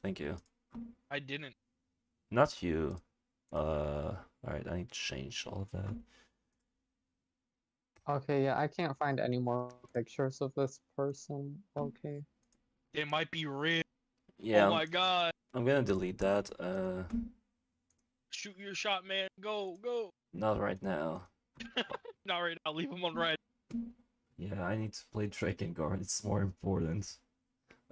Thank you. I didn't. Not you. Alright, I need to change all of that. Okay, yeah, I can't find any more pictures of this person. Okay. It might be real. Yeah, Oh my god. I'm gonna delete that. Shoot your shot, man. Go, go. Not right now. Not right now. Leave him on red. Yeah, I need to play Drakengard. It's more important.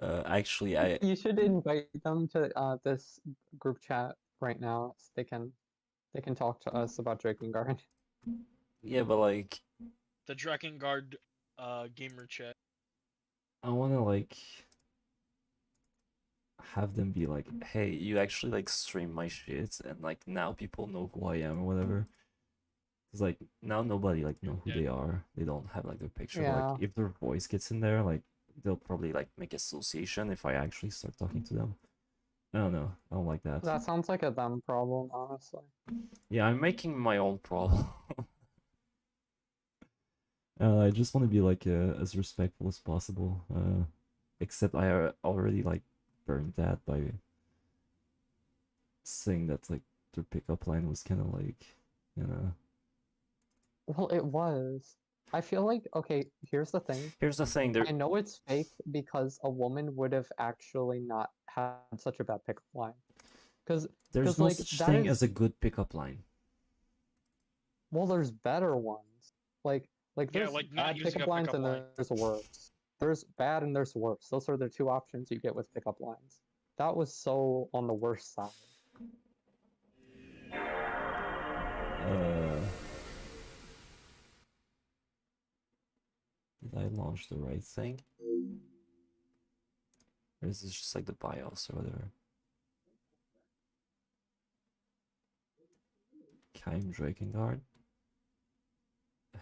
Actually, You should invite them to this group chat right now. So they can talk to us about Drakengard. Yeah, but like, The Drakengard gamer chat. I wanna like have them be like, hey, you actually like stream my shit, and like now people know who I am or whatever. Cause like now nobody like know who Yeah. they are. They don't have like their picture. But, Yeah. like if their voice gets in there, like they'll probably like make association if I actually start talking to them. I don't know. I don't like that. That sounds like a them problem, honestly. Yeah, I'm making my own problem. I just want to be like as respectful as possible. Except I already like burned that by saying that like their pickup line was kind of like, you know. Well, it was. I feel like, okay, here's the thing. Here's the thing. I know it's fake because a woman would have actually not had such a bad pickup line. Because There's no like, such that thing is- as a good pickup line. Well, there's better ones. Like Yeah, there's like not bad using pickup a lines pickup and line. there's worse. There's bad and there's worse. Those are the two options you get with pickup lines. That was so on the worst side. Did I launch the right thing? Or is this just like the BIOS or whatever? Kaim Drakengard?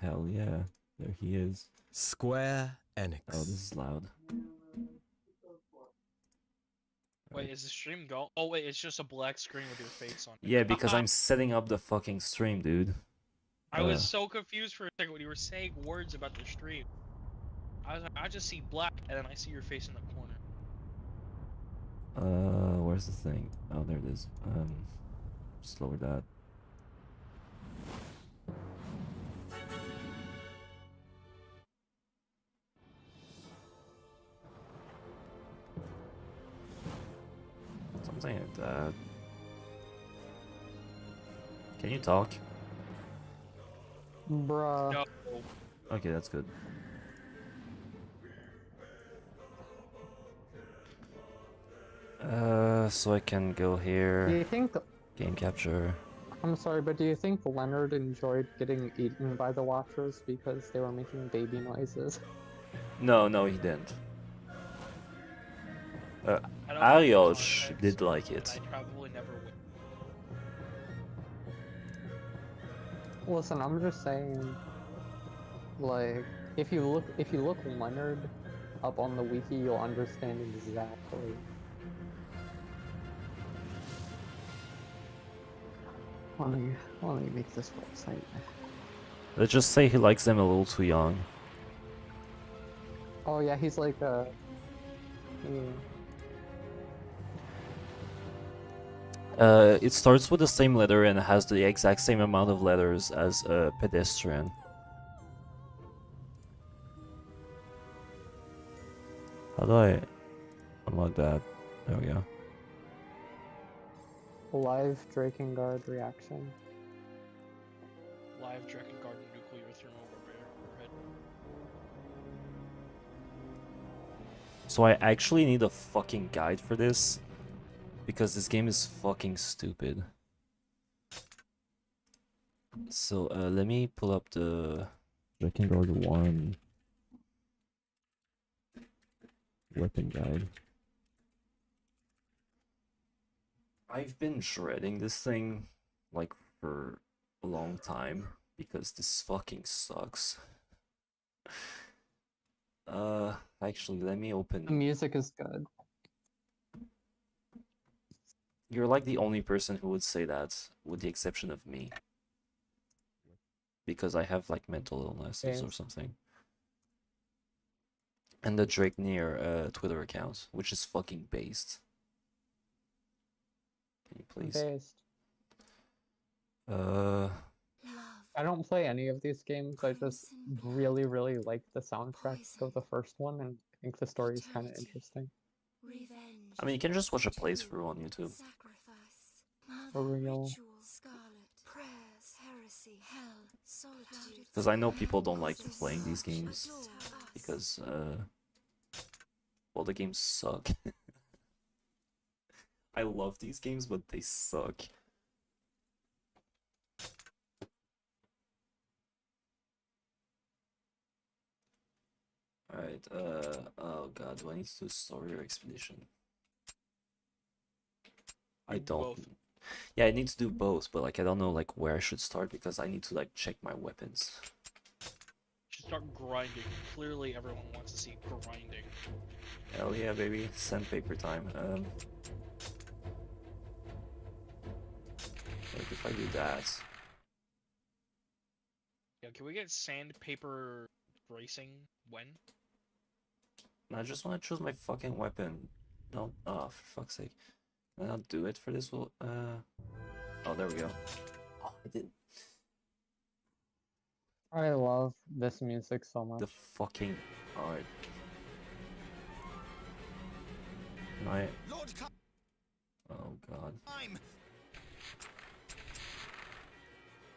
Hell yeah, there he is. Square Enix. Oh, this is loud. Wait, is the stream go? Oh wait, it's just a black screen with your face on it. Yeah, because I'm setting up the fucking stream, dude. I was so confused for a second when you were saying words about the stream. I was like, I just see black, and then I see your face in the corner. Where's the thing? Oh, there it is. Just lower that. Something like that. Can you talk? Bruh. No. Okay, that's good. So I can go Do here. you think Game capture. I'm sorry, but do you think Leonard enjoyed getting eaten by the Watchers because they were making baby noises? No, he didn't. I don't think there's Ariosh context, did like it. and I probably never would. Listen, I'm just saying, like, if you look Leonard up on the wiki, you'll understand exactly. Let me make this website. Let's just say he likes them a little too young. Oh yeah, he's like It starts with the same letter and has the exact same amount of letters as a pedestrian. How do I unlock that? There we go. live Drakengard reaction. Live Drakengard nuclear thermal warhead. So I actually need a fucking guide for this, because this game is fucking stupid. So let me pull up the Drakengard 1 weapon guide. I've been dreading this thing like for a long time because this fucking sucks. Actually, let me The open. music is good. You're like the only person who would say that, with the exception of me. Because I have like mental illnesses or something. And the Drake Near Twitter account, which is fucking based. you please? Based. Uh, I don't play any of these games. I just really, really like the soundtrack of the first one, and think the story is kind of interesting. I mean, you can just watch a playthrough on YouTube. For real. Because I know people don't like playing these games because, well, the games suck. I love these games, but they suck. Alright, oh god, do I need to do story or expedition? I don't. Both. Yeah, I need to do both, but like I don't know like where I should start because I need to like check my weapons. Should start grinding. Clearly, everyone wants to see grinding. Hell yeah, baby. Sandpaper time. Like if I do that. Yeah, can we get sandpaper racing when? I just want to choose my fucking weapon. No, oh, for fuck's sake. Can I not do it for this? Oh, there we go. Oh, I did I love this music so much. the fucking. Alright. I. Oh god.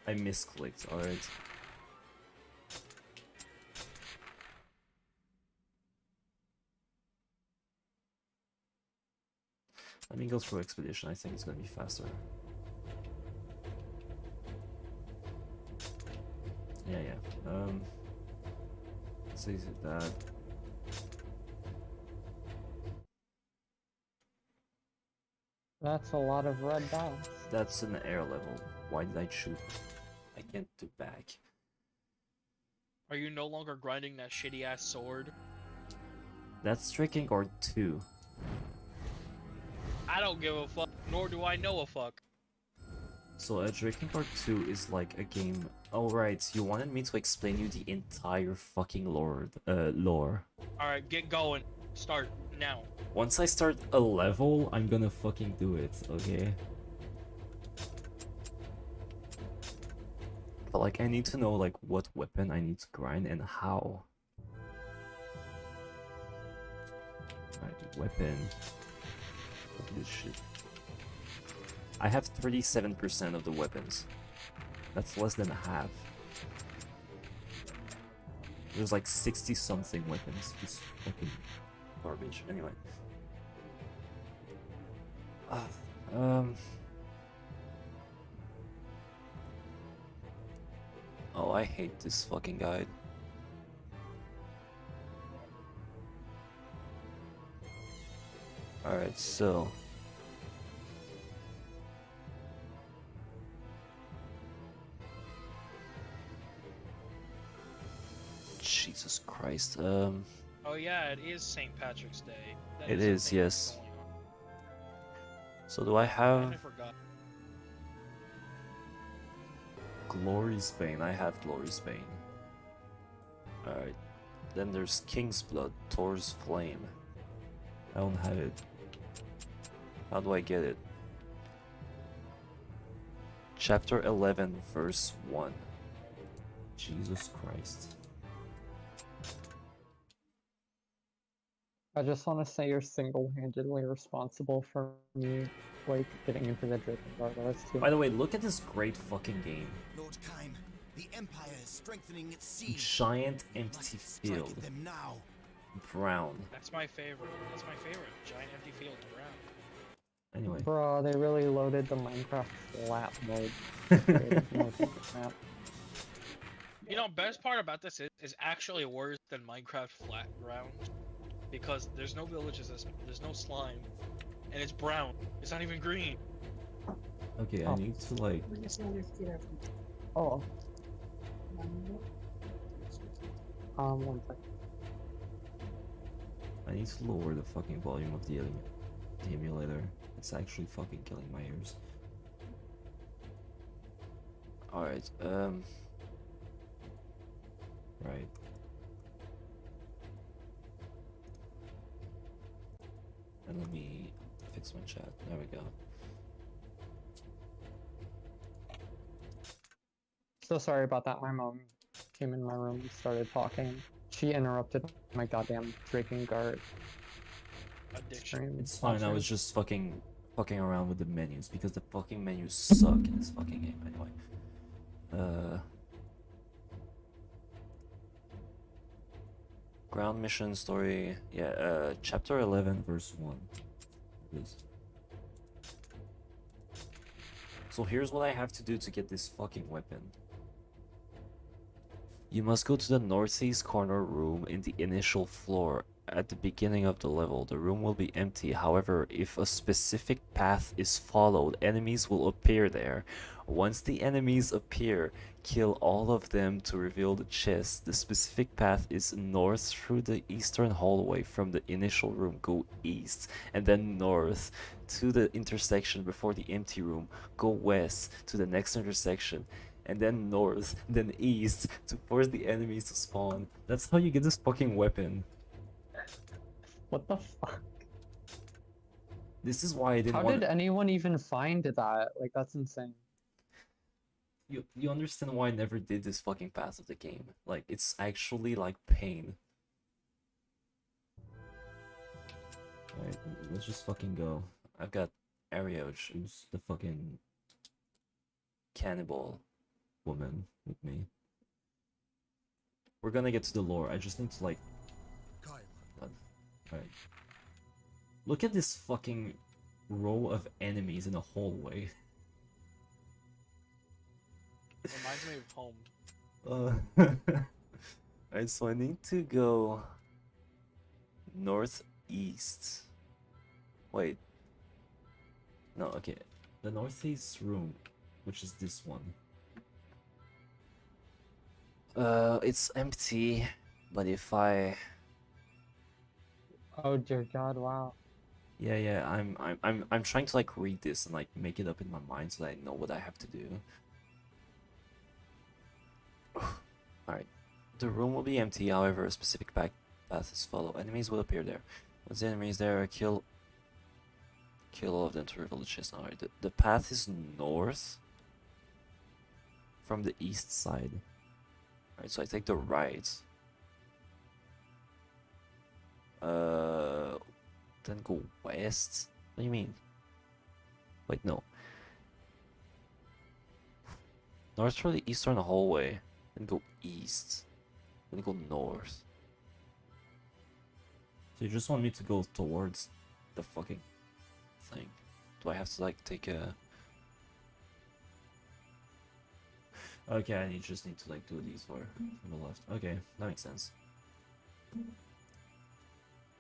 I misclicked, alright. Let me go through expedition, I think it's gonna be faster. Yeah. Let's see that. That's a lot of red dots. That's an air level. Why did I shoot? I can't do back. Are you no longer grinding that shitty ass sword? That's Drakengard 2. I don't give a fuck, nor do I know a fuck. So Drakengard 2 is like a game. Oh right, you wanted me to explain you the entire fucking lore. Alright, get going. Start now. Once I start a level, I'm gonna fucking do it, okay? But like I need to know like what weapon I need to grind and how. Right, weapon. Look at this shit. I have 37% of the weapons. That's less than half. There's like 60 something weapons. It's fucking garbage. Anyway. Oh, I hate this fucking guide. Alright, so. Jesus Christ. Oh yeah, it is St. Patrick's Day. That It a is, thing yes. going on. So do I have I forgot. Glory's Bane? I have Glory's Bane. Alright. Then there's King's Blood, Thor's Flame. I don't have it. How do I get it? Chapter 11, verse 1. Jesus Christ. I just want to say you're single-handedly responsible for me, like, getting into the Drakengard list too. By the way, look at this great fucking game. Lord Kaim, the Empire is strengthening its siege. Giant We empty must strike field. at them now. Brown. That's my favorite. That's my favorite. Giant empty field around. Anyway. Bro, they really loaded the Minecraft flat mode. Creative mode in this map. You know, best part about this is actually worse than Minecraft flat ground. Because there's no villages, there's no slime. And it's brown. It's not even green. Okay, I need to like... Oh. One second. I need to lower the fucking volume of the emulator. It's actually fucking killing my ears. Alright, right. And let me fix my chat. There we go. so sorry about that. My mom came in my room and started talking. She interrupted my goddamn Drakengard Addiction. stream. It's fine. I was stream. just fucking around with the menus because the fucking menus suck in this fucking game. Anyway, ground mission story. Yeah, chapter 11, verse 1. Please. So here's what I have to do to get this fucking weapon. You must go to the northeast corner room in the initial floor. At the beginning of the level, the room will be empty. However, if a specific path is followed, enemies will appear there. Once the enemies appear, kill all of them to reveal the chest. The specific path is north through the eastern hallway from the initial room. Go east, and then north to the intersection before the empty room. Go west to the next intersection, and then north, then east to force the enemies to spawn. That's how you get this fucking weapon. What the fuck? This is why I didn't How want. did anyone even find that? Like, that's insane. You understand why I never did this fucking path of the game. Like, it's actually like pain. Alright, let's just fucking go. I've got Arioj, who's the fucking cannibal woman with me. We're gonna get to the lore. I just need to like. Alright. Look at this fucking row of enemies in a hallway. Reminds me of home. Alright, so I need to go northeast. Wait. No, okay. The northeast room, which is this one. It's empty, but if I... Oh dear God! Wow. Yeah, I'm trying to like read this and like make it up in my mind so that I know what I have to do. Alright. The room will be empty, however, a specific path is followed. Enemies will appear there. Once the enemies there, kill all of them to reveal the chest. Alright, the path is north from the east side. Alright, so I take the right. Then go west? What do you mean? Wait, no. North through the eastern hallway. Then go east. Then go north. So you just want me to go towards the fucking thing. Do I have to like take a... Okay, I just need to like do these from the left. Okay, that makes sense.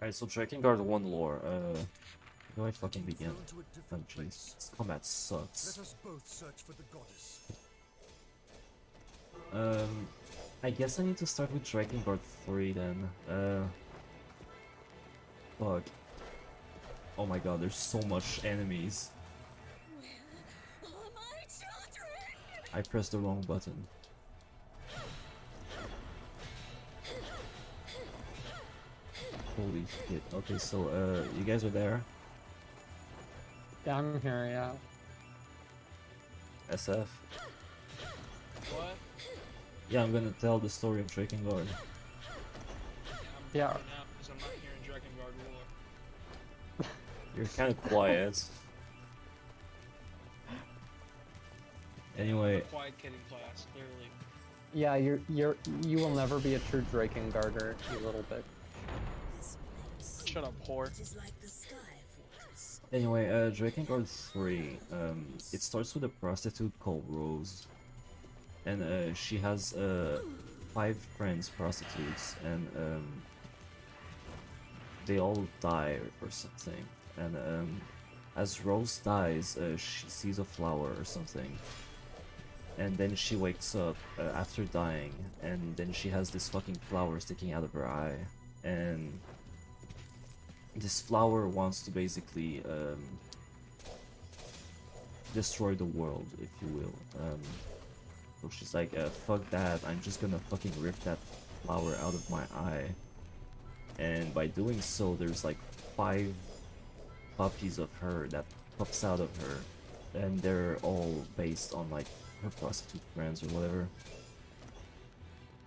Alright, so Drakengard 1 lore. Where do I fucking begin? Oh jeez, this combat sucks. Let us both search for the goddess. I guess I need to start with Drakengard 3 then. Fuck. Oh my god, there's so much enemies. I pressed the wrong button. Holy shit. Okay, so, you guys are there? Yeah, I'm here. Yeah. SF? What? Yeah, I'm gonna tell the story of Drakengard. Yeah. Now, because I'm not here in Drakengard lore. You're kind of quiet. Anyway, Quiet kid in class, clearly. Yeah, you will never be a true Drakengarder, you little bit. Shut up, whore. anyway, Drakengard 3, it starts with a prostitute called Rose. And she has 5 friends, prostitutes, and they all die or something. And as Rose dies, she sees a flower or something. And then she wakes up after dying, and then she has this fucking flower sticking out of her eye. And this flower wants to basically destroy the world, if you will. So she's like, fuck that, I'm just gonna fucking rip that flower out of my eye. And by doing so, there's like 5 puppies of her that pops out of her. And they're all based on like her prostitute friends or whatever.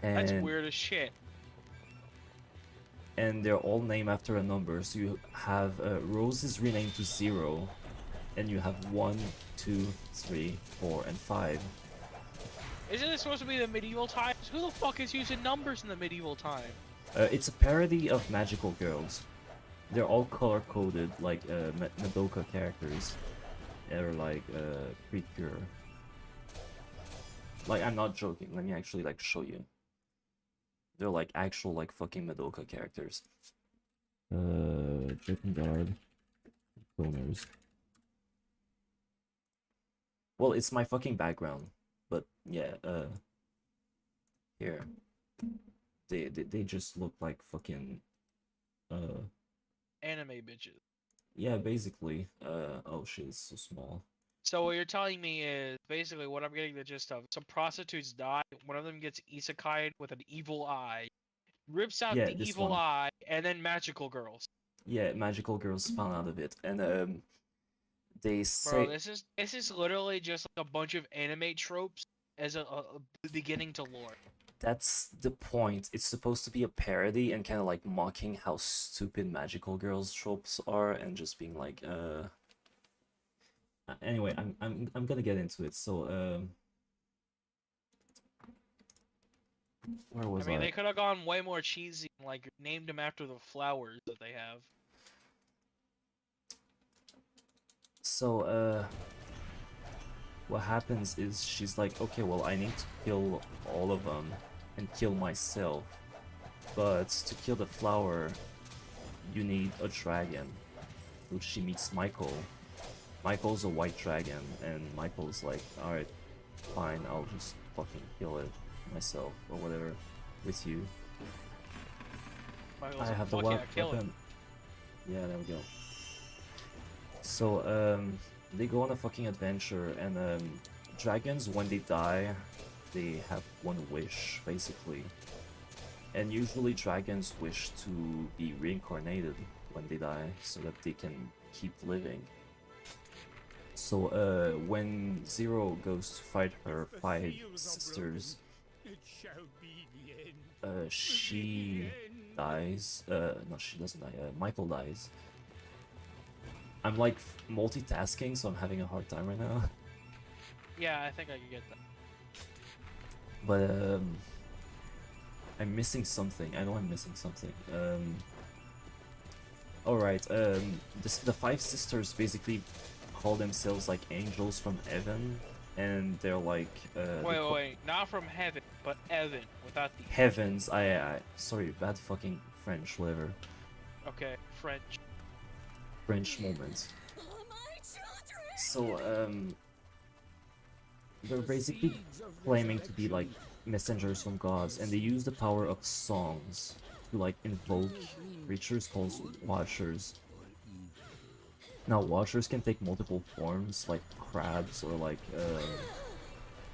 And That's weird as shit. and they're all named after a number. So you have Rose is renamed to 0, and you have 1, 2, 3, 4, and 5. Isn't it supposed to be the medieval times? Who the fuck is using numbers in the medieval time? It's a parody of magical girls. They're all color coded like Madoka characters. They're like precure. Like, I'm not joking. Let me actually like show you. They're like actual like fucking Madoka characters. Drakengard cloners. Well, it's my fucking background, but yeah. Here, they just look like fucking Anime bitches. yeah, basically. Oh shit, it's so small. So what you're telling me is basically what I'm getting the gist of. Some prostitutes die. One of them gets isekai'd with an evil eye, rips out Yeah, the this evil one. eye, and then magical girls. Yeah, magical girls found out of it, and they Bro, say this is literally just like a bunch of anime tropes as a beginning to lore. that's the point. It's supposed to be a parody and kind of like mocking how stupid magical girls tropes are, and just being like, Anyway, I'm gonna get into it. So, where was I mean, I? they could have gone way more cheesy, and, like named them after the flowers that they have. So, what happens is she's like, okay, well, I need to kill all of them and kill myself. But to kill the flower, you need a dragon, which she meets Michael. Michael's a white dragon, and Michael's like, alright, fine, I'll just fucking kill it myself, or whatever, with you. Michael's I like, have the "Fuck yeah, kill it." weapon. Yeah, there we go. So, they go on a fucking adventure, and, dragons, when they die, they have one wish, basically. And usually dragons wish to be reincarnated when they die, so that they can keep living. So, when Zero goes to fight her 5 sisters, she dies. No, she doesn't die. Michael dies. I'm like multitasking, so I'm having a hard time right now. Yeah, I think I can get that. But I'm missing something. I know I'm missing something. Alright, the 5 sisters basically call themselves like angels from heaven, and they're like Wait, not from heaven, but Evan, without the heavens. Sorry, bad fucking French, whatever. Okay, French. French moment. So they're basically claiming to be like messengers from gods, and they use the power of songs to like invoke creatures called watchers. Now, watchers can take multiple forms, like crabs or like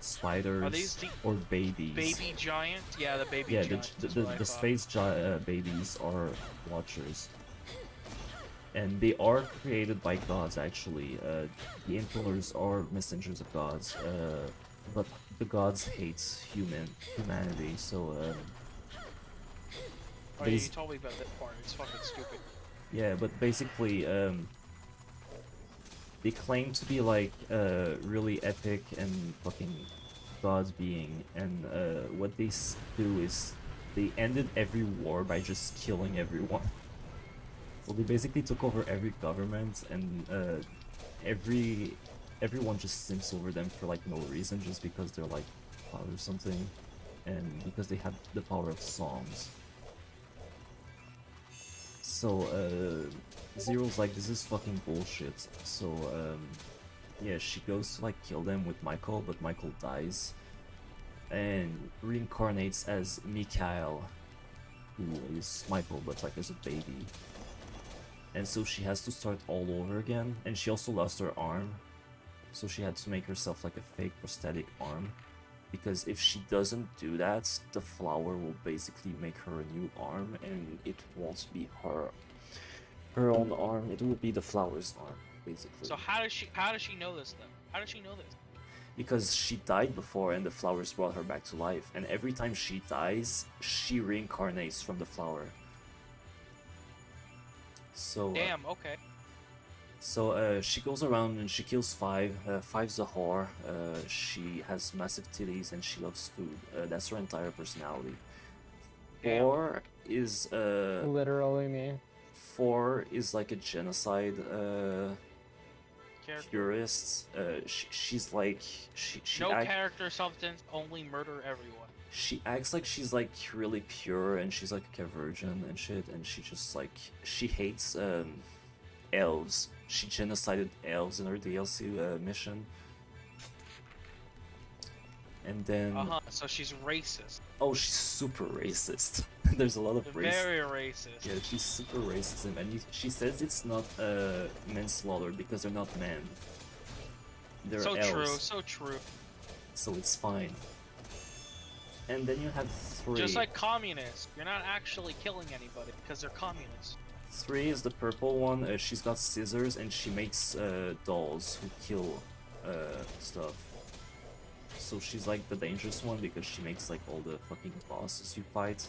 spiders Are these the or babies. baby giant? Yeah, the baby Yeah, giant. the space babies are watchers, and they are created by gods. Actually, the impellers are messengers of gods, but the gods hate humanity. So, Oh, yeah, you told me about that part. It's fucking stupid. yeah, but basically, they claim to be like really epic and fucking gods being, and what they do is they ended every war by just killing everyone. So they basically took over every government, and everyone just simps over them for like no reason, just because they're like hot or something, and because they have the power of songs. So Zero's like, this is fucking bullshit. So yeah, she goes to like kill them with Michael, but Michael dies and reincarnates as Mikhail, who is Michael but like as a baby. And so she has to start all over again, and she also lost her arm, so she had to make herself like a fake prosthetic arm, because if she doesn't do that, the flower will basically make her a new arm, and it won't be her own arm, it will be the flower's arm, basically. So how does she know this though? How does she know this? Because she died before and the flowers brought her back to life, and every time she dies, she reincarnates from the flower. So Damn. Okay. so she goes around and she kills Five. Five's a whore. She has massive titties and she loves food. That's her entire personality. Damn. Four is Literally me. 4 is like a genocide Character. purist. She's like she No act, character substance. Only murder everyone. she acts like she's like really pure and she's like a virgin and shit, and she just like she hates elves. She genocided elves in her DLC mission. And then So she's racist. oh, she's super racist. There's a lot of race. Very racist. Yeah, she's super racist, and she says it's not manslaughter because they're not men. They're So elves, true. So true. so it's fine. And then you have 3. Just like communists, you're not actually killing anybody because they're communists. 3 is the purple one. She's got scissors and she makes dolls who kill stuff. So she's like the dangerous one because she makes like all the fucking bosses you fight.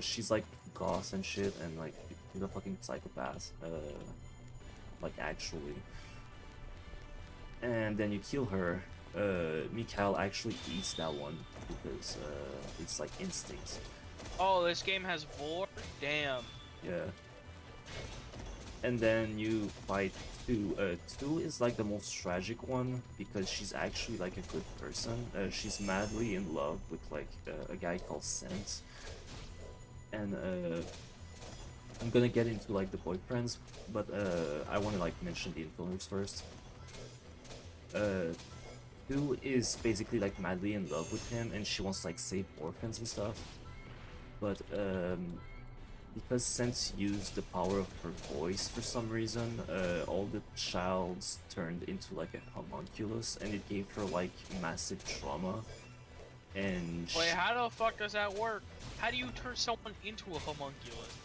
She's like goth and shit, and like she's a fucking psychopath. Like actually. And then you kill her. Mikhail actually eats that one because it's like instinct. Oh, this game has vor? Damn. Yeah. And then you fight 2. 2 is like the most tragic one because she's actually like a good person. She's madly in love with like a guy called Sent. And I'm gonna get into like the boyfriends, but I want to like mention the influencers first. 2 is basically like madly in love with him, and she wants to like save orphans and stuff. But because Sense used the power of her voice for some reason, all the childs turned into like a homunculus, and it gave her like massive trauma. And Wait, how the fuck does that work? How do you turn someone into a homunculus?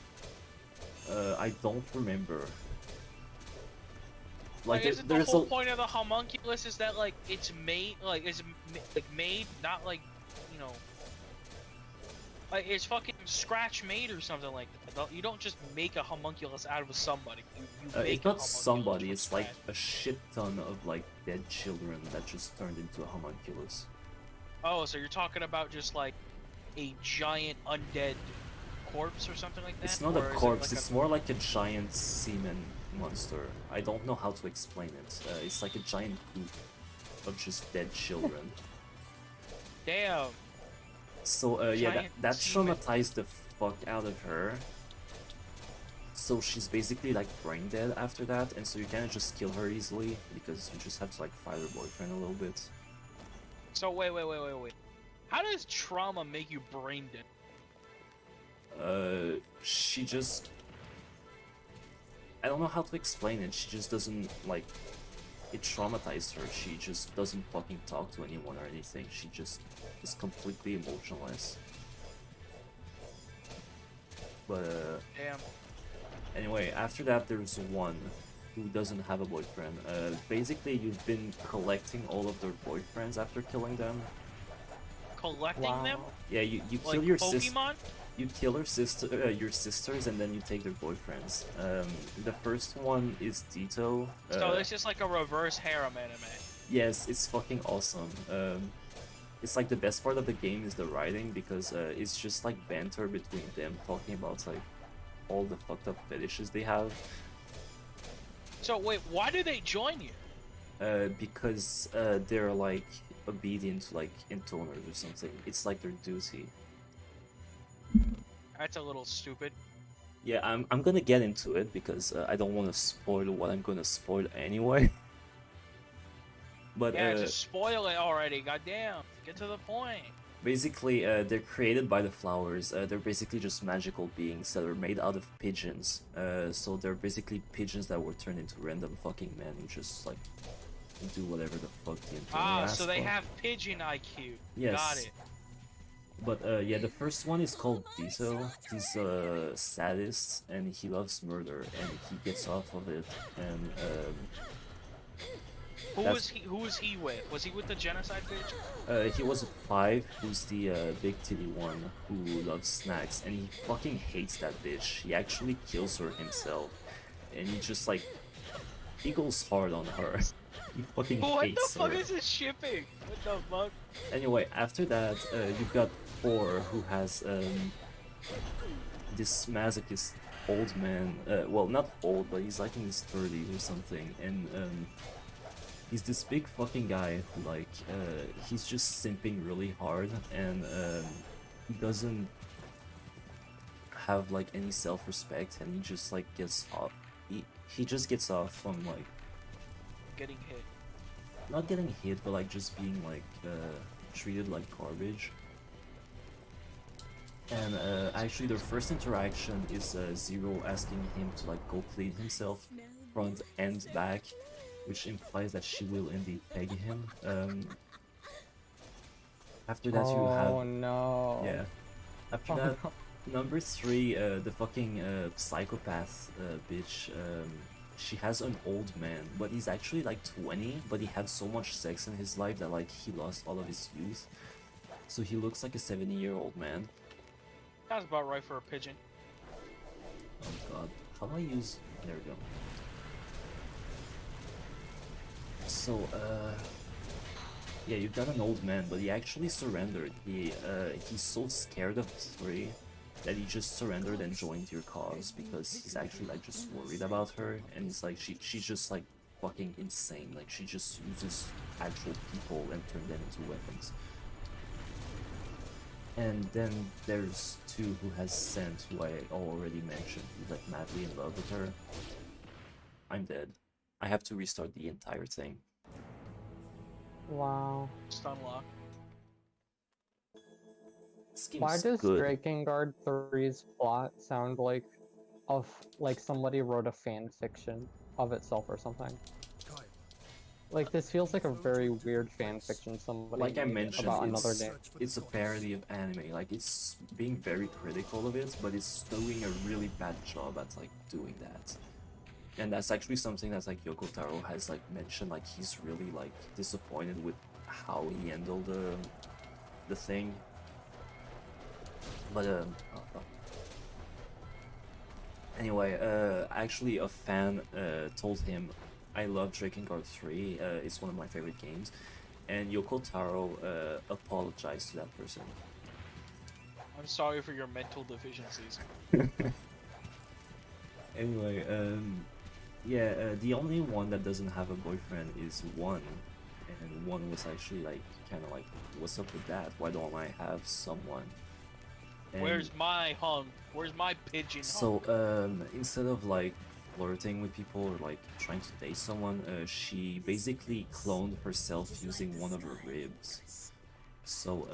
I don't remember. Like, there- isn't the there's whole a point of the homunculus is that like it's made, like it's like made, not like, you know, like it's fucking scratch made or something like that. You don't just make a homunculus out of somebody. You make it's a not homunculus somebody, from it's like scratch. a shit ton of like dead children that just turned into a homunculus. Oh, so you're talking about just like a giant undead corpse or something like that? It's not a Or is it corpse, like it's more like a giant semen monster. I don't know how to explain it. It's like a giant poop of just dead children. Damn. So yeah, Giant that semen. traumatized the fuck out of her. So she's basically like brain dead after that, and so you can't just kill her easily because you just have to like fight her boyfriend a little bit. So wait. How does trauma make you brain dead? She just... I don't know how to explain it, she just doesn't, like... It traumatized her, she just doesn't fucking talk to anyone or anything, she just is completely emotionless. But, Damn. anyway, after that there's 1 who doesn't have a boyfriend. Basically you've been collecting all of their boyfriends after killing them. Collecting them? Yeah, you kill Like your sister. Pokemon? You kill your sisters, and then you take their boyfriends. The first one is Dito. So this is like a reverse harem anime. Yes, it's fucking awesome. It's like the best part of the game is the writing because it's just like banter between them talking about like all the fucked up fetishes they have. So wait, why do they join you? Because they're like obedient to like intoners or something. It's like their duty. That's a little stupid. Yeah, I'm gonna get into it because I don't want to spoil what I'm gonna spoil anyway. But Yeah, just spoil it already. Goddamn, get to the point. basically, they're created by the flowers. They're basically just magical beings that are made out of pigeons. So they're basically pigeons that were turned into random fucking men who just like do whatever the fuck the intern asks So they for. have pigeon IQ. Yes. Got it. But yeah, the first one is called Dito. He's a sadist and he loves murder and he gets off of it. And Who was he with? Was he with the genocide bitch? He was a 5, who's the big titty one who loves snacks, and he fucking hates that bitch. He actually kills her himself, and he just like he goes hard on her. He fucking What the hates fuck her. is this shipping? What the fuck? Anyway, after that, you've got 4, who has this masochist old man. Well, not old, but he's like in his 30s or something, and he's this big fucking guy who like he's just simping really hard, and he doesn't have like any self-respect, and he just like gets off. He just gets off from like Getting hit. not getting hit, but like just being like treated like garbage. And actually their first interaction is Zero asking him to like go clean himself front and back, which implies that she will indeed peg him. After that you have... Oh no. Yeah. After Oh, that, no. number 3, the fucking psychopath bitch. She has an old man, but he's actually like 20, but he had so much sex in his life that like he lost all of his youth. So he looks like a 70-year-old man. That's about right for a pigeon. Oh god, how do I use... There we go. So, yeah, you've got an old man, but he actually surrendered. He's so scared of 3 that he just surrendered and joined your cause because he's actually like just worried about her, and he's like she's just like fucking insane. Like she just uses actual people and turn them into weapons. And then there's 2 who has Scent, who I already mentioned, who's like madly in love with her. I'm dead. I have to restart the entire thing. Wow. Stun lock. This game's Why does good. Drakengard 3's plot sound like somebody wrote a fan fiction of itself or something? Like this feels like a very weird fan fiction somebody Like I made mentioned, about another game. it's a parody of anime. Like it's being very critical of it, but it's doing a really bad job at like doing that. And that's actually something that like Yoko Taro has like mentioned. Like he's really like disappointed with how he handled the thing. But oh, fuck. Anyway, actually a fan told him, I love Drakengard 3, it's one of my favorite games, and Yoko Taro apologized to that person. I'm sorry for your mental deficiencies. Anyway, yeah, the only one that doesn't have a boyfriend is One, and One was actually like, kind of like, what's up with that? Why don't I have someone? And Where's my hung? Where's my pigeon hung? so, instead of like flirting with people or like trying to date someone, she basically cloned herself using one of her ribs. So,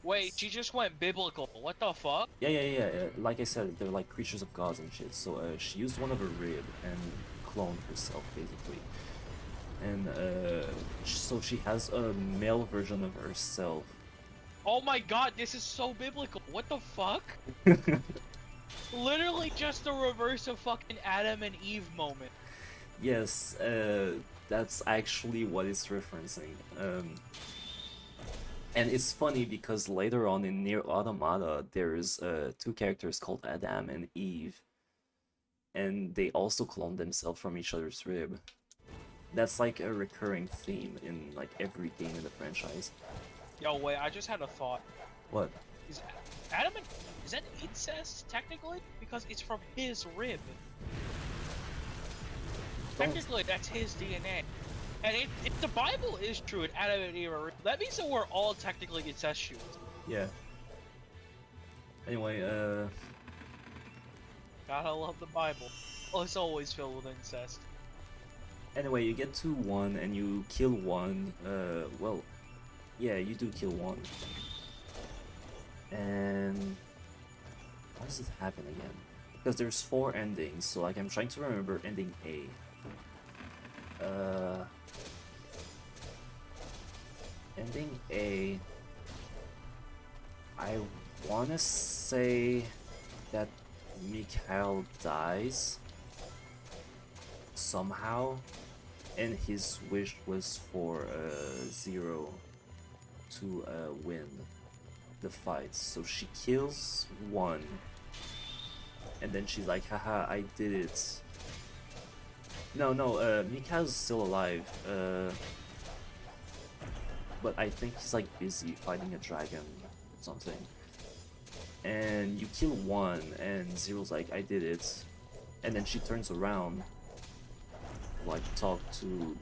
Wait, she just went biblical. What the fuck? yeah. Like I said, they're like creatures of gods and shit. So, she used one of her rib and cloned herself basically. And so she has a male version of herself. Oh my god, this is so biblical. What the fuck? Literally just the reverse of fucking Adam and Eve moment. Yes, that's actually what it's referencing. And it's funny because later on in Nier Automata, there's 2 characters called Adam and Eve, and they also clone themselves from each other's rib. That's like a recurring theme in like every game in the franchise. Yo, wait, I just had a thought. What? Is Adam and... Is that incest, technically? Because it's from his rib. Technically, that's his DNA. And if the Bible is true and Adam and Eve are... That means that we're all technically incestuous. Yeah. Anyway, Gotta love the Bible. Oh, it's always filled with incest. Anyway, you get to One and you kill One. Well, yeah, you do kill One. And why does it happen again? Because there's 4 endings, so like I'm trying to remember ending A. Ending A, I wanna say that Mikhail dies somehow, and his wish was for Zero to win the fight. So she kills one, and then she's like, haha, I did it. No, Mikhail's still alive, but I think he's like busy fighting a dragon or something. And you kill one, and Zero's like, I did it. And then she turns around, like, talk to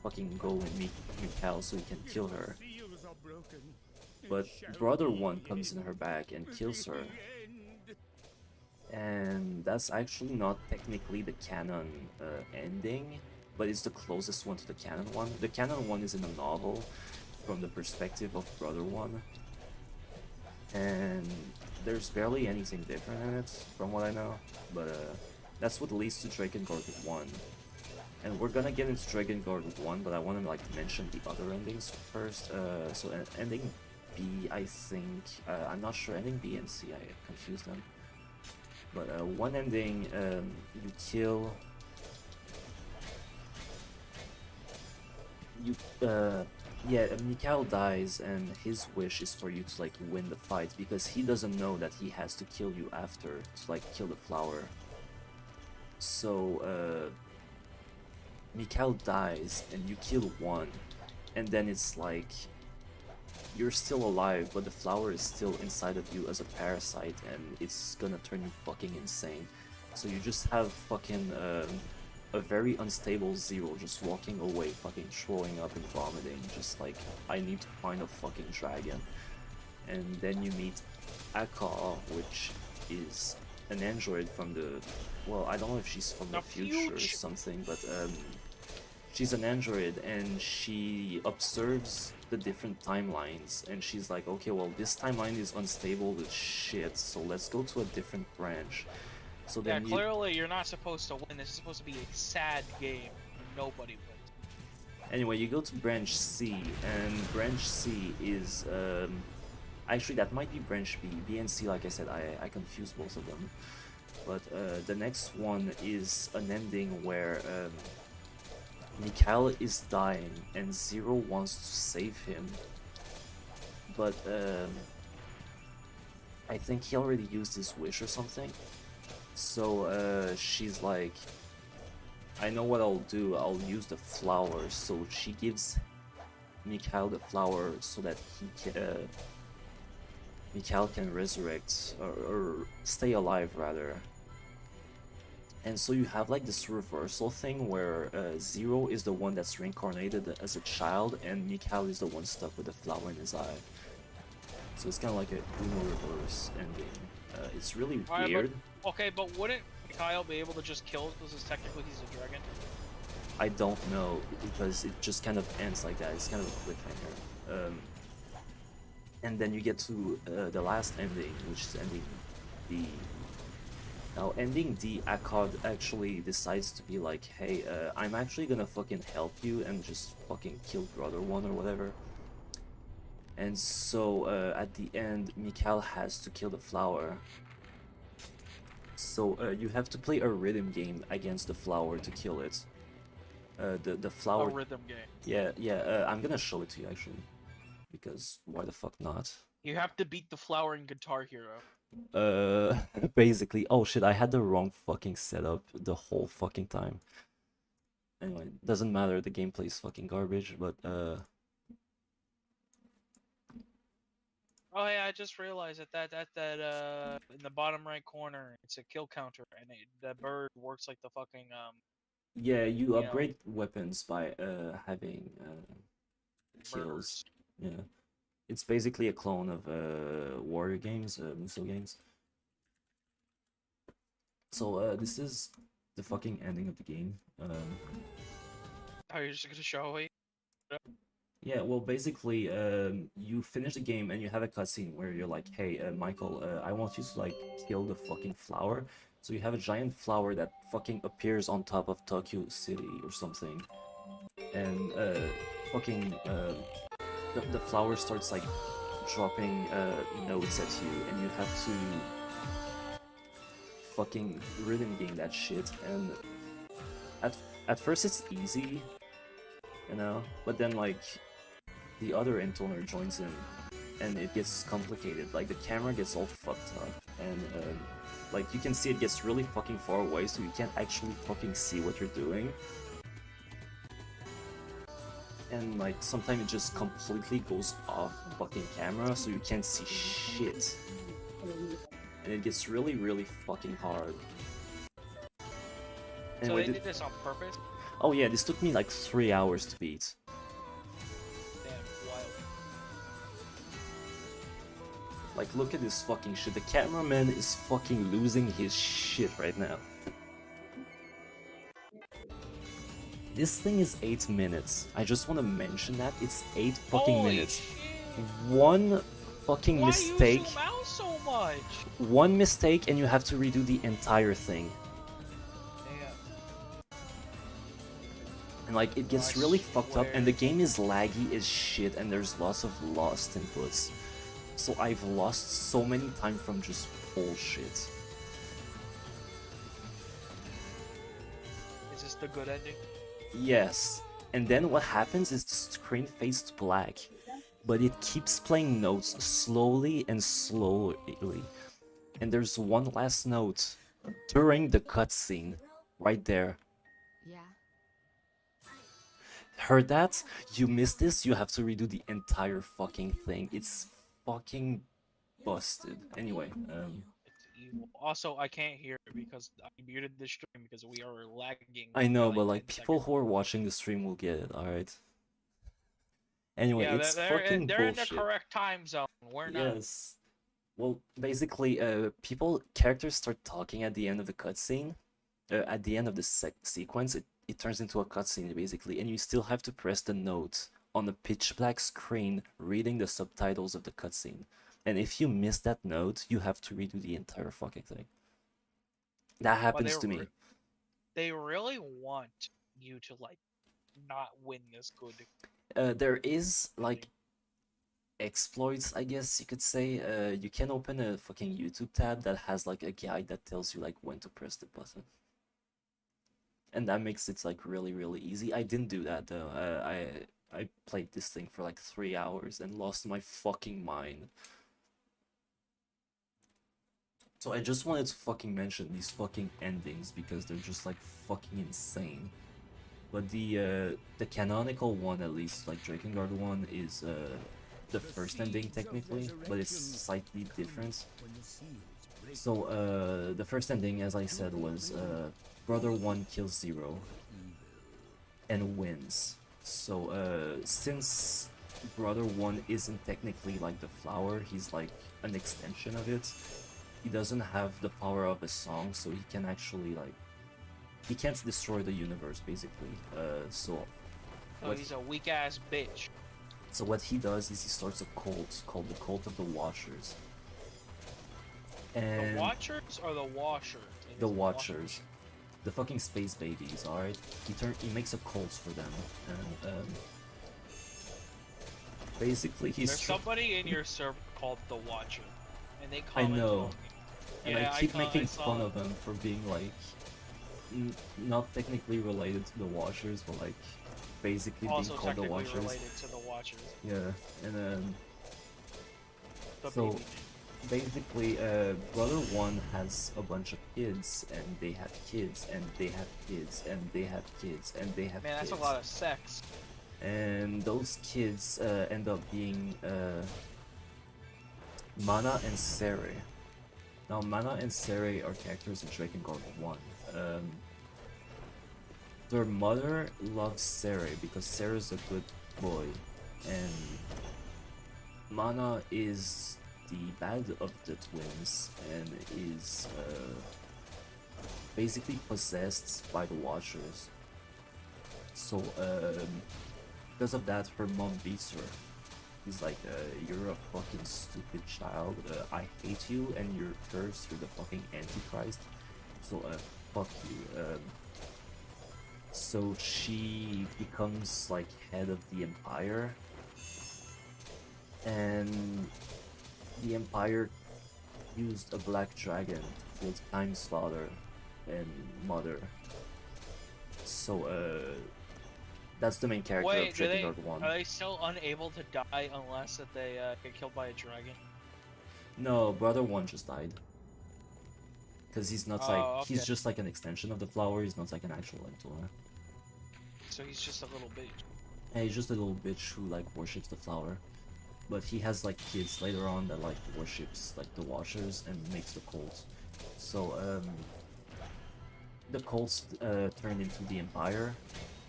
fucking Go and Mikhail so he can kill her. But brother one comes in her back and kills her. And that's actually not technically the canon ending, but it's the closest one to the canon one. The canon one is in a novel from the perspective of brother one. And there's barely anything different in it, from what I know, but that's what leads to Drakengard 1. And we're gonna get into Drakengard 1, but I want to like mention the other endings first. So ending B, I think, I'm not sure, ending B and C, I confused them. But one ending, you kill... Yeah, Mikhail dies, and his wish is for you to like win the fight, because he doesn't know that he has to kill you after to like kill the flower. So Mikhail dies, and you kill one, and then it's like you're still alive, but the flower is still inside of you as a parasite, and it's gonna turn you fucking insane. So you just have fucking a very unstable Zero just walking away, fucking throwing up and vomiting, just like, I need to find a fucking dragon. And then you meet Aka, which is an android from the... well, I don't know if she's from the future or something, but she's an android, and she observes the different timelines, and she's like, okay, well, this timeline is unstable as shit, so let's go to a different branch. So yeah, then clearly you're not supposed to win. This is supposed to be a sad game. Nobody wins. Anyway, you go to branch C, and branch C is actually that might be branch B. B and C, like I said, I confused both of them. But the next one is an ending where Mikhail is dying and Zero wants to save him, but I think he already used his wish or something. So she's like, I know what I'll do, I'll use the flower. So she gives Mikhail the flower so that he can, Mikhail can resurrect, or stay alive rather. And so you have like this reversal thing where Zero is the one that's reincarnated as a child, and Mikhail is the one stuck with the flower in his eye. So it's kind of like a Uno reverse ending. It's really weird. Okay, but wouldn't Mikhail be able to just kill because technically he's a dragon? I don't know, because it just kind of ends like that. It's kind of a cliffhanger. And then you get to the last ending, which is ending D. Now, ending D, Akkad actually decides to be like, hey, I'm actually gonna fucking help you and just fucking kill brother one or whatever. And so at the end, Mikhail has to kill the flower. So you have to play a rhythm game against the flower to kill it. The flower... A rhythm game. Yeah, I'm gonna show it to you actually. Because why the fuck not? You have to beat the flower in Guitar Hero. Basically. Oh shit, I had the wrong fucking setup the whole fucking time. Anyway, doesn't matter, the gameplay is fucking garbage, but Oh yeah, I just realized that in the bottom right corner, it's a kill counter, and the bird works like the fucking yeah, you upgrade weapons by having kills. Murders. Yeah. It's basically a clone of warrior games, Muso games. So this is the fucking ending of the game. Oh, you're just gonna show me? Yeah, well, basically, you finish the game and you have a cutscene where you're like, hey, Michael, I want you to, like, kill the fucking flower. So you have a giant flower that fucking appears on top of Tokyo City or something. And, fucking, the flower starts, like, dropping, notes at you, and you have to fucking rhythm game that shit. And at first it's easy, you know, but then like the other intoner joins in and it gets complicated. Like the camera gets all fucked up and like you can see it gets really fucking far away, so you can't actually fucking see what you're doing. And like sometimes it just completely goes off fucking camera, so you can't see shit. And it gets really, really fucking hard. So Anyway, they did this on purpose? oh yeah, this took me like 3 hours to beat. Damn, wild. Like, look at this fucking shit. The cameraman is fucking losing his shit right now. This thing is 8 minutes. I just want to mention that it's 8 fucking Holy minutes. shit. One fucking Why mistake. do you zoom out so much? One mistake and you have to redo the entire thing. Damn. And like, it gets I really fucked up, swear. and the game is laggy as shit, and there's lots of lost inputs. So I've lost so many time from just bullshit. Is this the good ending? Yes, and then what happens is the screen fades black, but it keeps playing notes slowly and slowly. And there's one last note during the cutscene, right there. Yeah. Heard that? You missed this, you have to redo the entire fucking thing. It's fucking busted. Anyway, It's evil. Also, I can't hear it because I muted the stream because we are lagging. I know, by, but like 10 people seconds. who are watching the stream will get it, alright? Anyway, Yeah, it's they're fucking they're in the bullshit. correct time zone. We're not. Yes. Well, basically, characters start talking at the end of the cutscene. At the end of the sequence, it turns into a cutscene, basically, and you still have to press the note on a pitch black screen reading the subtitles of the cutscene. And if you miss that note, you have to redo the entire fucking thing. That happens to me. They really want you to like not win this good. There is like exploits, I guess you could say. You can open a fucking YouTube tab that has like a guide that tells you like when to press the button. And that makes it like really, really easy. I didn't do that though. I played this thing for like 3 hours and lost my fucking mind. So I just wanted to fucking mention these fucking endings because they're just like fucking insane. But the canonical one, at least, like Drakengard one, is the first ending technically, but it's slightly different. So the first ending, as I said, was Brother 1 kills 0 and wins. So since Brother 1 isn't technically like the flower, he's like an extension of it. He doesn't have the power of a song, so he can actually like he can't destroy the universe basically. So He's a weak ass bitch. So what he does is he starts a cult called the Cult of the Watchers. And The Watchers or the Washers? It the is Watchers. The fucking space babies, alright? He makes a cult for them. And basically he's There's somebody in your server called the Watcher, and they I comment know. on me. And Yeah, I keep I making saw fun it. of them for being like not technically related to the Watchers, but like basically Also being called the technically Watchers. related to the Watchers. Yeah, and then The So- baby. basically, Brother 1 has a bunch of kids, and they have kids, and they have kids, and they have kids, and they have Man, that's kids. a lot of sex. And those kids end up being Mana and Sere. Now, Mana and Sere are characters in Drakengard 1. Their mother loves Sere because Sere's a good boy, and Mana is the bad of the twins and is basically possessed by the Watchers. So because of that, her mom beats her. He's like, you're a fucking stupid child, I hate you, and you're cursed, you're the fucking Antichrist, so fuck you. So she becomes like head of the Empire, and the Empire used a black dragon to kill Time's father and mother. So that's the main character Wait, of Drakengard 1. are they still unable to die unless that they get killed by a dragon? No, brother 1 just died. Because he's not Oh, he's okay. just like an extension of the flower, he's not like an actual Mentor. So he's just a little bitch. And he's just a little bitch who like worships the flower. But he has like kids later on that like worships like the Watchers and makes the cult. So the cults turned into the Empire,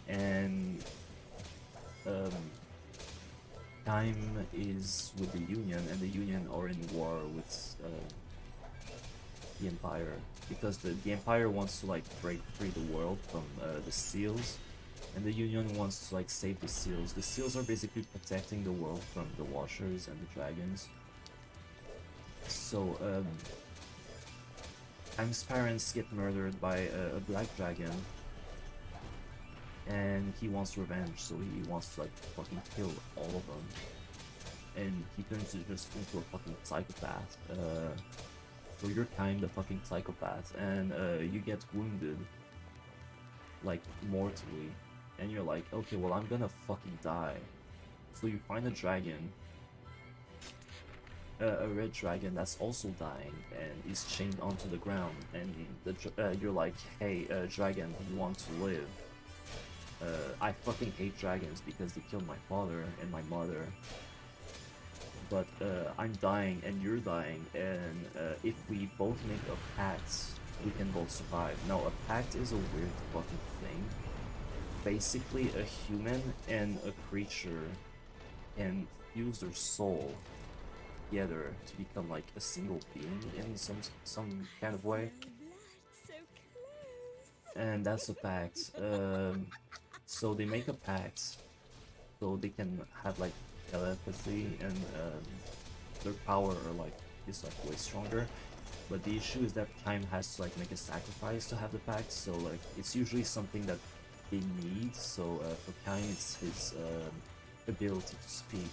and Time is with the Union, and the Union are in war with the Empire, because the Empire wants to like break free the world from the seals, and the Union wants to like save the seals. The seals are basically protecting the world from the Watchers and the dragons. So Time's parents get murdered by a black dragon, and he wants revenge, so he wants to like fucking kill all of them. And he turns just into a fucking psychopath. So you're kind of fucking psychopath, and you get wounded, like mortally, and you're like, okay, well I'm gonna fucking die. So you find a dragon, a red dragon that's also dying and is chained onto the ground, and you're like, hey, dragon, you want to live? I fucking hate dragons because they killed my father and my mother. But I'm dying and you're dying, and if we both make a pact, we can both survive. Now, a pact is a weird fucking thing. Basically, a human and a creature can fuse their soul together to become like a single being in some kind of way. And that's a pact. So they make a pact so they can have like telepathy, and their power is way stronger. But the issue is that Time has to like make a sacrifice to have the pact, so like it's usually something that they need. So for Time it's his ability to speak.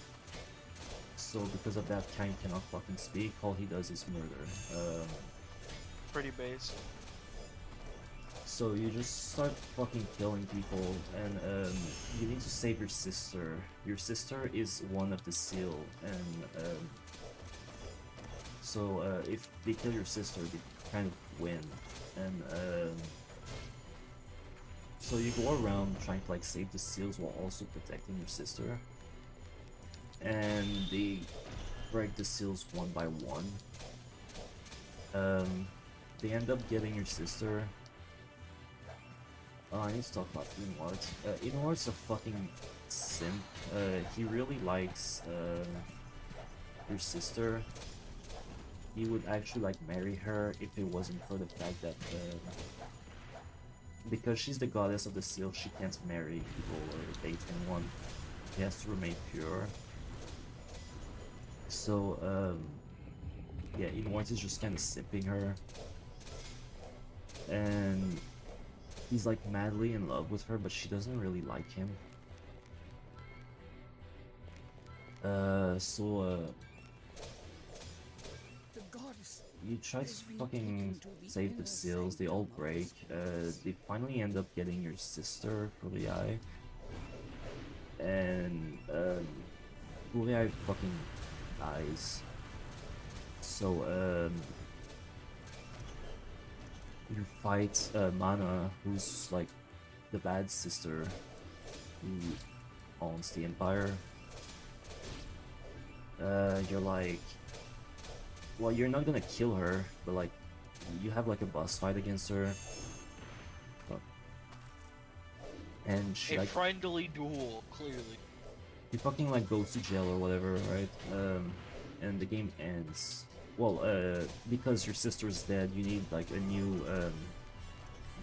So because of that, Time cannot fucking speak, all he does is murder. Pretty base. So you just start fucking killing people, and you need to save your sister. Your sister is one of the seal, and so if they kill your sister, they kind of win. And so you go around trying to like save the seals while also protecting your sister. And they break the seals one by one. They end up getting your sister. I need to talk about Inward. Inward's a fucking simp. He really likes your sister. He would actually like marry her if it wasn't for the fact that because she's the goddess of the seal, she can't marry people or date anyone. He has to remain pure. So yeah, Inward is just kind of simping her, and he's like madly in love with her, but she doesn't really like him. You try to fucking save the seals, they all break. They finally end up getting your sister, Fuliai. And Fuliai fucking dies. So you fight Mana, who's like the bad sister who owns the Empire. You're like, well, you're not gonna kill her, but like, you have like a boss fight against her. And she like friendly duel, clearly. you fucking like goes to jail or whatever, right? And the game ends. Well, because your sister's dead, you need like a new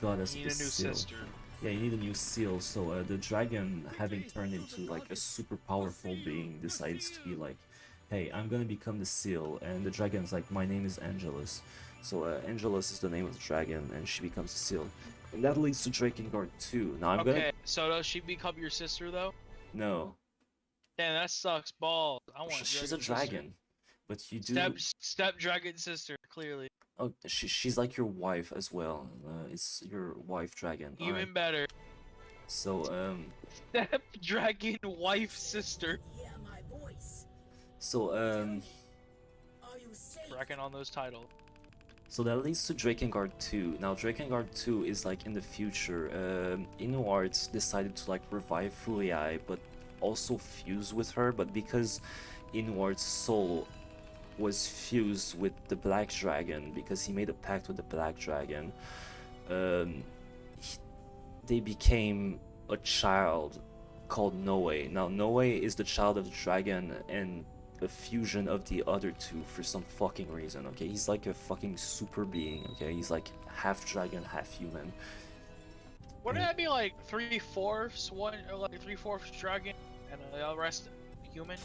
goddess. You need a new sister. Yeah, you need a new seal. So the dragon, having turned into like a super powerful being, decides to be like, hey, I'm gonna become the seal. And the dragon's like, my name is Angelus. So Angelus is the name of the dragon, and she becomes the seal. And that leads to Drakengard 2. Now I'm Okay, so does she become your sister though? No. Damn, that sucks balls. I want. She's a dragon. But you do. Step dragon sister, clearly. Oh, she's like your wife as well. It's your wife dragon. Even Alright. better. So Snapdragon wife sister. so Reckon on those titles. So that leads to Drakengard 2. Now Drakengard 2 is like in the future. Inuart decided to like revive Fuliai, but also fuse with her. But because Inuart's soul was fused with the Black Dragon, because he made a pact with the Black Dragon, they became a child called Noe. Now Noe is the child of the dragon and a fusion of the other two for some fucking reason, okay? He's like a fucking super being, okay? He's like half dragon, half human. Wouldn't that be like 3/4 one, or like 3/4 dragon, and the rest human?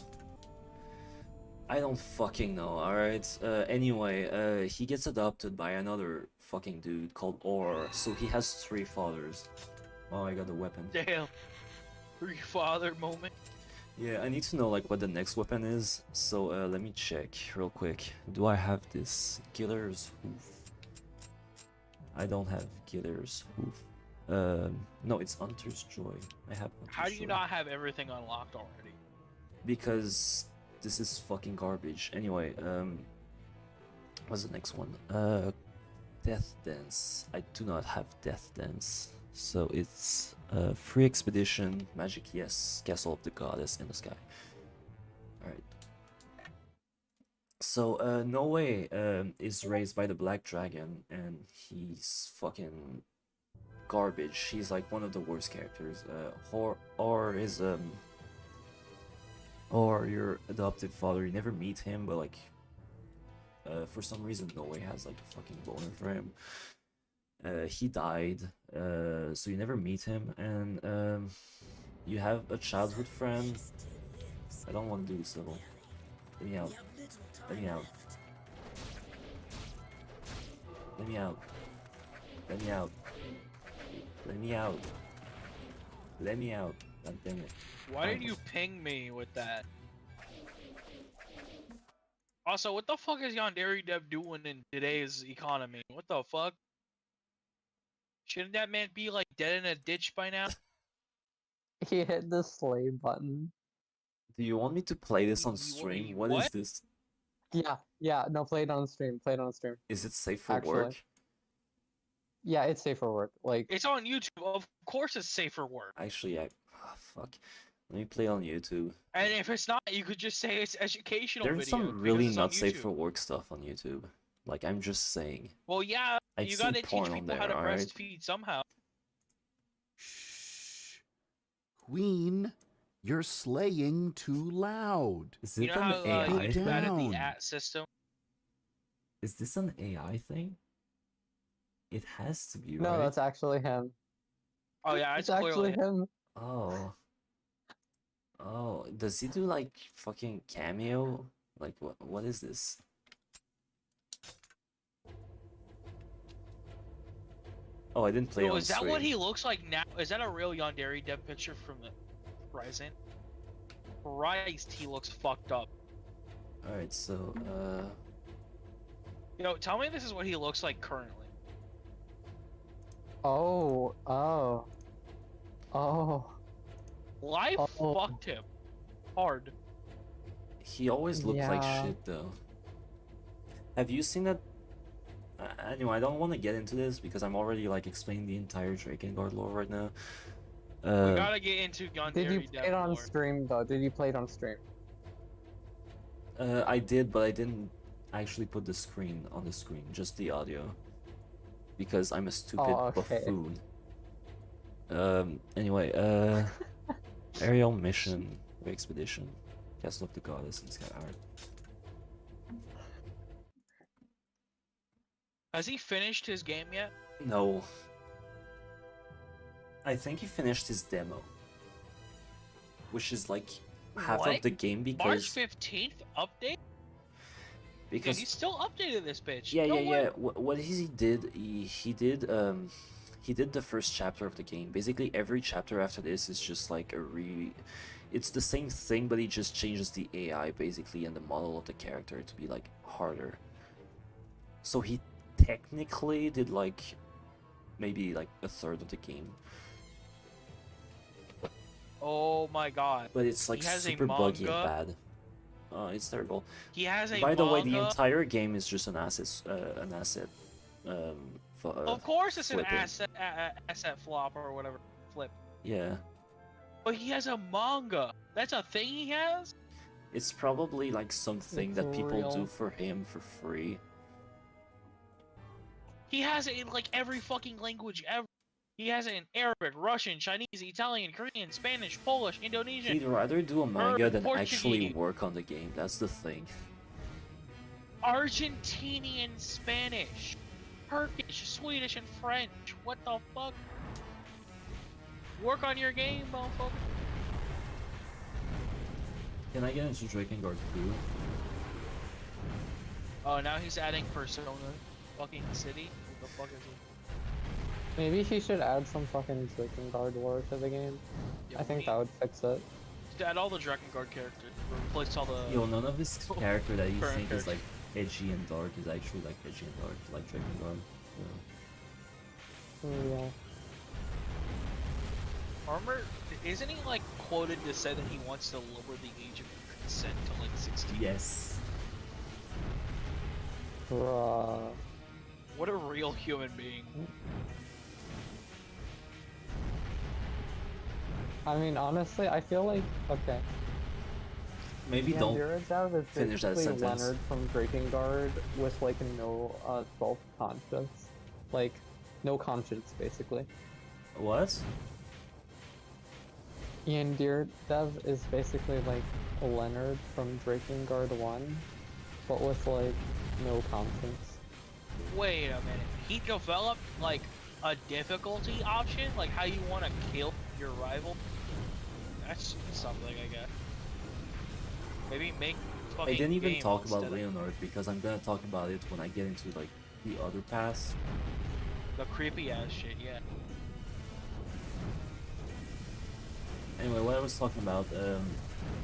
I don't fucking know, alright? Anyway, he gets adopted by another fucking dude called Or, so he has 3 fathers. Oh, I got a weapon. Damn. 3-father moment. Yeah, I need to know like what the next weapon is, so let me check real quick. Do I have this? Killer's Hoof. I don't have Killer's Hoof. No, it's Hunter's Joy. I have Hunter's How do you Joy. not have everything unlocked already? Because this is fucking garbage. Anyway, what's the next one? Death Dance. I do not have Death Dance. So it's Free Expedition, Magic Yes, Castle of the Goddess in the Sky. Alright. So Noe is raised by the Black Dragon and he's fucking garbage. He's like one of the worst characters. Or your adoptive father, you never meet him, but like for some reason Noe has like a fucking boner for him. He died, so you never meet him, and you have a childhood friend. I don't want to do this level. Let me out. Let me out. Let me out. Let me out. Let me out. Let me out. God damn it. Why did you ping me with that? Also, what the fuck is Yandere Dev doing in today's economy? What the fuck? Shouldn't that man be like dead in a ditch by now? He hit the slay button. Do you want me to play this on Wait, stream? What is what? this? Yeah, no, play it on stream. Play it on stream. Is it safe for Actually. work? Yeah, it's safe for work. Like, It's on YouTube. Of course it's safe for work. Actually, fuck. Let me play on YouTube. And if it's not, you could just say it's educational There's videos some because really it's on not safe YouTube. for work stuff on YouTube. Like, I'm just saying. Well, yeah, I've you seen gotta teach porn on people there, how to alright? breastfeed somehow. Shh. Queen, you're slaying too loud. Is You it know an how AI YouTube thing? added down. the at system? Is this an AI thing? It has to be, no, right? that's actually him. Oh yeah, It's it's actually clearly him. Oh. Oh, does he do like fucking cameo? Like what is this? Oh, I didn't play Yo, on is that stream. what he looks like now? Is that a real Yandere Dev picture from the present? Christ, he looks fucked up. Alright, so Yo, tell me this is what he looks like currently. Oh. Life Oh. fucked him. Hard. he always looked like Yeah. shit though. Have you seen that? Anyway, I don't want to get into this because I'm already like explaining the entire Drakengard lore right now. We gotta get into Yandere Did you Dev play it on lore. stream though? Did you play it on stream? I did, but I didn't actually put the screen on the screen, just the audio. Because I'm a stupid Oh, okay. buffoon. Anyway, aerial mission, expedition, Castle of the Goddess, and Sky Art. Has he finished his game yet? No. I think he finished his demo. Which is like half What? of the game March because 15th update? Yeah, because he still updated this bitch. yeah, No yeah, way. yeah. What he did, he did the first chapter of the game. Basically, every chapter after this is just like it's the same thing, but he just changes the AI basically and the model of the character to be like harder. So he technically did like maybe like a third of the game. Oh my god. But it's like He has a super buggy and manga. bad. It's terrible. He has a By the way, the manga. entire game is just an asset, Of course, it's an flipping. asset flop or whatever flip. Yeah, But he has a manga. That's a thing he has. it's probably like something It's that people real. do for him for free. He has it in like every fucking language ever. He has it in Arabic, Russian, Chinese, Italian, Korean, Spanish, Polish, Indonesian. He'd rather do a manga than actually Portuguese. work on the game. That's the thing. Argentinian Spanish, Turkish, Swedish, and French. What the fuck? Work on your game, motherfucker. Can I get into Drakengard 2? Oh, now he's adding Persona, fucking city. What the fuck is he? Maybe he should add some fucking Drakengard lore to the game. Yeah, I think that would fix it. Add all the Drakengard characters. Replace all the. Yo, none of this character that you Current think is character. like edgy and dark is actually like edgy and dark, like Drakengard. Yeah. Yeah. Armor, isn't he like quoted to say that he wants to lower the age of consent to like 16? Yes. Bruh. What a real human being. I mean, honestly, I feel like, okay. Maybe Yeah, don't Dirajav is finish that basically sentence. Leonard from Drakengard with like no self-conscious. Like, no conscience, basically. What? Ian Dev is basically like Leonard from Drakengard 1, but with like no conscience. Wait a minute. He developed like a difficulty option, like how you want to kill your rival. That's something, I guess. Maybe make. I Fucking didn't even game talk about instead of Leonard because I'm gonna talk about it when I get into like the other pass. the creepy ass shit. Yeah. Anyway, what I was talking about,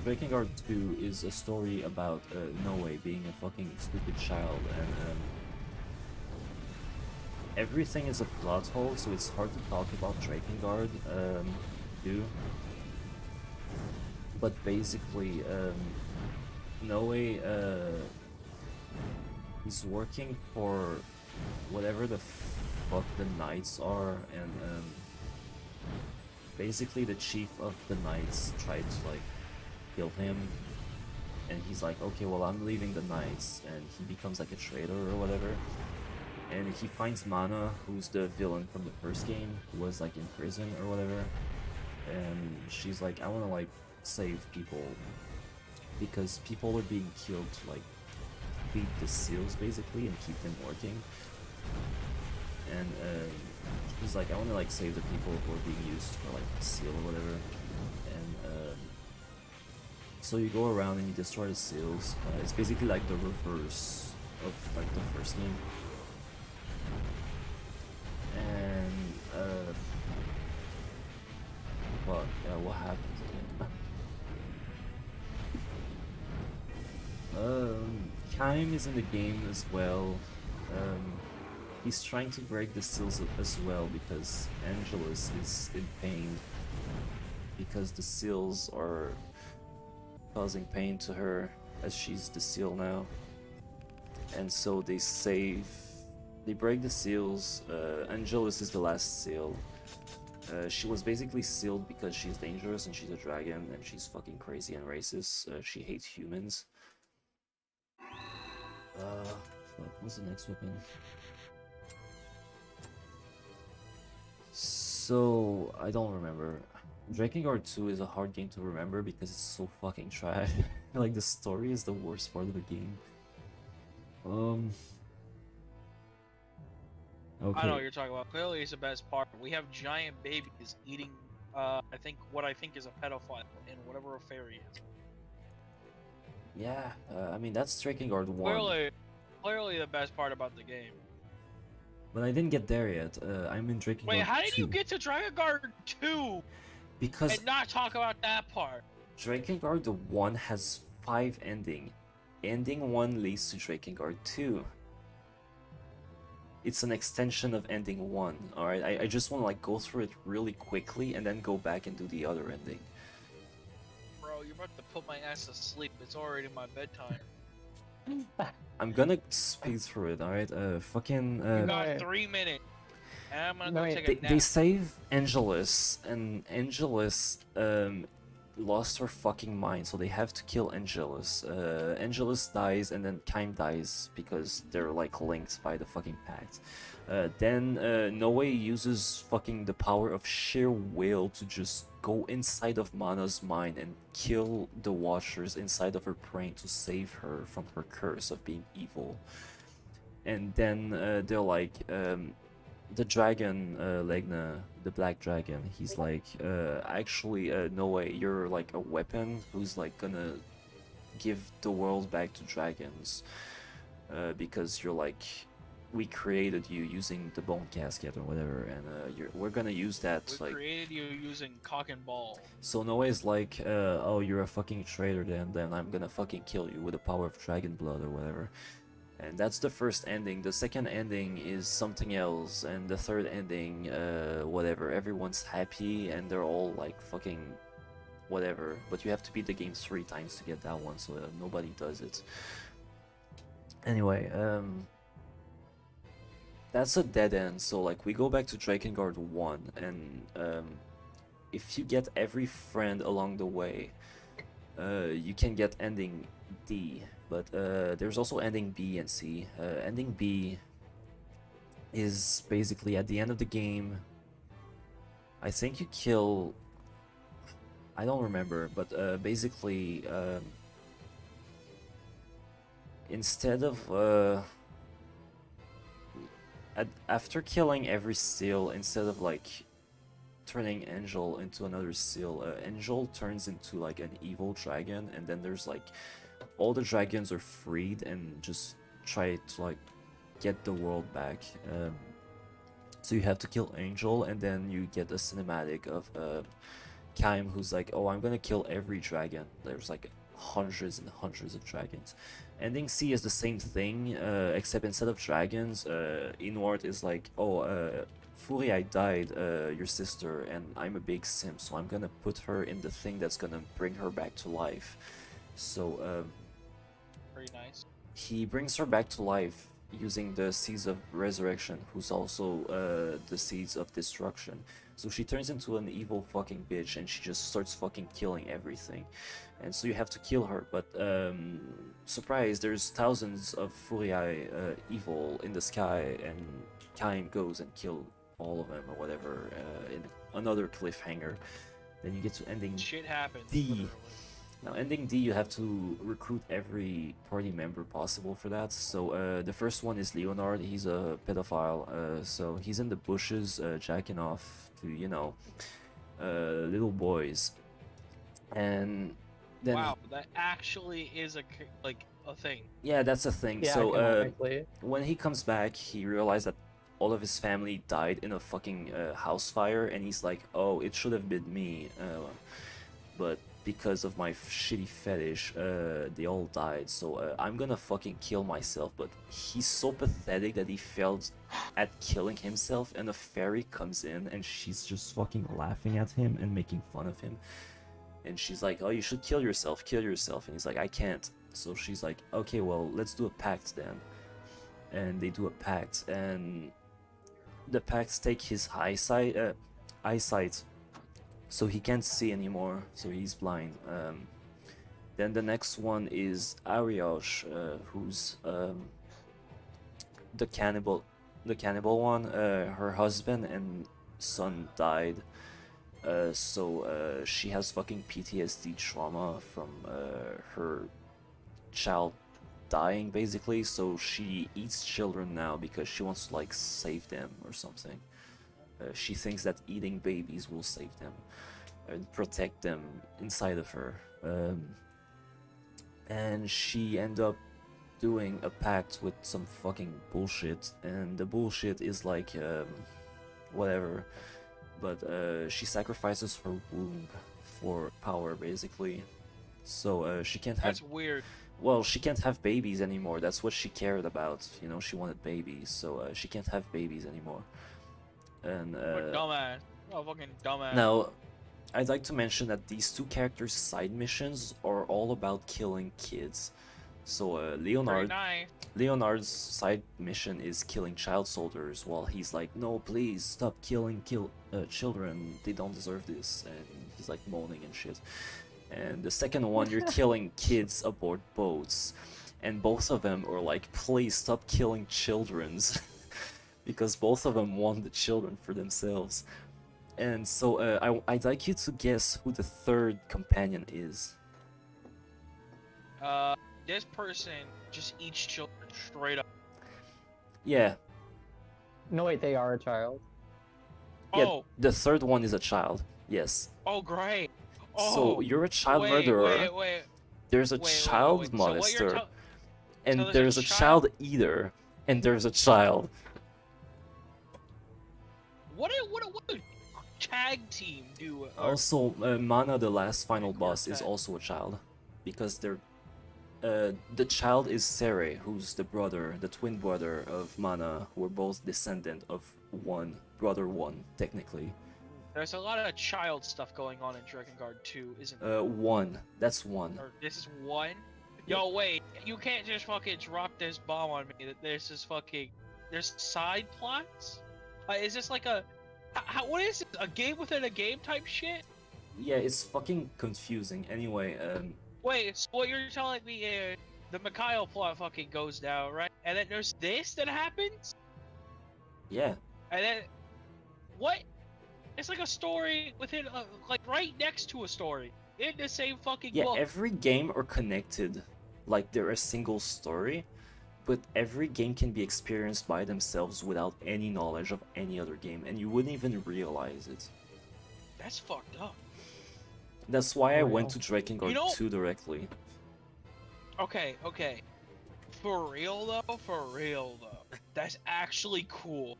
Drakengard 2 is a story about Noe being a fucking stupid child, and everything is a plot hole, so it's hard to talk about Drakengard 2. But basically, Noe is working for whatever the fuck the Knights are, and basically the chief of the Knights tried to like kill him, and he's like, okay, well, I'm leaving the Knights, and he becomes like a traitor or whatever, and he finds Mana, who's the villain from the first game, who was like in prison or whatever, and she's like, I want to like save people because people are being killed to like feed the seals basically and keep them working, and he's like, I want to like save the people who are being used for like the seal or whatever, and so you go around and you destroy the seals. It's basically like the reverse of like the first game, and well, yeah, what happens again? Kaim is in the game as well. He's trying to break the seals as well because Angelus is in pain because the seals are causing pain to her as she's the seal now, and so they break the seals. Angelus is the last seal. She was basically sealed because she's dangerous and she's a dragon and she's fucking crazy and racist. She hates humans. What's the next weapon? So, I don't remember. Drakengard 2 is a hard game to remember because it's so fucking trash. Like, the story is the worst part of the game. Okay. I know what you're talking about. Clearly, it's the best part. We have giant babies eating. I think is a pedophile in whatever affair he is. Yeah, I mean, that's Drakengard 1. Clearly the best part about the game. But I didn't get there yet. I'm in Drakengard 2. Wait, how did you get to Drakengard 2 Because and not talk about that part? Drakengard 1 has 5 endings. Ending 1 leads to Drakengard 2. It's an extension of ending 1, alright? I just want to like go through it really quickly and then go back and do the other ending. you're about to put my ass to sleep. It's already my bedtime. I'm gonna speed through it, alright? Fucking. You got Right. 3 minutes. And I'm gonna No, go wait. take a They nap. save Angelus, and Angelus lost her fucking mind, so they have to kill Angelus. Angelus dies, and then Kaim dies because they're like linked by the fucking pact. Then Noe uses fucking the power of sheer will to just go inside of Mana's mind and kill the Watchers inside of her brain to save her from her curse of being evil. And then they're like, the dragon, Legna, the black dragon, he's like, actually, Noe, you're like a weapon who's like gonna give the world back to dragons. Because you're like, we created you using the bone casket or whatever, and we're gonna use that. We Like, created you using cock and ball. so Noe is like, oh, you're a fucking traitor, then I'm gonna fucking kill you with the power of dragon blood or whatever. And that's the first ending. The second ending is something else, and the third ending, whatever. Everyone's happy, and they're all like fucking whatever. But you have to beat the game 3 times to get that one, so nobody does it. Anyway, that's a dead end. So like we go back to Drakengard 1, and if you get every friend along the way, you can get ending D. But there's also ending B and C. Ending B is basically at the end of the game. I think you kill. I don't remember, but basically, instead of after killing every seal, instead of like turning Angel into another seal, Angel turns into like an evil dragon, and then there's like all the dragons are freed and just try to like get the world back. So you have to kill Angel, and then you get a cinematic of Kaim, who's like, oh, I'm gonna kill every dragon. There's like hundreds and hundreds of dragons. Ending C is the same thing, except instead of dragons, Inward is like, oh, Furia died, your sister, and I'm a big simp, so I'm gonna put her in the thing that's gonna bring her back to life. So Very nice. he brings her back to life using the seeds of resurrection, who's also the seeds of destruction. So she turns into an evil fucking bitch, and she just starts fucking killing everything. And so you have to kill her, but surprise, there's thousands of Furii evil in the sky, and Kaim goes and kills all of them or whatever in another cliffhanger. Then you get to ending Shit happens. D. literally. Now, ending D, you have to recruit every party member possible for that. So the first one is Leonard. He's a pedophile, so he's in the bushes jacking off to, you know, little boys. And then Wow, that actually is a thing. yeah, that's a thing. Yeah, So canonically. when he comes back, he realized that all of his family died in a fucking house fire, and he's like, oh, it should have been me, but because of my shitty fetish, they all died, so I'm gonna fucking kill myself. But he's so pathetic that he failed at killing himself, and a fairy comes in, and she's just fucking laughing at him and making fun of him. And she's like, oh, you should kill yourself, and he's like, I can't. So she's like, okay, well, let's do a pact then. And they do a pact, and the pacts take his eyesight, so he can't see anymore, so he's blind. Then the next one is Ariosh, who's the cannibal one. Her husband and son died, so she has fucking PTSD trauma from her child dying, basically. So she eats children now because she wants to like save them or something. She thinks that eating babies will save them and protect them inside of her. And she end up doing a pact with some fucking bullshit, and the bullshit is like whatever, but she sacrifices her womb for power, basically. So she can't have, That's weird. well, she can't have babies anymore. That's what she cared about, you know. She wanted babies, so she can't have babies anymore. And What a dumbass. Oh, fucking dumbass. now I'd like to mention that these two characters' side missions are all about killing kids. So Very nice. Leonard's side mission is killing child soldiers, while he's like, no, please stop killing children. They don't deserve this, and he's like moaning and shit. And the second one, you're killing kids aboard boats, and both of them are like, please stop killing childrens, because both of them want the children for themselves. And so I'd like you to guess who the third companion is. This person just eats children straight up. Yeah, No, wait, they are a child. yeah, Oh, the third one is a child. Yes. oh, great. Oh, So you're a child wait, murderer. Wait. There's a wait, child wait. So what you're molester, tell- and so there's a child eater, and there's a child. What do tag team do? Also, Mana, the last final boss, is Okay. also a child, because they're. The child is Sere, who's the brother, the twin brother of Mana, who are both descendant of brother one, technically. There's a lot of child stuff going on in Drakengard 2, isn't there? One. That's one. Or this is one? Yo, wait, you can't just fucking drop this bomb on me that there's side plots? Is this like what is this, a game within a game type shit? Yeah, it's fucking confusing. Anyway, Wait, so what you're telling me is the Mikhail plot fucking goes down, right? And then there's this that happens? yeah. And then, what? It's like a story within, like right next to a story. In the same fucking Yeah, book. every game are connected, like they're a single story, but every game can be experienced by themselves without any knowledge of any other game, and you wouldn't even realize it. That's fucked up. That's why I For went real. to Drakengard You know- 2 directly. Okay. For real though, that's actually cool.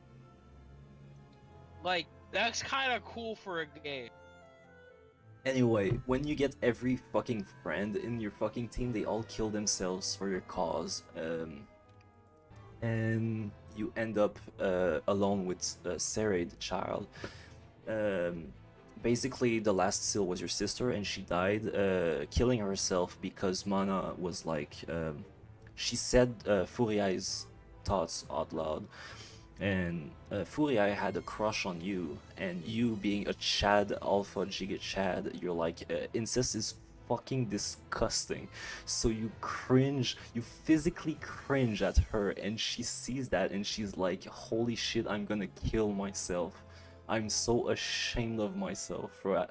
Like, that's kind of cool for a game. Anyway, when you get every fucking friend in your fucking team, they all kill themselves for your cause, and you end up alone with Sere, the child. Basically, the last seal was your sister, and she died, killing herself because Mana was like, she said Furiai's thoughts out loud, and Furiai had a crush on you, and you being a Chad, Alpha Giga Chad, you're like, incest is fucking disgusting. So you cringe, you physically cringe at her, and she sees that, and she's like, holy shit, I'm gonna kill myself. I'm so ashamed of myself for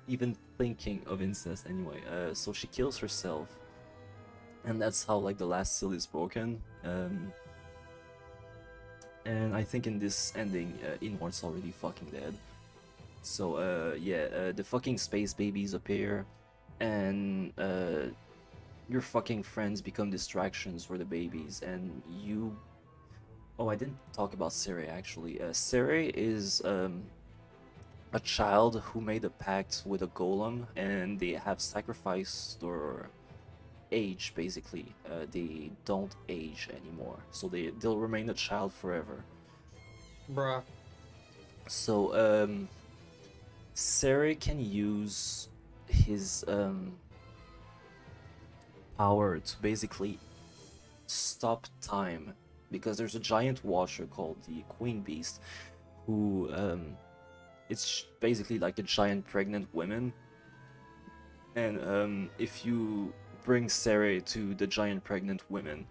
even thinking of incest. Anyway, so she kills herself, and that's how like the last seal is broken. And I think in this ending, Inward's already fucking dead. So yeah, the fucking space babies appear, and your fucking friends become distractions for the babies, and you. Oh, I didn't talk about Sere actually. Sere is a child who made a pact with a golem, and they have sacrificed their age basically. They don't age anymore, so they'll remain a child forever. Bruh. So Sere can use his power to basically stop time, because there's a giant watcher called the Queen Beast, who it's basically like a giant pregnant woman, and if you bring Sere to the giant pregnant women,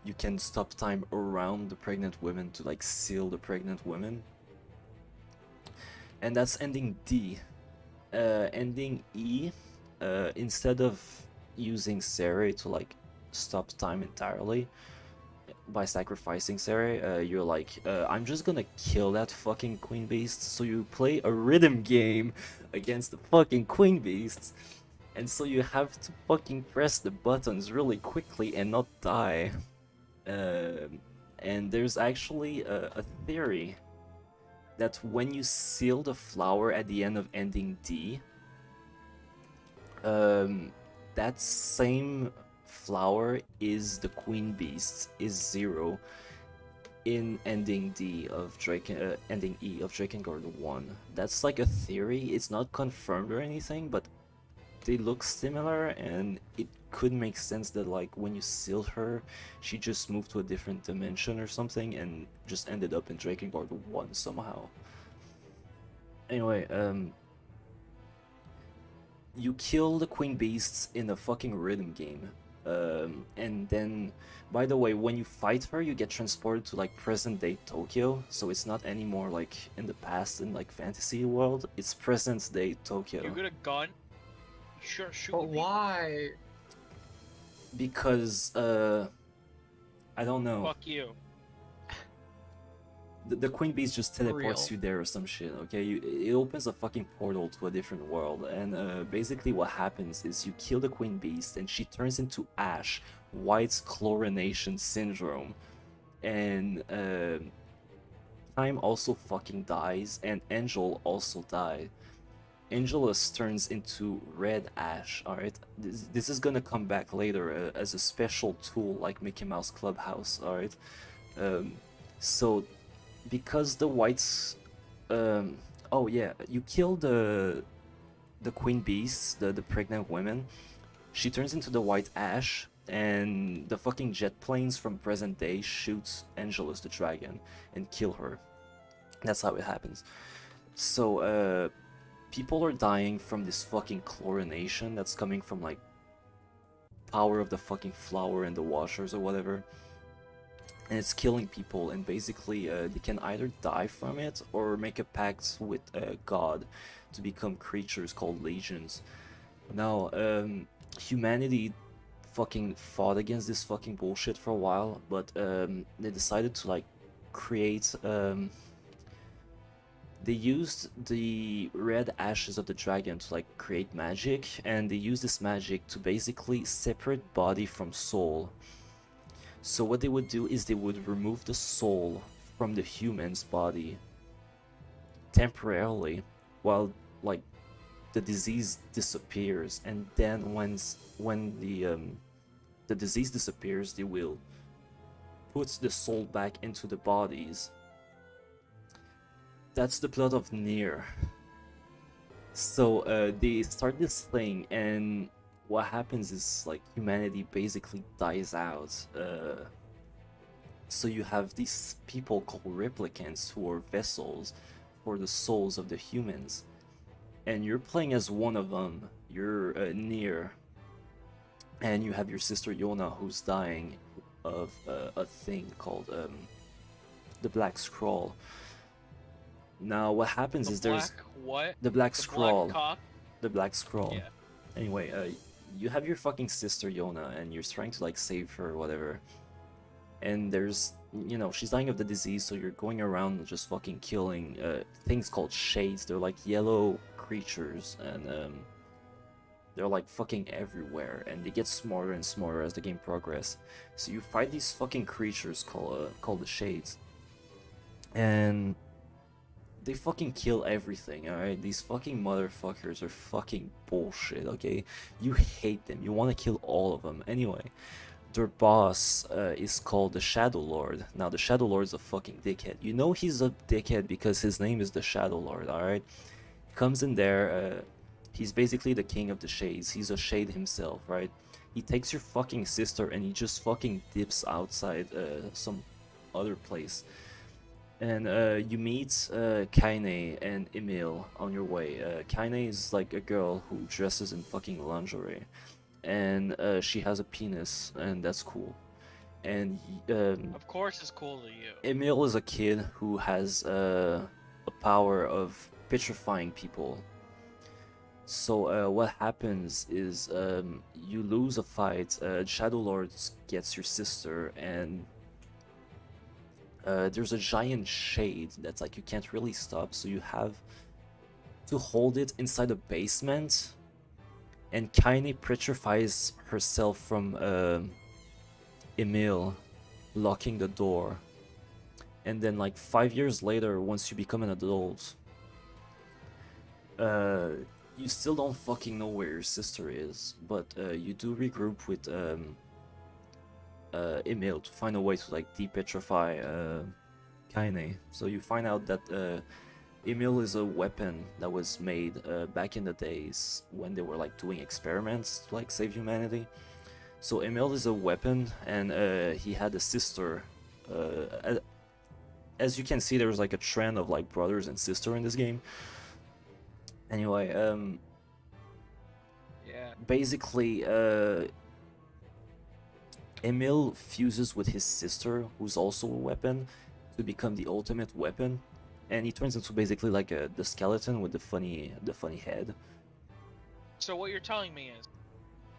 you can stop time around the pregnant women to like seal the pregnant women. And that's ending D. Ending E, instead of using Sere to like stop time entirely by sacrificing Sere, you're like, I'm just gonna kill that fucking Queen Beast. So you play a rhythm game against the fucking Queen Beasts, and so you have to fucking press the buttons really quickly and not die. And there's actually a theory that when you seal the flower at the end of ending D, that same flower is the Queen Beast, is 0, in ending ending E of Drakengard 1. That's like a theory. It's not confirmed or anything, but they look similar, and it could make sense that like when you sealed her, she just moved to a different dimension or something and just ended up in Drakengard 1 somehow. Anyway, you kill the Queen Beasts in a fucking rhythm game. And then, by the way, when you fight her, you get transported to like present day Tokyo, so it's not anymore like in the past in like fantasy world, it's present day Tokyo. You get a gun. You sure shoot. But people? why? Because, I don't know. Fuck you. The Queen Beast just teleports Real. you there or some shit, okay? It opens a fucking portal to a different world, and basically what happens is you kill the Queen Beast and she turns into ash, White's chlorination syndrome, and Time also fucking dies, and Angel also died. Angelus turns into red ash, alright? This is gonna come back later as a special tool like Mickey Mouse Clubhouse, alright? So because the whites oh yeah, you kill the Queen Beasts, the pregnant women. She turns into the white ash, and the fucking jet planes from present day shoots Angelus the dragon and kill her. That's how it happens. So people are dying from this fucking chlorination that's coming from like power of the fucking flower and the washers or whatever. And it's killing people, and basically they can either die from it or make a pact with God to become creatures called legions. Now, humanity fucking fought against this fucking bullshit for a while, but they decided to like create they used the red ashes of the dragon to like create magic, and they used this magic to basically separate body from soul. So what they would do is they would remove the soul from the human's body temporarily while like the disease disappears, and then when the disease disappears, they will put the soul back into the bodies. That's the plot of Nier. So they start this thing, and what happens is like humanity basically dies out. So you have these people called replicants who are vessels for the souls of the humans, and you're playing as one of them. You're Nier, and you have your sister Yona who's dying of a thing called the Black Scroll. Now what happens is there's what? the Black The Scroll. Black cock? The Black Scroll. Yeah. Anyway, you have your fucking sister Yona, and you're trying to like save her or whatever. And there's, you know, she's dying of the disease, so you're going around just fucking killing things called shades. They're like yellow creatures, and they're like fucking everywhere, and they get smarter and smarter as the game progresses. So you fight these fucking creatures called the shades, and they fucking kill everything, alright? These fucking motherfuckers are fucking bullshit, okay? You hate them. You want to kill all of them. Anyway, their boss is called the Shadow Lord. Now, the Shadow Lord is a fucking dickhead. You know he's a dickhead because his name is the Shadow Lord, alright? He comes in there, he's basically the king of the shades. He's a shade himself, right? He takes your fucking sister and he just fucking dips outside some other place. And you meet Kaine and Emil on your way. Kaine is like a girl who dresses in fucking lingerie, and she has a penis, and that's cool. And Of course it's cool to you. Emil is a kid who has a power of petrifying people. So what happens is you lose a fight, Shadow Lord gets your sister, and there's a giant shade that's like you can't really stop, so you have to hold it inside a basement, and Kaine petrifies herself from Emil locking the door. And then like 5 years later, once you become an adult, you still don't fucking know where your sister is, but you do regroup with Emil to find a way to like depetrify Kaine. So you find out that Emil is a weapon that was made back in the days when they were like doing experiments to like save humanity. So Emil is a weapon, and he had a sister. As you can see, there's like a trend of like brothers and sister in this game. Anyway, Yeah. basically, Emil fuses with his sister, who's also a weapon, to become the ultimate weapon, and he turns into basically like the skeleton with the funny head. So what you're telling me is,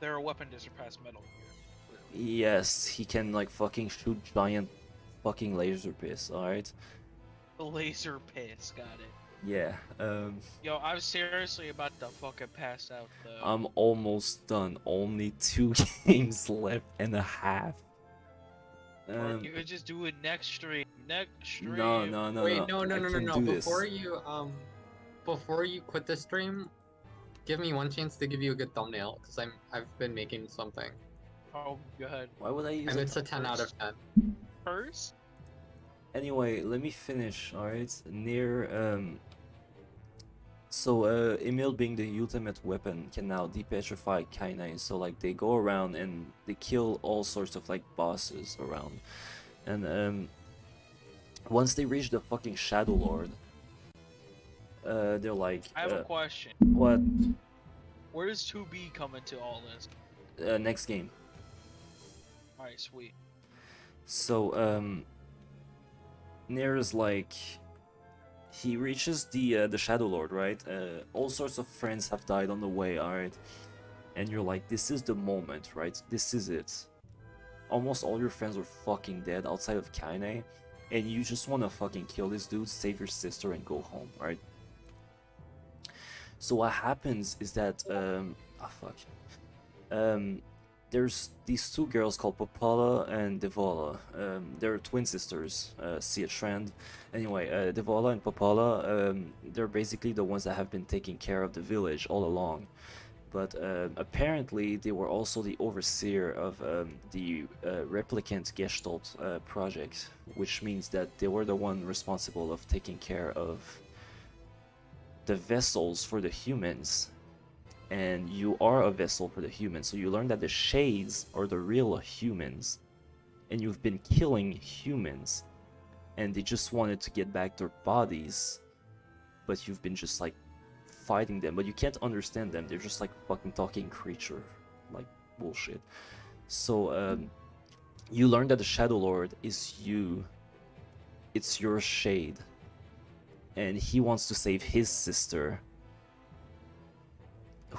they're a weapon to surpass Metal Gear. Really. Yes, he can like fucking shoot giant fucking laser piss. All right. The laser piss, got it. Yeah. Yo, I was seriously about to fucking pass out though. I'm almost done. Only 2 games left and a half. Or you could just do it next stream. Next stream. No. Wait, no. I can do this. Before you quit the stream, give me one chance to give you a good thumbnail, because I've been making something, Oh, go ahead. Why would I use and it it's a 10 out of 10. First? Anyway, let me finish. Alright, so Emil, being the ultimate weapon, can now depetrify Kaine. So like they go around and they kill all sorts of like bosses around, and once they reach the fucking Shadow Lord, they're like, I have a question. what? Where does 2B come into all this? Next game. Alright, sweet. So Nair's like, he reaches the Shadow Lord, right? All sorts of friends have died on the way, alright? And you're like, this is the moment, right? This is it. Almost all your friends are fucking dead outside of Kaine, and you just want to fucking kill this dude, save your sister, and go home, right? So what happens is that, there's these 2 girls called Popala and Devola. They're twin sisters, see a trend. Anyway, Devola and Popala, they're basically the ones that have been taking care of the village all along. But apparently they were also the overseer of the replicant Gestalt project, which means that they were the one responsible of taking care of the vessels for the humans. And you are a vessel for the humans, so you learn that the shades are the real humans, and you've been killing humans, and they just wanted to get back their bodies, but you've been just like fighting them, but you can't understand them. They're just like fucking talking creature, like bullshit. So you learn that the Shadow Lord is you. It's your shade, and he wants to save his sister,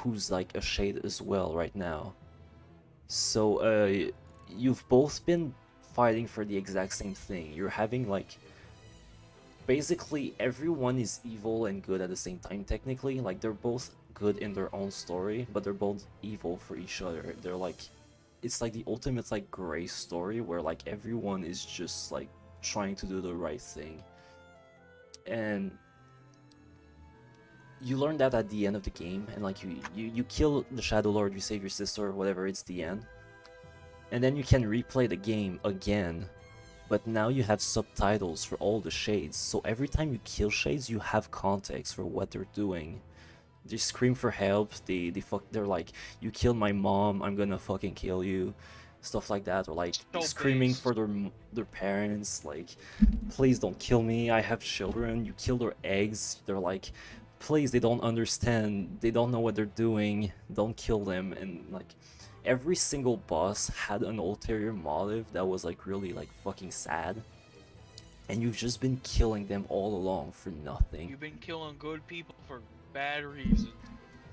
who's like a shade as well right now. So you've both been fighting for the exact same thing. You're having like, basically everyone is evil and good at the same time technically. Like they're both good in their own story, but they're both evil for each other. They're like, it's like the ultimate like gray story where like everyone is just like trying to do the right thing. And you learn that at the end of the game, and like you kill the Shadow Lord, you save your sister or whatever, it's the end. And then you can replay the game again, but now you have subtitles for all the shades, so every time you kill shades you have context for what they're doing. They scream for help, they're like, you killed my mom, I'm gonna fucking kill you, stuff like that, or like So screaming based. for their parents, like, please don't kill me, I have children. You kill their eggs, they're like, please, they don't understand, they don't know what they're doing, don't kill them. And like every single boss had an ulterior motive that was like really like fucking sad, and you've just been killing them all along for nothing. You've been killing good people for bad reasons.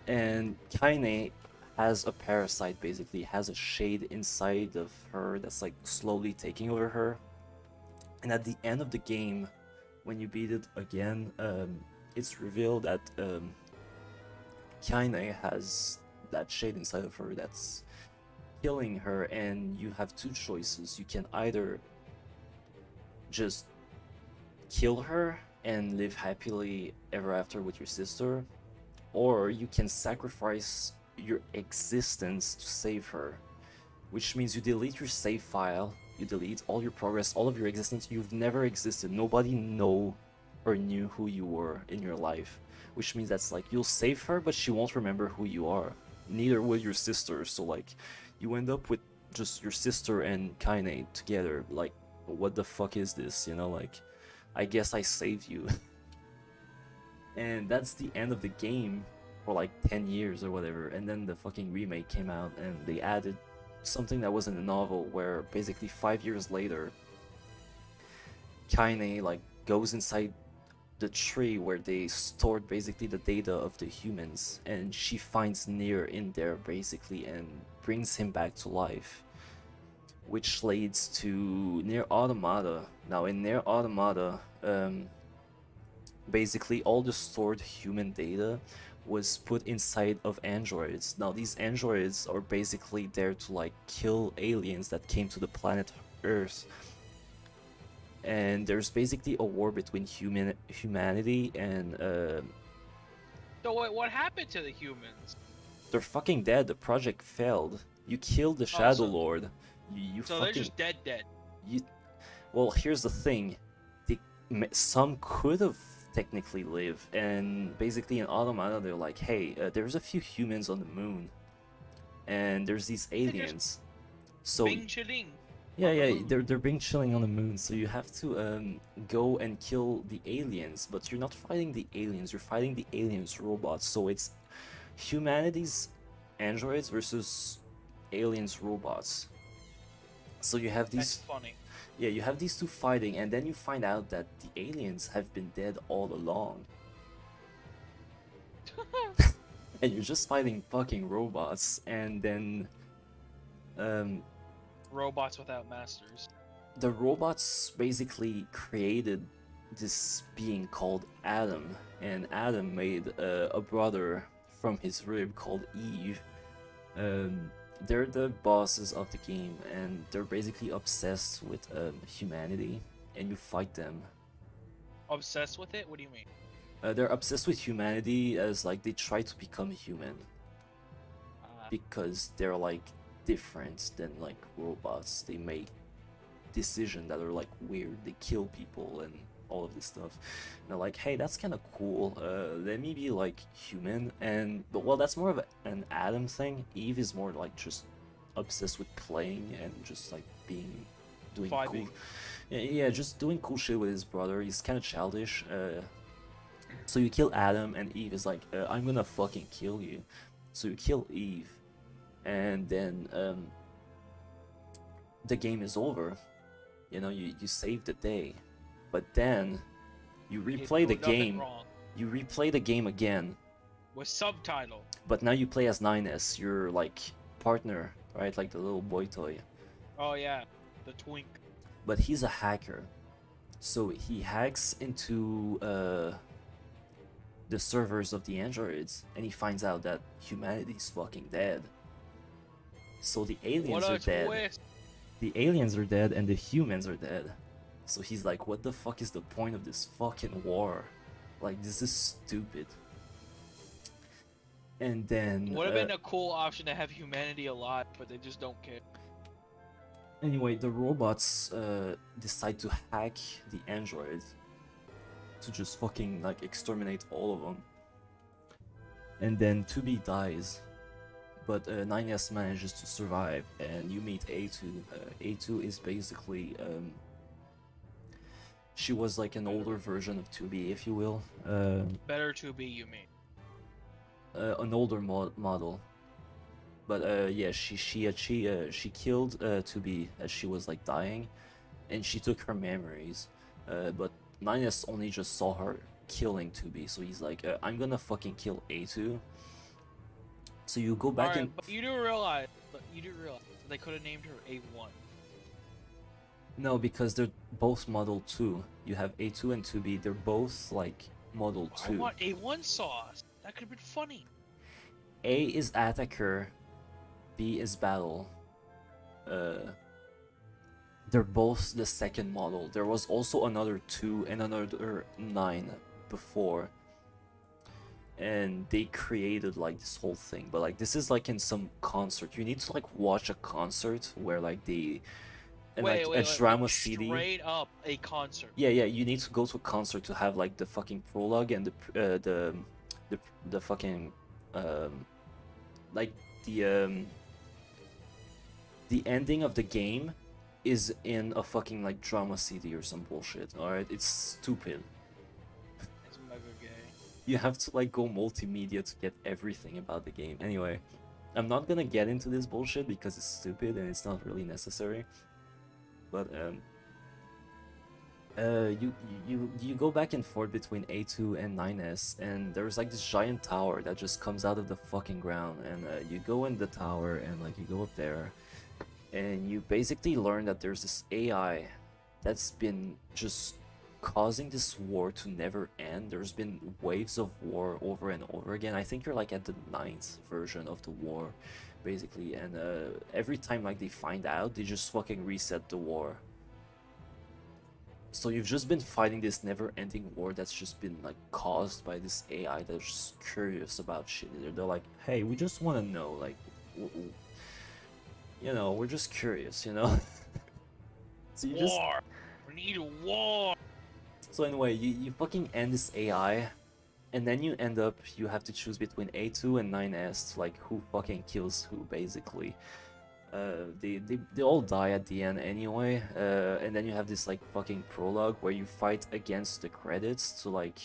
And Kaine has a parasite, basically has a shade inside of her that's like slowly taking over her. And at the end of the game, when you beat it again, it's revealed that Kaine has that shade inside of her that's killing her, and you have 2 choices. You can either just kill her and live happily ever after with your sister, or you can sacrifice your existence to save her, which means you delete your save file, you delete all your progress, all of your existence. You've never existed. Nobody know or knew who you were in your life, which means that's like you'll save her, but she won't remember who you are. Neither will your sister. So like, you end up with just your sister and Kaine together. Like, what the fuck is this? You know, like, I guess I saved you. And that's the end of the game for like 10 years or whatever. And then the fucking remake came out and they added something that was in the novel, where basically 5 years later, Kaine like goes inside the tree where they stored basically the data of the humans, and she finds Nier in there basically and brings him back to life, which leads to Nier Automata. Now in Nier Automata, basically all the stored human data was put inside of androids. Now these androids are basically there to like kill aliens that came to the planet Earth, and there's basically a war between humanity and So wait, what happened to the humans? they're fucking dead. The project failed. You killed the Shadow so- Lord. You So fucking they're just dead. well, here's the thing. Some could have technically lived, and basically in Automata they're like, hey, there's a few humans on the moon, and there's these aliens. So Bing chilling. yeah, on the yeah, moon. they're being chilling on the moon. So you have to go and kill the aliens, but you're not fighting the aliens. You're fighting the aliens robots. So it's humanity's androids versus aliens robots. So you have That's these. funny. Yeah, you have these two fighting, and then you find out that the aliens have been dead all along. And you're just fighting fucking robots, and then Robots without masters. the robots basically created this being called Adam, and Adam made a brother from his rib called Eve. They're the bosses of the game, and they're basically obsessed with humanity, and you fight them. Obsessed with it? What do you mean? They're obsessed with humanity, as like they try to become human Uh, because they're like different than like robots. They make decisions that are like weird. They kill people and all of this stuff. And they're like, hey, that's kind of cool. Let me be like human. But well, that's more of an Adam thing. Eve is more like just obsessed with playing and just like doing cool. Vibing. Yeah, just doing cool shit with his brother. He's kind of childish. So you kill Adam, and Eve is like, I'm gonna fucking kill you. So you kill Eve, and then the game is over. You know, you save the day, but then you replay the do nothing game. wrong. You replay the game again, With subtitle. but now you play as 9S, your like partner, right? Like the little boy toy. Oh yeah, the twink. But he's a hacker, so he hacks into the servers of the androids, and he finds out that humanity's fucking dead. So the aliens What are a dead. twist! The aliens are dead, and the humans are dead. So he's like, what the fuck is the point of this fucking war? Like, this is stupid. And then Would have been a cool option to have humanity alive, but they just don't care. anyway, the robots decide to hack the androids to just fucking like exterminate all of them. And then 2B dies, but 9S manages to survive, and you meet A2. A2 is basically she was like an older version of 2B, if you will. Better to be, you mean? An older model. But yeah, she killed 2B as she was like dying, and she took her memories. But 9S only just saw her killing 2B, so he's like, I'm gonna fucking kill A2. So you go back Alright, and but you do realize they could have named her A1. no, because they're both Model 2. You have A2 and 2B. They're both like Model I 2. want A1 sauce. That could have been funny. A is attacker, B is battle. They're both the second model. There was also another 2 and another 9 before. and they created like this whole thing. But like this is like in some concert. You need to like watch a concert where like they and like a drama CD. Straight up a concert. Yeah, you need to go to a concert to have like the fucking prologue and the fucking like the ending of the game is in a fucking like drama CD or some bullshit. All right, it's stupid. It's mega gay. You have to like go multimedia to get everything about the game. Anyway, I'm not gonna get into this bullshit because it's stupid and it's not really necessary. But you go back and forth between A2 and 9S, and there's like this giant tower that just comes out of the fucking ground, and you go in the tower and like you go up there, and you basically learn that there's this AI that's been just causing this war to never end. There's been waves of war over and over again. I think you're like at the 9th version of the war, basically, and every time like they find out, they just fucking reset the war. So you've just been fighting this never-ending war that's just been like caused by this AI that's just curious about shit. They're like, hey, we just want to know, like, you know, we're just curious, you know. So you just War. We need a war. so anyway, you fucking end this AI, and then you end up, you have to choose between A2 and 9S, like who fucking kills who, basically. They all die at the end anyway, and then you have this like fucking prologue where you fight against the credits to like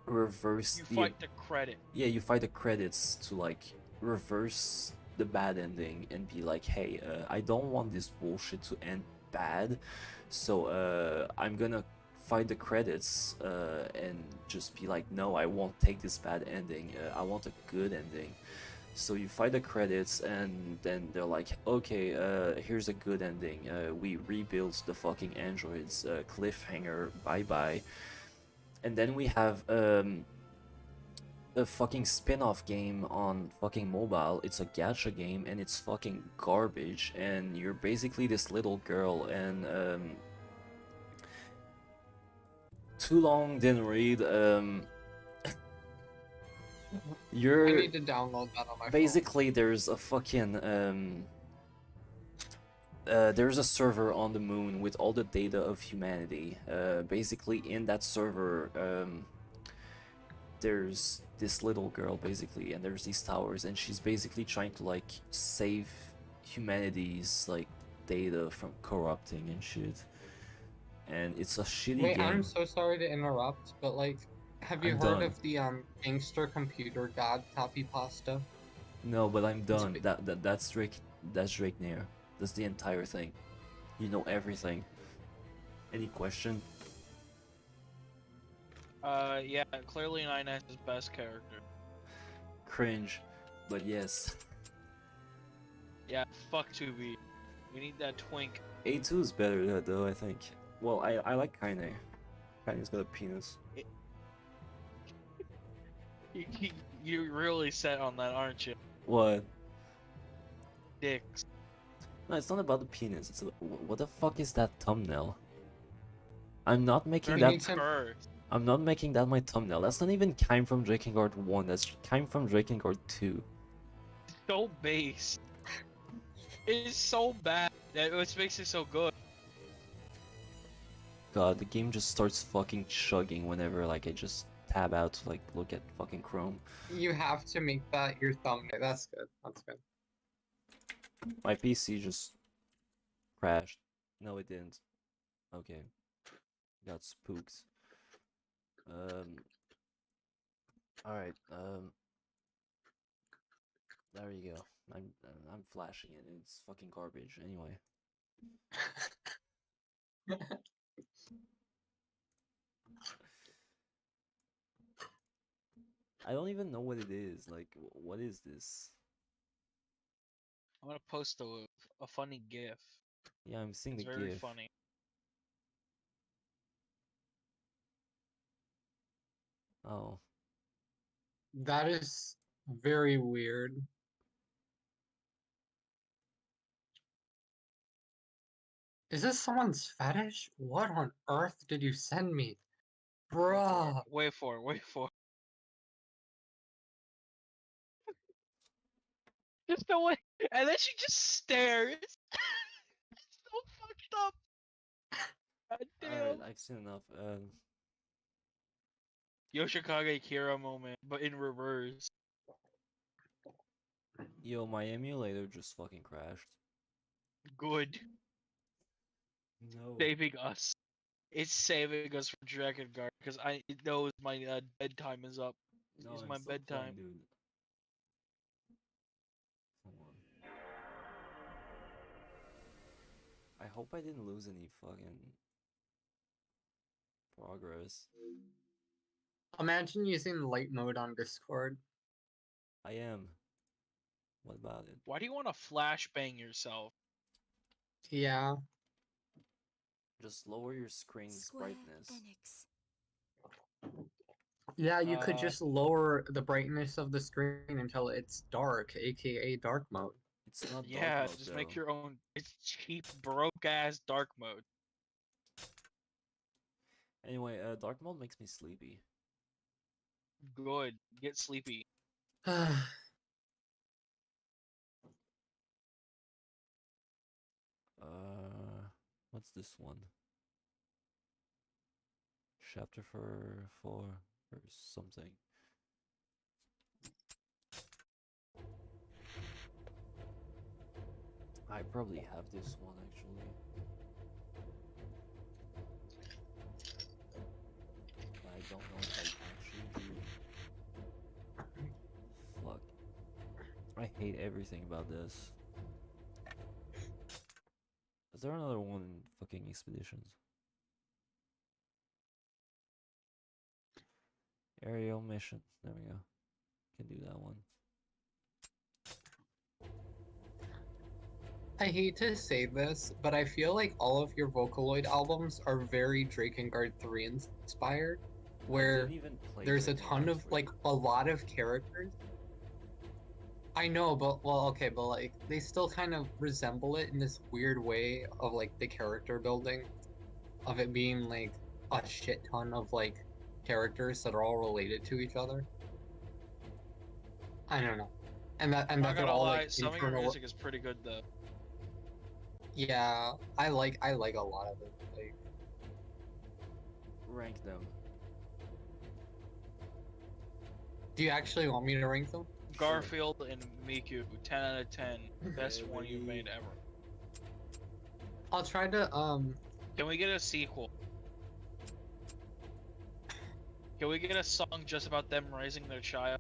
reverse You fight the credit. yeah, you fight the credits to like reverse the bad ending and be like, hey, I don't want this bullshit to end bad, so I'm gonna fight the credits and just be like, no, I won't take this bad ending, I want a good ending. So you fight the credits, and then they're like, okay, here's a good ending, we rebuilt the fucking androids, cliffhanger, bye bye. And then we have a fucking spin-off game on fucking mobile. It's a gacha game and it's fucking garbage, and you're basically this little girl, and too long didn't read. You're I need to download that on my basically there's a fucking there's a server on the moon with all the data of humanity. Basically in that server there's this little girl, basically, and there's these towers, and she's basically trying to like save humanity's like data from corrupting and shit. And it's a shitty Wait, game. I'm so sorry to interrupt, but like, have you I'm heard done. of the gangster computer god Copy Pasta? No, but I'm done. big- That's Drake. That's Drake Nair. That's the entire thing. You know everything. Any question? Yeah, clearly 9S is best character. Cringe, but yes. Yeah, fuck 2B. We need that twink. A2 is better though, I think. Well, I like Kaine. Kaine's got a penis. You're really set on that, aren't you? What? Dicks. No, it's not about the penis. It's what the fuck is that thumbnail? I'm not making You that. need to- First. I'm not making that my thumbnail. That's not even came from Drakengard 1. That's came from Drakengard 2. So base. It's so bad. That what makes it so good. God, the game just starts fucking chugging whenever like I just tab out to like look at fucking Chrome. You have to make that your thumbnail. That's good. That's good. My PC just crashed. No, it didn't. Okay. Got spooked. Alright, there you go. I'm flashing it. It's fucking garbage anyway. I don't even know what it is. Like, what is this? I'm gonna post a funny GIF. Yeah, I'm seeing It's the very GIF. funny. Oh, That is very weird. Is this someone's fetish? What on earth did you send me? Bruh. Wait for it. Wait for it. Just the way, and then she just stares. It's so fucked up. God Alright, damn. I've seen enough. Yoshikage Kira moment, but in reverse. Yo, my emulator just fucking crashed. Good. No. Saving us. It's saving us from Drakengard because it knows my bedtime is up. No, It's I'm my still playing, bedtime. dude. Come on. I hope I didn't lose any fucking progress. Imagine using light mode on Discord. I am. What about it? Why do you want to flashbang yourself? Yeah. Just lower your screen's brightness. Yeah, you could Uh, just lower the brightness of the screen until it's dark, aka dark mode. It's not dark Yeah, mode just though. make your own. It's cheap, broke ass dark mode. Anyway, dark mode makes me sleepy. Good. Get sleepy. What's this one? Chapter for 4 or something. I probably have this one actually. I don't know if I actually do. Fuck. I hate everything about this. Is there another one in fucking Expeditions? Aerial mission. There we go. Can do that one. I hate to say this, but I feel like all of your Vocaloid albums are very Drakengard 3 inspired, where Didn't even play there's a ton Drakengard of 3. like a lot of characters. I know, but well, okay, but like they still kind of resemble it in this weird way of like the character building, of it being like a shit ton of like characters that are all related to each other. I don't know, and I'm that not they're gonna all lie, like some of your internal. music is pretty good though. Yeah, I like a lot of it. Like, Rank them. do you actually want me to rank them? Garfield and Miku, 10 out of 10. Best Yeah, one you've baby. made ever. I'll try to Can we get a sequel? Can we get a song just about them raising their child?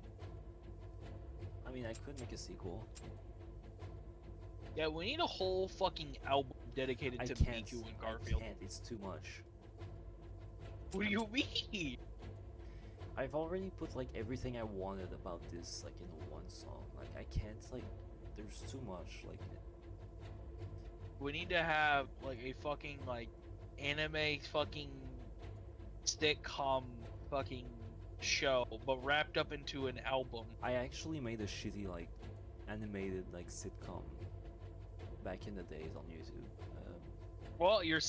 I mean, I could make a sequel. Yeah, we need a whole fucking album dedicated I to can't. Miku and I Garfield. can't. It's too much. What do you mean? I've already put like everything I wanted about this like in one song. Like I can't like. There's too much. Like. We need to have like a fucking like anime fucking sitcom fucking show, but wrapped up into an album. I actually made a shitty like animated like sitcom back in the days on YouTube. Well, you're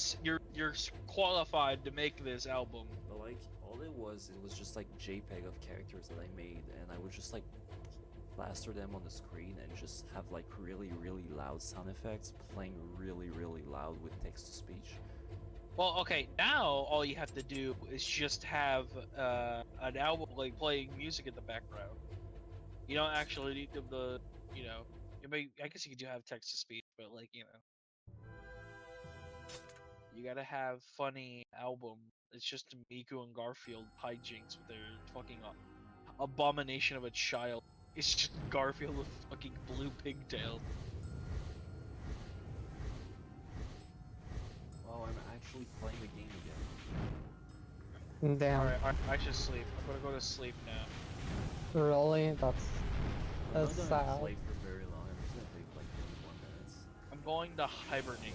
qualified to make this album. But like all it was just like JPEG of characters that I made, and I would just like plaster them on the screen and just have like really loud sound effects playing really loud with text to speech. Well, okay, now all you have to do is just have an album like playing music in the background. You don't actually need them to, you know. I guess you could do have text to speech, but like you gotta have funny album. It's just Miku and Garfield hijinks with their fucking abomination of a child. It's just Garfield with fucking blue pigtails. Oh, I'm actually playing the game again. Damn. Alright, I should sleep. I'm gonna go to sleep now. Really? That's I'm not gonna sad. play for very long. I'm just gonna play for like 21 minutes. I'm going to hibernate.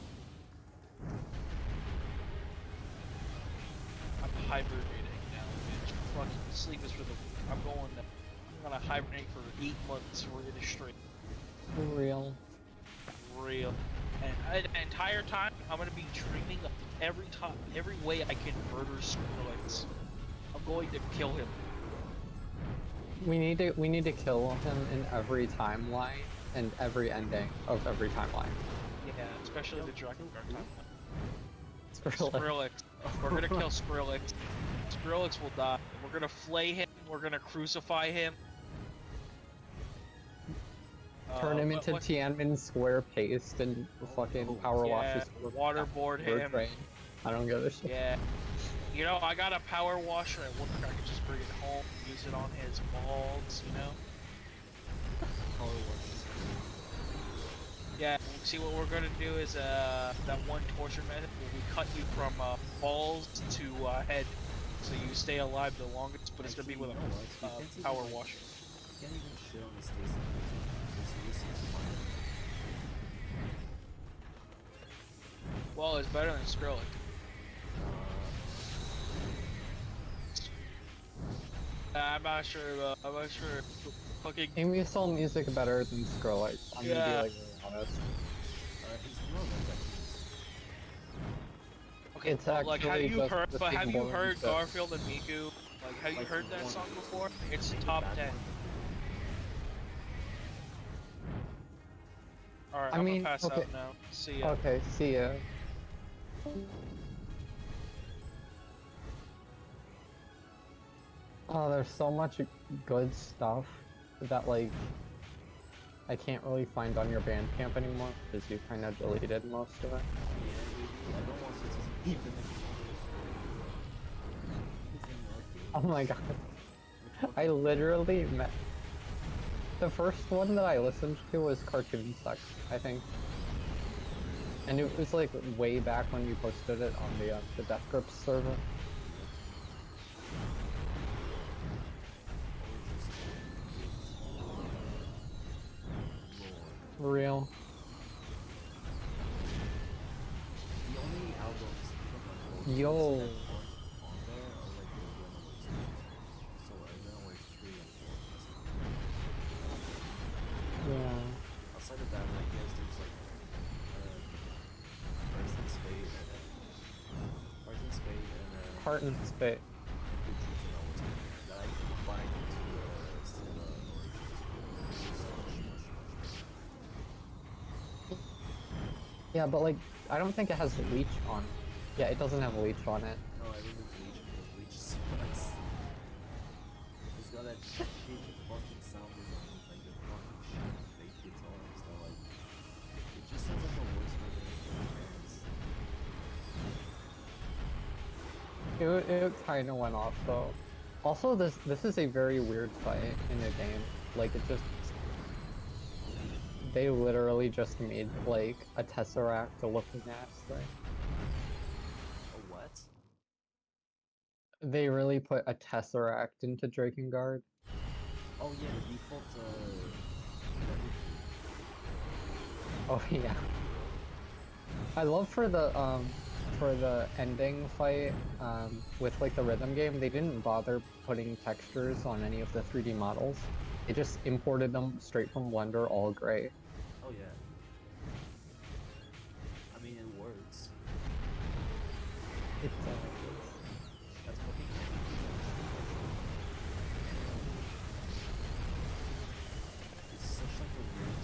I'm hibernating now, bitch. Fucking sleep is for the. I'm gonna hibernate for 8 months really straight. Real. Real. And the entire time, I'm gonna be dreaming of every way I can murder Skrillex. I'm going to kill him. We need to kill him in every timeline and every ending of every timeline. Yeah, especially the Drakengard time. Skrillex. Skrillex. We're gonna kill Skrillex. Skrillex will die. We're gonna flay him. We're gonna crucify him. Turn him what- into what- Tiananmen Square paste and fucking power wash Yeah, his waterboard him. train. I don't give a shit. Yeah. You know, I got a power washer at work. I can just bring it home, use it on his balls, you know? Yeah, see what we're gonna do is that one torture method where we cut you from balls to head, so you stay alive the longest, but it's gonna be with a power washer. You can't even shit on the station. Well, it's better than Skrillex. I'm not sure. I'm not sure. Fucking. Can we sell music better than Skrillex? I'm gonna Yeah. be like really honest. He's not like that. Okay, It's but, like, have actually you just heard? the But have same you boring heard shit. Garfield and Miku? Like, have you Like, heard that one- song before? It's Like the top bad 10. one. Alright, I I'm mean, gonna pass okay. out now. See ya. Okay, see ya. Oh, there's so much good stuff that like I can't really find on your Bandcamp anymore because you kind of deleted most of it. Yeah, I don't want you to even. Oh my god. I literally met. The first one that I listened to was Cartoon Sex, I think. And it was like way back when you posted it on the Death Grips server. For real. The only albums from like Yo. on there are like the Runaways songs. So Runaways 3 and 4. Yeah. Outside of that, I guess there's like Carson Spade and Heart and Spit. that I combined into Cinema Origins. So much. Yeah, but like, I don't think it has Leech on. Yeah, it doesn't have Leech on it. No, I didn't Bleach because Bleach sucks. It's got that shitty fucking sound design. It's like the fucking shit bass guitars that like it just sounds like the worst version of bands. It kind of went off though. Also, this is a very weird fight in the game. Like it just, they literally just made like a Tesseract looking ass thing. A what? They really put a Tesseract into Drakengard. Oh yeah, the default Oh yeah. I love for the ending fight with like the rhythm game, they didn't bother putting textures on any of the 3D models. They just imported them straight from Blender, all gray. Oh yeah. I mean it works. It's That's fucking it's such like a weird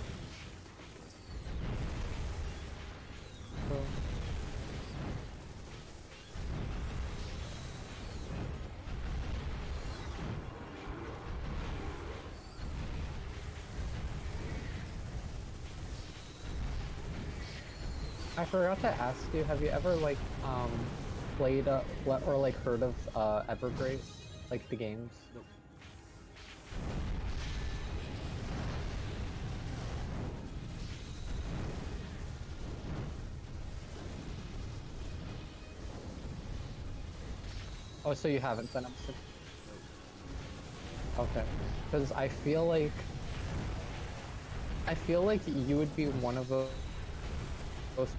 cool. I forgot to ask you, have you ever like played or like heard of Evergrace, like the games? Nope. Oh, so you haven't then? Okay, because I feel like you would be one of those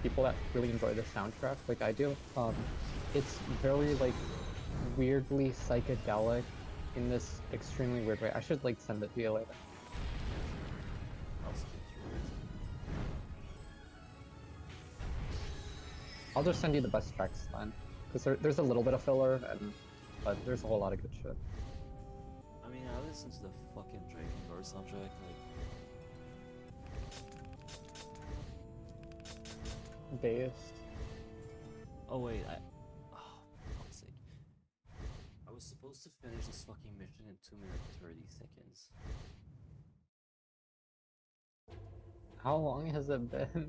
people that really enjoy the soundtrack, like I do. It's very like weirdly psychedelic in this extremely weird way. I should like send it to you later. I'll skip through it. I'll just send you the best specs then, because there's a little bit of filler, but there's a whole lot of good shit. I mean, I listened to the fucking Drakengard soundtrack like based. Oh wait, oh, for fuck's sake. I was supposed to finish this fucking mission in 2 minutes 30 seconds. How long has it been? I don't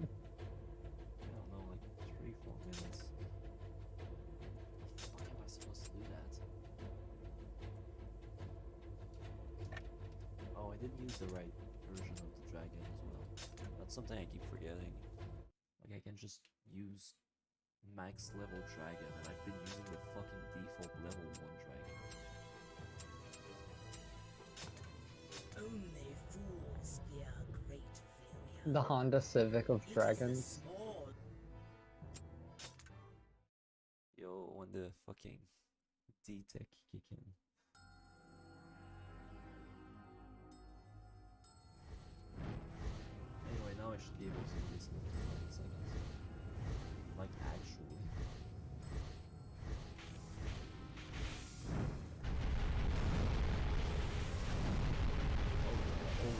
know, like 3-4 minutes. How the fuck am I supposed to do that? Oh, I didn't use the right version of the dragon as well. That's something I keep forgetting. Like I can just use max level dragon, and I've been using the fucking default level 1 dragon. Only fools fear great failure. The Honda Civic of It is the dragons. small Yo, when the fucking D-Tech kick in. Anyway, now I should be able to do this in 20 seconds. Like, actually. Oh, yeah.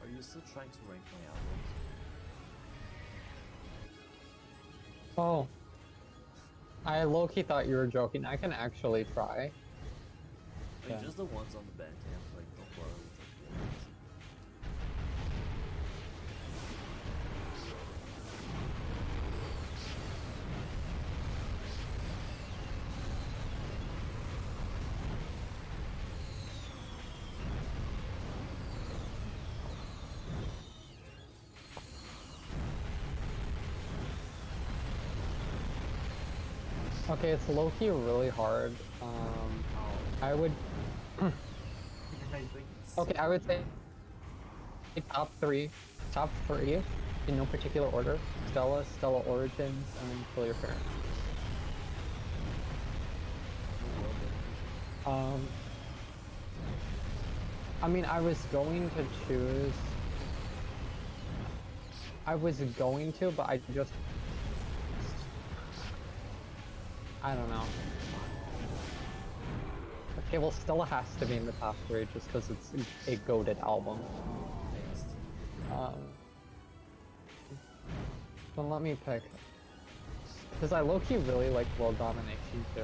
Are you still trying to rank my albums? Oh. I low-key thought you were joking. I can actually try. I mean, Yeah. just the ones on the Bandcamp, like, don't bother with the ones. Okay, it's low-key really hard. I would... Okay, I would say top three in no particular order. Stella, Stella Origins, and Kill Your Parents. I mean, I was going to choose... I was going to, but I just... I don't know. Okay, well, Stella has to be in the top three just because it's a goated album. Then let me pick. Because I low-key really like World Domination too.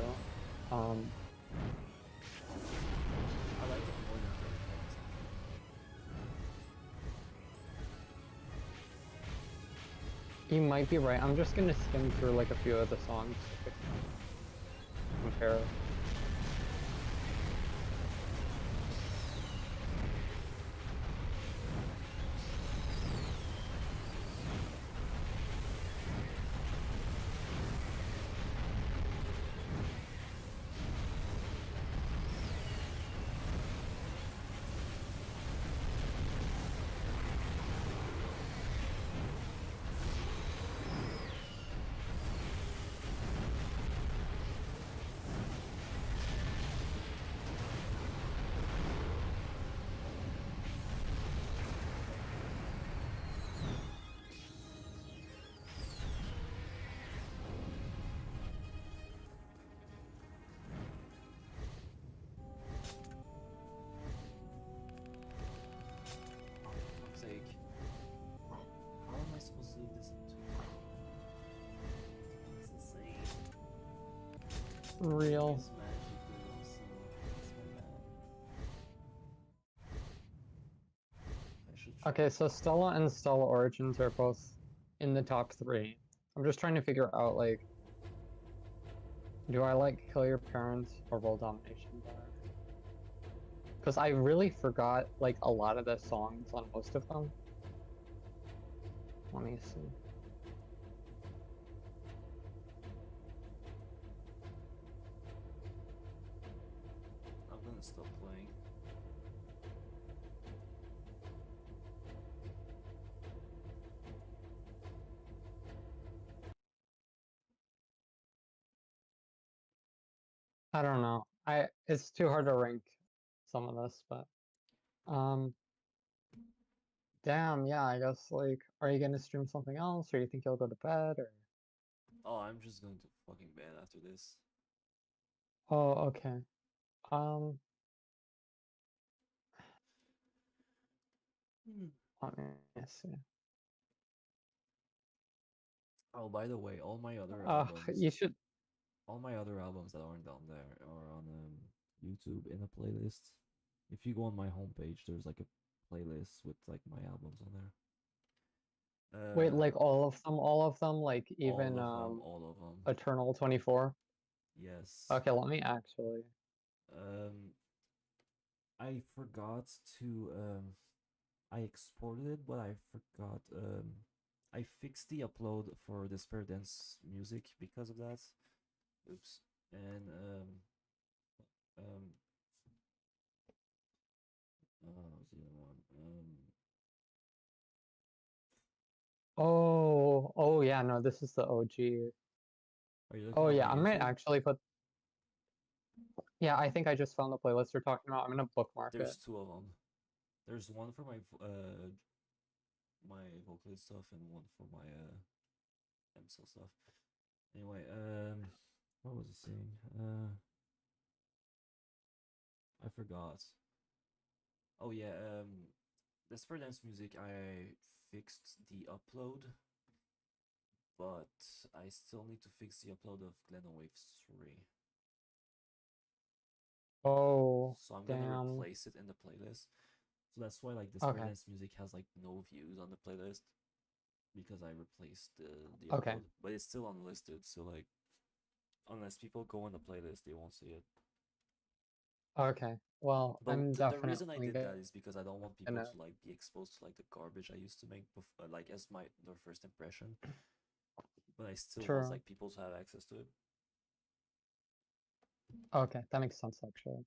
I like it more than Kill Your Parents. You might be right. I'm just gonna skim through like a few of the songs to compare. For fuck's sake. How am I supposed to do this in 2 It's insane. Real. It's magic, though, so that's my bad. I should try. Okay, so Stella and Stella Origins are both in the top three. I'm just trying to figure out like, do I like Kill Your Parents or World Domination better? because I really forgot like a lot of the songs on most of them. Let me see. I'm gonna stop playing. I don't know. It's too hard to rank some of this, but um damn, yeah, I guess like are you gonna stream something else or you think you'll go to bed or Oh, I'm just going to fucking bed after this. oh okay. Um let me see. Oh, by the way, all my other You should that aren't on there are on YouTube in a playlist. If you go on my homepage, there's like a playlist with like my albums on there. wait like all of them, like even all of them. Eternal 24. Yes. Okay, let me actually. Um, I forgot to I exported it, but I forgot I fixed the upload for the Spirit Dance music because of that. Oops. And um what's the other one? Oh yeah, no, this is the OG. Are you looking Oh on yeah, my I might YouTube? actually put. Yeah, I think I just found the playlist you're talking about. I'm gonna bookmark it. There's two of them. There's one for my vocalist stuff and one for my MSL stuff. Anyway, what was I saying? I forgot. Oh yeah, the Spur Dance music I fixed the upload, but I still need to fix the upload of Glenn Waves 3. Oh So I'm gonna damn. replace it in the playlist. So that's why like the Spur Okay. Dance music has like no views on the playlist because I replaced the Okay. upload, but it's still unlisted. So like, unless people go on the playlist, they won't see it. Okay. Well, But I'm the reason I definitely did that is because I don't want people gonna. to like be exposed to like the garbage I used to make, like as their first impression. But I still want True. like people to have access to it. Okay, that makes sense actually.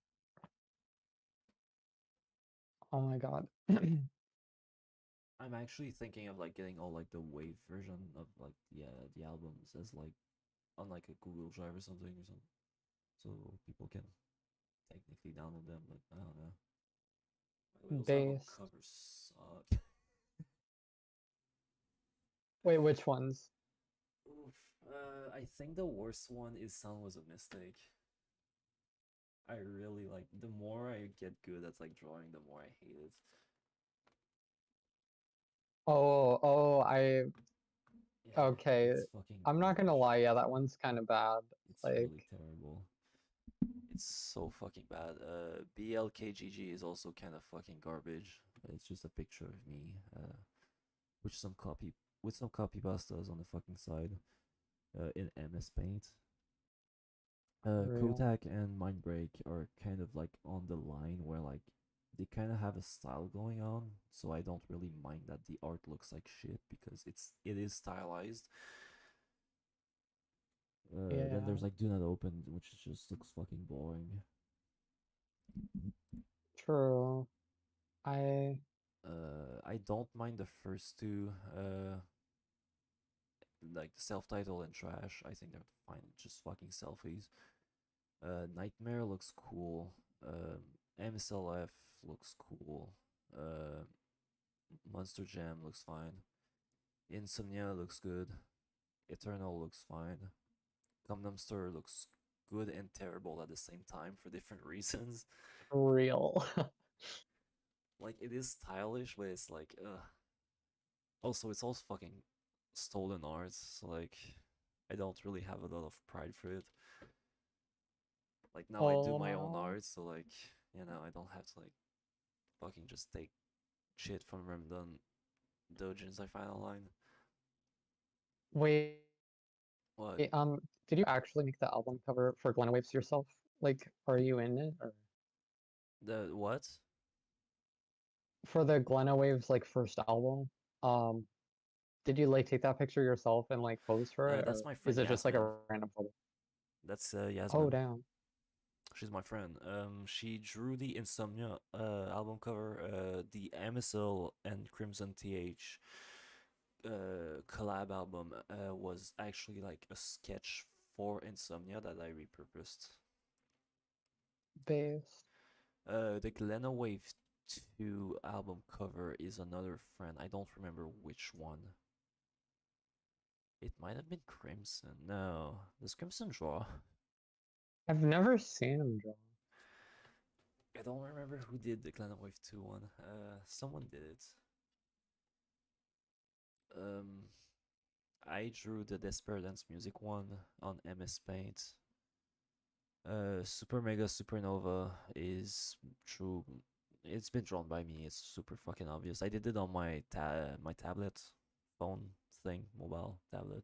Oh my god. I'm actually thinking of like getting all like the wave version of like the albums as like on like a Google Drive or something, so people can technically download them. But I don't know. By the way, those album Based. covers suck. Wait, which ones? Oof. I think the worst one is "Sun Was a Mistake." I really like. The more I get good at like drawing, the more I hate it. I Yeah, okay. it's fucking I'm not gonna garbage. lie, yeah, that one's kind of bad. It's Like, really terrible. It's so fucking bad. BLKGG is also kind of fucking garbage. It's just a picture of me, with some copy pastas on the fucking side, in MS Paint. real. Kotak and Mindbreak are kind of like on the line where like they kind of have a style going on, so I don't really mind that the art looks like shit because it is stylized. Then Yeah, there's like Do Not Open, which just looks fucking boring. true. I I don't mind the first two, like the self-titled and Trash. I think they're fine, just fucking selfies. Nightmare looks cool. MSLF looks cool. Uh, Monster Jam looks fine. Insomnia looks good. Eternal looks fine. Gundam Store looks good and terrible at the same time for different reasons. real. Like it is stylish, but it's like, ugh. Also, it's all fucking stolen art. So like, I don't really have a lot of pride for it. Like now I do Oh my own no. art, so like, I don't have to like fucking just take shit from random dojins I find online. Wait, What? did you actually make the album cover for Glenn Waves yourself? Like, are you in it or? The what? For the Glenna Waves like first album, um, did you like take that picture yourself and like pose for it, That's or my is friend it just like Yasmin. a random photo? That's Oh, Yasmin. damn. She's my friend. She drew the Insomnia album cover, the MSL and Crimson TH collab album was actually like a sketch for Insomnia that I repurposed. Based. The Glenna Wave 2 album cover is another friend. I don't remember which one. It might have been Crimson. No, does Crimson draw? I've never seen him draw. I don't remember who did the Glenna Wave 2 one. Someone did it. Um, I drew the Despair Dance Music one on MS Paint. Super Mega Supernova is true. It's been drawn by me. It's super fucking obvious. I did it on my tablet, phone thing, mobile tablet.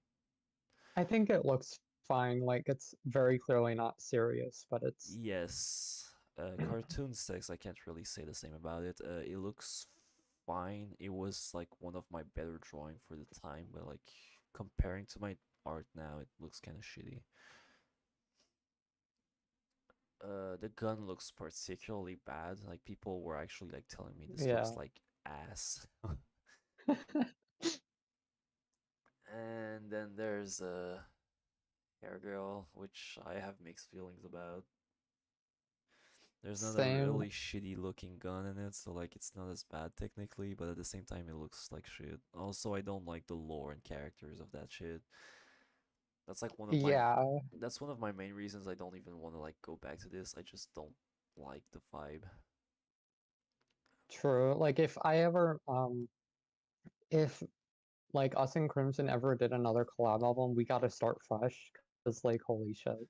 I think it looks fine. Like it's very clearly not serious, but it's Yes. Cartoon sex, I can't really say the same about it. It looks fine. It was like one of my better drawing for the time, but like comparing to my art now, it looks kind of shitty. The gun looks particularly bad. Like people were actually like telling me this yeah. looks like ass. And then there's Hair Girl, which I have mixed feelings about. There's not a Same. really shitty looking gun in it, so like it's not as bad technically, but at the same time it looks like shit. Also, I don't like the lore and characters of that shit. That's like one of my Yeah, that's one of my main reasons I don't even want to like go back to this. I just don't like the vibe. true. Like if like us and Crimson ever did another collab album, we gotta start fresh. Cause like holy shit.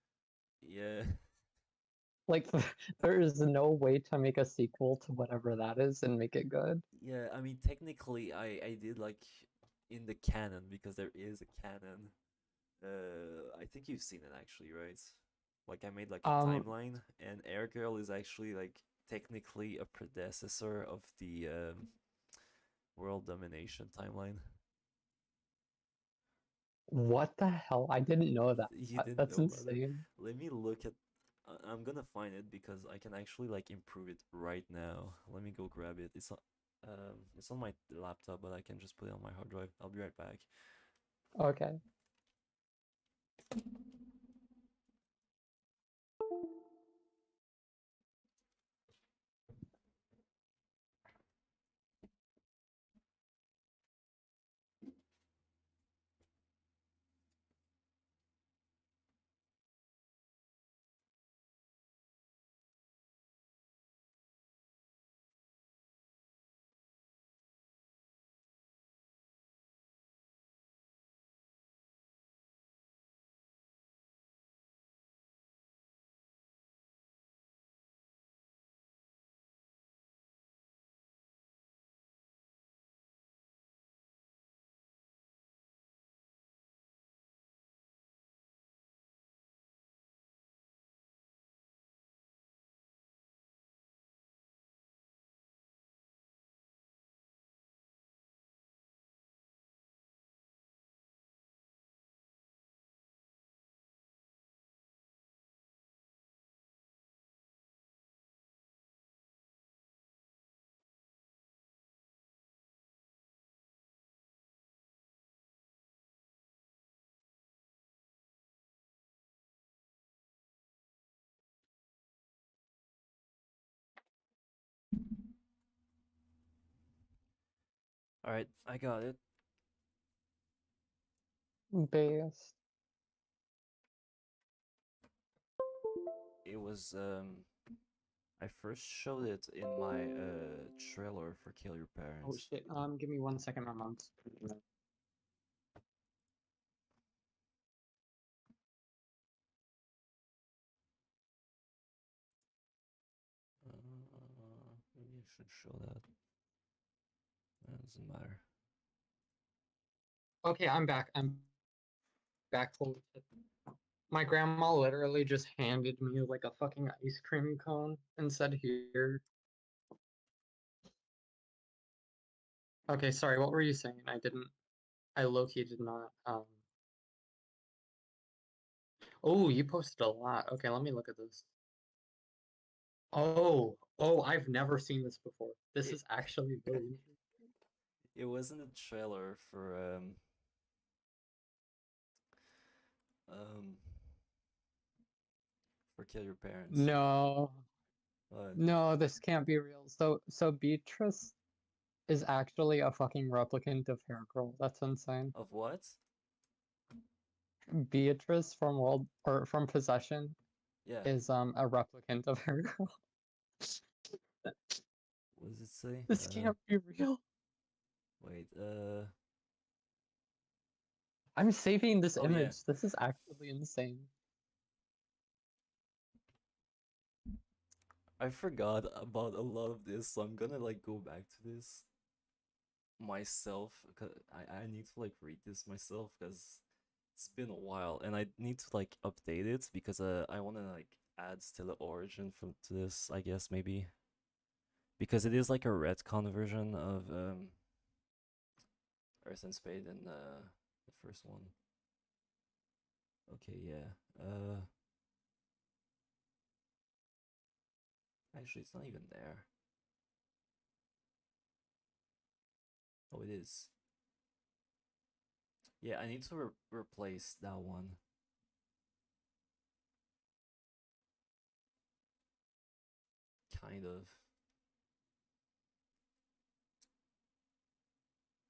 Yeah. Like there is no way to make a sequel to whatever that is and make it good. Yeah, I mean technically I did like in the canon because there is a canon. I think you've seen it actually, right? Like I made like a Um, timeline, and Air Girl is actually like technically a predecessor of the world domination timeline. what the hell? I didn't know that. You didn't That's know about it? insane. Let me look at. I'm gonna find it because I can actually like improve it right now. Let me go grab it. It's on my laptop, but I can just put it on my hard drive. I'll be right back. Okay. All right, I got it. Based. It was I first showed it in my trailer for Kill Your Oh Parents. shit. Give me 1 second. My mom's. Maybe I should show that. It doesn't matter. Okay, I'm back. I'm back. Holy shit. My grandma literally just handed me like a fucking ice cream cone and said, "Here." Okay, sorry, what were you saying? I low-key did not, Oh, you posted a lot. Okay, let me look at this. Oh, I've never seen this before. This It is actually really interesting. it wasn't a trailer um for Kill Your Parents. No, What? no, this can't be real. So Beatrice is actually a fucking replicant of Hair Girl. That's insane. Of what? Beatrice from from Possession Yeah. is a replicant of Hair Girl. What does it say? This can't be real. Wait. I'm saving this Oh yeah. image. This is actually insane. I forgot about a lot of this, so I'm gonna like go back to this myself. Cause I need to like read this myself because it's been a while, and I need to like update it because I want to like add still an origin from to this. I guess maybe because it is like a retcon version of Earth and Spade and the first one. Okay, yeah. Actually, it's not even there. Oh, it is. Yeah, I need to replace that one. Kind of.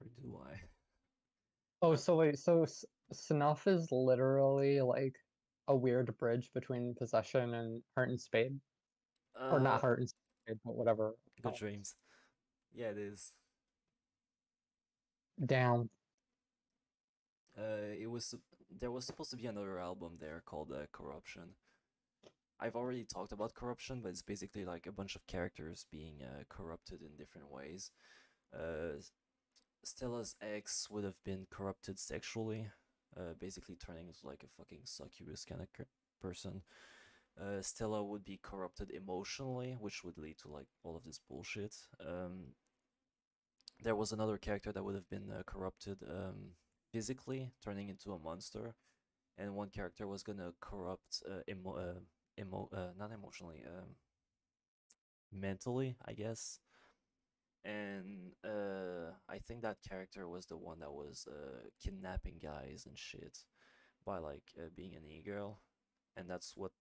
Or do I? Oh, so wait, so Snuff is literally like a weird bridge between Possession and Heart and Spade, or not Uh, Heart and Spade, but whatever Good else. Dreams. Yeah, it is. Damn. There was supposed to be another album there called Corruption. I've already talked about Corruption, but it's basically like a bunch of characters being corrupted in different ways. Uh, Stella's ex would have been corrupted sexually, basically turning into like a fucking succubus kind of person. Stella would be corrupted emotionally, which would lead to like all of this bullshit. There was another character that would have been corrupted physically, turning into a monster, and one character was gonna corrupt not emotionally, mentally, I guess. And I think that character was the one that was kidnapping guys and shit by like being an e-girl, and that's what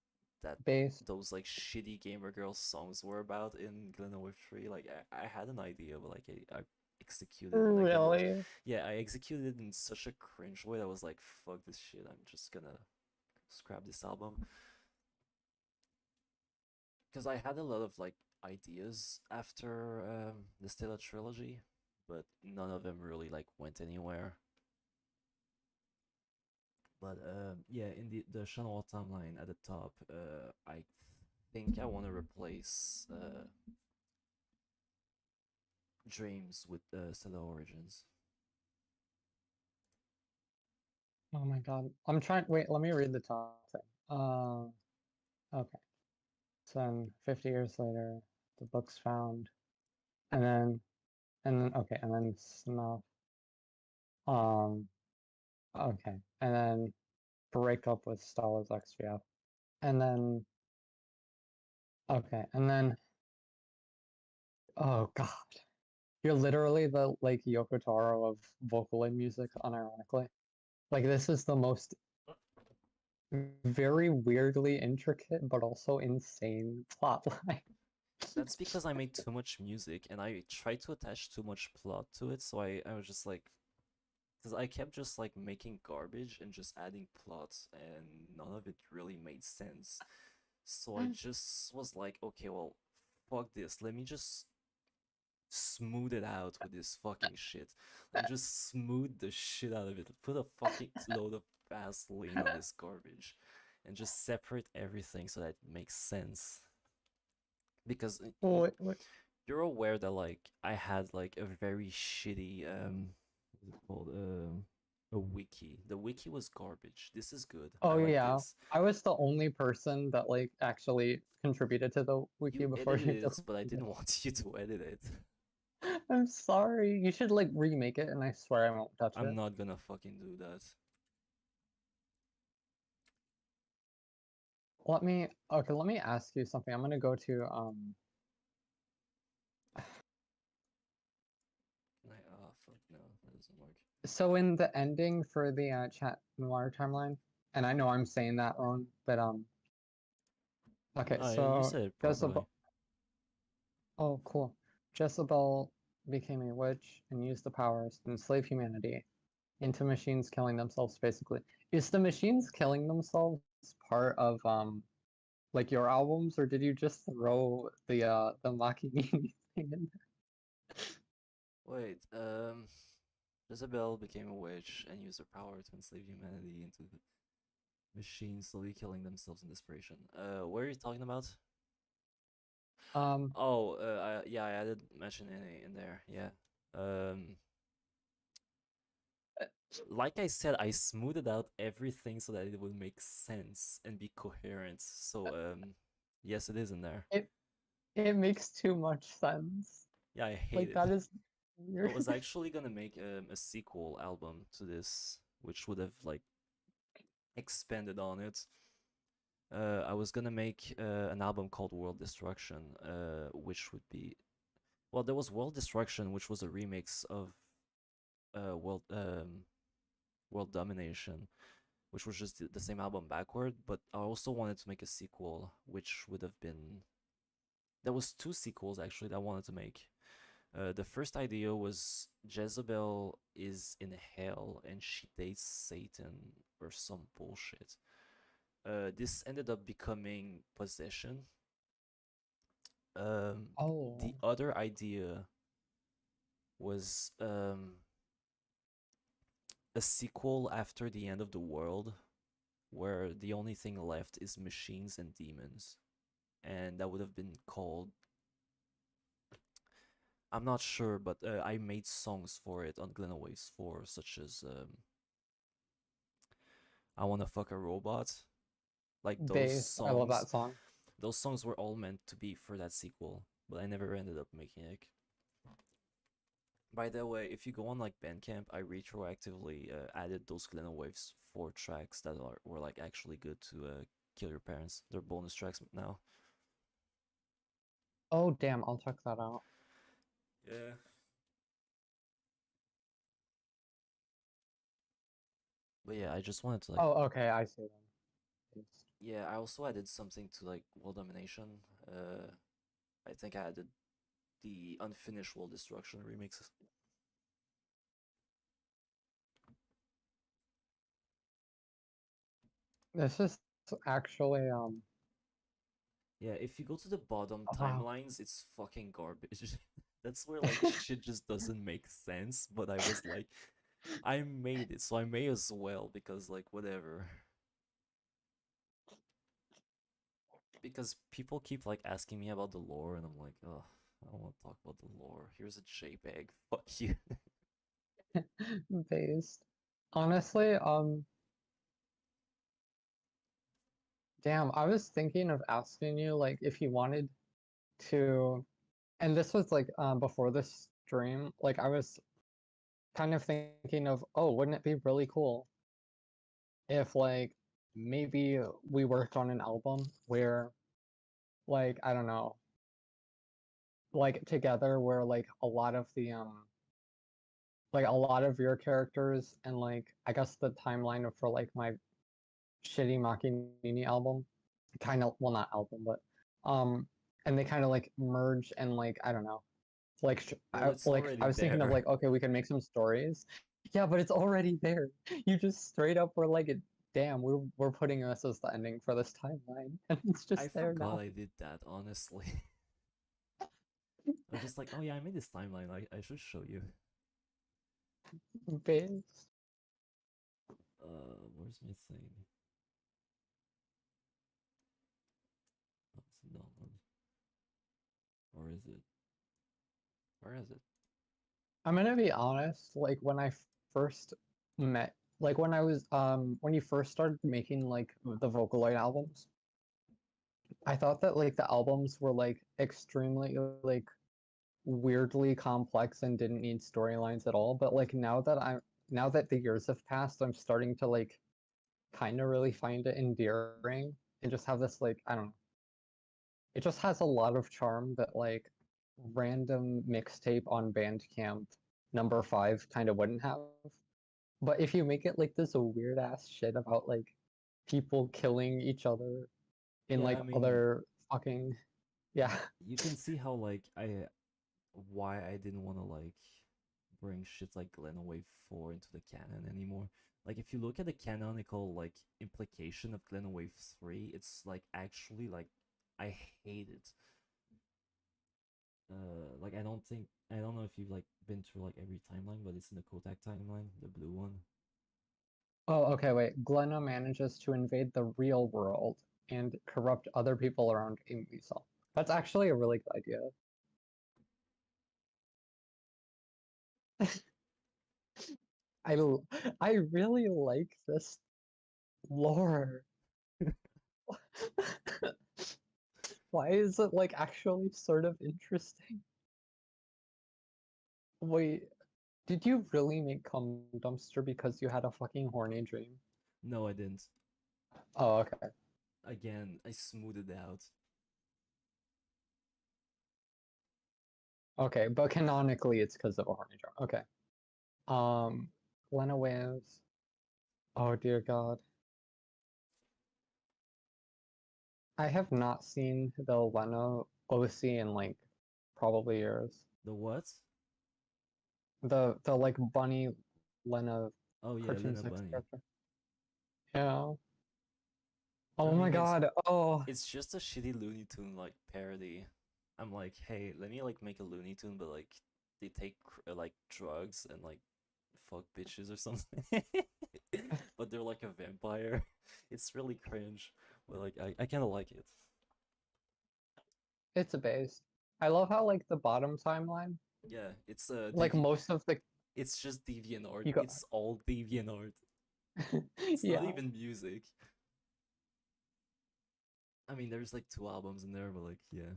that Base. those like shitty gamer girl songs were about in Glenowith 3. Like I had an idea, but like I executed it like the most. Really? Yeah, I executed it in such a cringe way that I was like, fuck this shit. I'm just gonna scrap this album because I had a lot of like ideas after the Stella trilogy, but none of them really like went anywhere. But yeah, in the Shenhua timeline at the top, I think I want to replace Dreams with Stella Origins. Oh my god. I'm trying. Wait, let me read the top thing. Okay. So then 50 years later, the book's found, and okay, and then Snuff. Um, okay, and then break up with Stella's XVF, and then okay, and then oh god, you're literally the like Yoko Taro of Vocaloid music, unironically. Like this is the most very weirdly intricate but also insane plotline. That's because I made too much music and I tried to attach too much plot to it, so I was just like, because I kept just like making garbage and just adding plots, and none of it really made sense. So I just was like, okay, well, fuck this. Let me just smooth it out with this fucking shit. Let me just smooth the shit out of it. Put a fucking load of Vaseline on this garbage and just separate everything so that it makes sense. Because Wait. you're aware that like I had like a very shitty what's it called, A wiki. The wiki was garbage. This is good. Oh I like yeah, this. I was the only person that like actually contributed to the wiki You before you edited it, but I deleted didn't want you to edit it. it. I'm sorry. You should like remake it, and I swear I won't touch I'm it. not gonna fucking do that. Let me ask you something. I'm gonna go to Fuck no, that doesn't work. so in the ending for the chat noir timeline, and I know I'm saying that wrong, but okay, No, you so said it properly. Jezebel. Oh, cool. Jezebel became a witch and used the powers to enslave humanity into machines killing themselves. Basically, is the machines killing themselves part of like your albums, or did you just throw the Makinini thing in Wait, Jezebel became a witch and used her power to enslave humanity into the machines, slowly killing themselves in desperation. What are you talking about? there? Oh, yeah, I did mention it in there. Yeah. Um, like I said, I smoothed out everything so that it would make sense and be coherent. So, yes, it is in there. It makes too much sense. Yeah, I hate Like it. that is I weird. was actually gonna make a sequel album to this, which would have like expanded on it. I was gonna make an album called World Destruction, which would be, well, there was World Destruction, which was a remix of World Domination, which was just the same album backward. But I also wanted to make a sequel, which would have been, there was two sequels actually that I wanted to make. The first idea was Jezebel is in hell and she dates Satan or some bullshit. This ended up becoming Possession. Oh. The other idea was a sequel after the end of the world, where the only thing left is machines and demons, and that would have been called, I'm not sure, but I made songs for it on Glennawaves 4, such as I Wanna Fuck a Robot. Like Based. I love that song. those songs were all meant to be for that sequel, but I never ended up making it. By the way, if you go on like Bandcamp, I retroactively added those Glennawaves 4 tracks that were like actually good to Kill Your Parents. They're bonus tracks now. Oh damn, I'll check that out. Yeah. But yeah, I just wanted to like. Oh, okay, I see them. Yeah, I also added something to like World Domination. I think I added the unfinished World Destruction remix. This is actually Yeah, if you go to the bottom wow. timelines, it's fucking garbage. That's where like shit just doesn't make sense. But I was like, I made it, so I may as well, because like whatever. Because people keep like asking me about the lore, and I'm like, oh, I don't want to talk about the lore. Here's a JPEG. Fuck you. Based. Honestly, damn, I was thinking of asking you like if you wanted to, and this was like before this stream, like I was kind of thinking of, oh, wouldn't it be really cool if like maybe we worked on an album where like I don't know, like together where like a lot of the like a lot of your characters and like I guess the timeline for like my shitty Makinini album, kind of, well, not album, but and they kind of like merge and like I don't know, like Well, it's like already I was thinking of there. like, okay, we can make some stories. Yeah, but it's already there. You just straight up were like, damn, we're putting this as the ending for this timeline, and it's I just there forgot now. I did that, honestly. I was just like, oh yeah, I made this timeline. I should show you. Base. Where's my thing? Oh, it's download. Or is it? Where is it? I'm gonna be honest, like when I first met Like when I was when you first started making like the Vocaloid albums, I thought that like the albums were like extremely like weirdly complex and didn't need storylines at all. But like now that the years have passed, I'm starting to like kind of really find it endearing and just have this like I don't know. It just has a lot of charm that like random mixtape on Bandcamp #5 kind of wouldn't have. But if you make it like this weird ass shit about like people killing each other in Yeah, like I mean, other fucking yeah. you can see how like why I didn't want to like bring shit like Glenaway 4 into the canon anymore. Like if you look at the canonical like implication of Glenaway 3, it's like actually like I hate it. Like I don't know if you've like been through like every timeline, but it's in the Kotak timeline, the blue one. Oh, okay, wait. Glenna manages to invade the real world and corrupt other people around Amizel. That's actually a really good idea. I really like this lore. Why is it like actually sort of interesting? Wait, did you really make Cum Dumpster because you had a fucking horny dream? No, I didn't. Oh, okay. Again, I smoothed it out. Okay, but canonically it's because of a horny dream. Okay. Glenna Waves. Oh dear God. I have not seen the Lena OC in like probably years. The what? The like bunny Lena Oh yeah, cartoon Lena sex Bunny. character. Yeah. I Oh my mean, God. Oh. it's just a shitty Looney Tune like parody. I'm like, hey, let me like make a Looney Tune, but like they take like drugs and like fuck bitches or something. But they're like a vampire. It's really cringe, but like I kind of like it. It's a base. I love how like the bottom timeline, Yeah, it's like most of the it's just DeviantArt. you go. It's all DeviantArt. It's not Yeah. even music. I mean, there's like 2 albums in there, but like, yeah.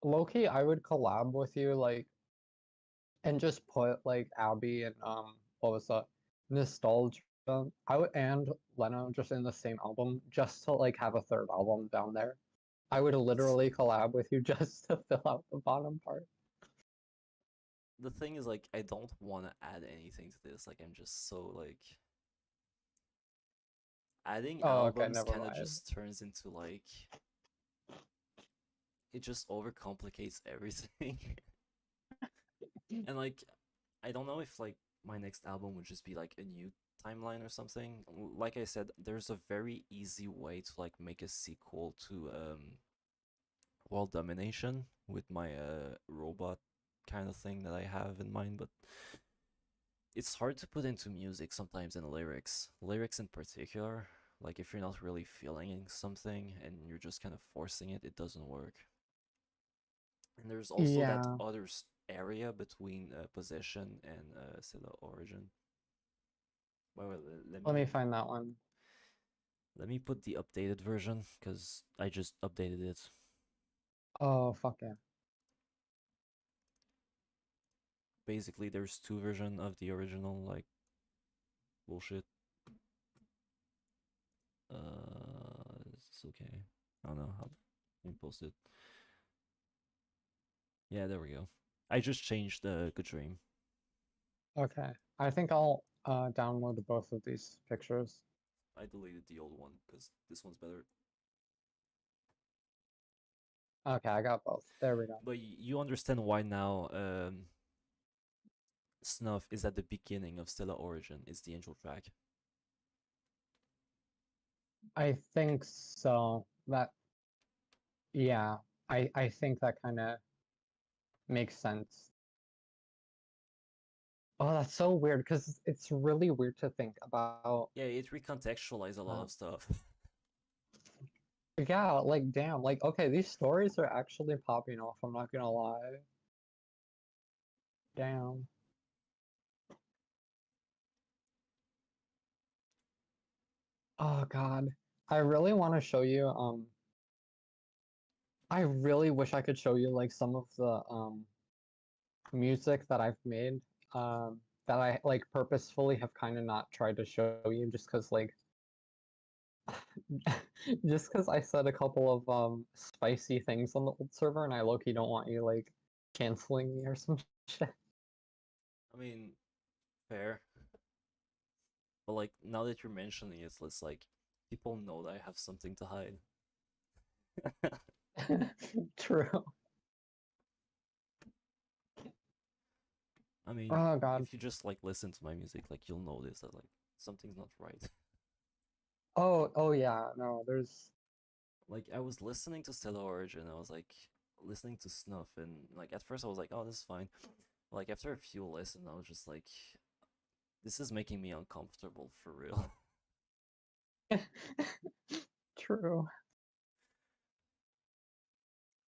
Low-key, I would collab with you like and just put like Abby and what was that? Nostalgia. I would and Leno just in the same album just to like have a third album down there. I would literally collab with you just to fill out the bottom part. The thing is, like, I don't want to add anything to this. Like, I'm just so like adding Oh, okay, albums never kind of mind. just turns into like it just overcomplicates everything. And like, I don't know if like my next album would just be like a new timeline or something. Like I said, there's a very easy way to like make a sequel to World Domination with my robot kind of thing that I have in mind, but it's hard to put into music sometimes in lyrics. Lyrics in particular, like if you're not really feeling something and you're just kind of forcing it, it doesn't work. And there's also that Yeah. other area between possession and Scylla origin. Wait, Let me find that one. let me put the updated version because I just updated it. Oh, fuck yeah. Basically, there's 2 versions of the original, like bullshit. It's okay. I don't know how. Let me post it. Yeah, there we go. I just changed the Good Dream. Okay. I think I'll download both of these pictures. I deleted the old one because this one's better. Okay, I got both. There we go. But you understand why now Snuff is at the beginning of Stella Origin, is the intro track. I think so. That yeah. I think that kind of makes sense. Oh, that's so weird because it's really weird to think about. Yeah, it recontextualized a lot of stuff. Yeah, like damn, like okay, these stories are actually popping off, I'm not gonna lie. Damn. Oh god. I really want to show you I really wish I could show you like some of the music that I've made that I like purposefully have kind of not tried to show you just because like just because I said a couple of spicy things on the old server and I low-key don't want you like canceling me or some shit. I mean, fair. But like now that you're mentioning it, it's like people know that I have something to hide. True. I mean, Oh god. if you just like listen to my music, like you'll notice that like something's not right. Oh yeah, no, there's Like I was listening to Stellar Origin, I was like listening to Snuff, and like at first I was like, oh, this is fine. But, like after a few listens, I was just like, this is making me uncomfortable for real. true.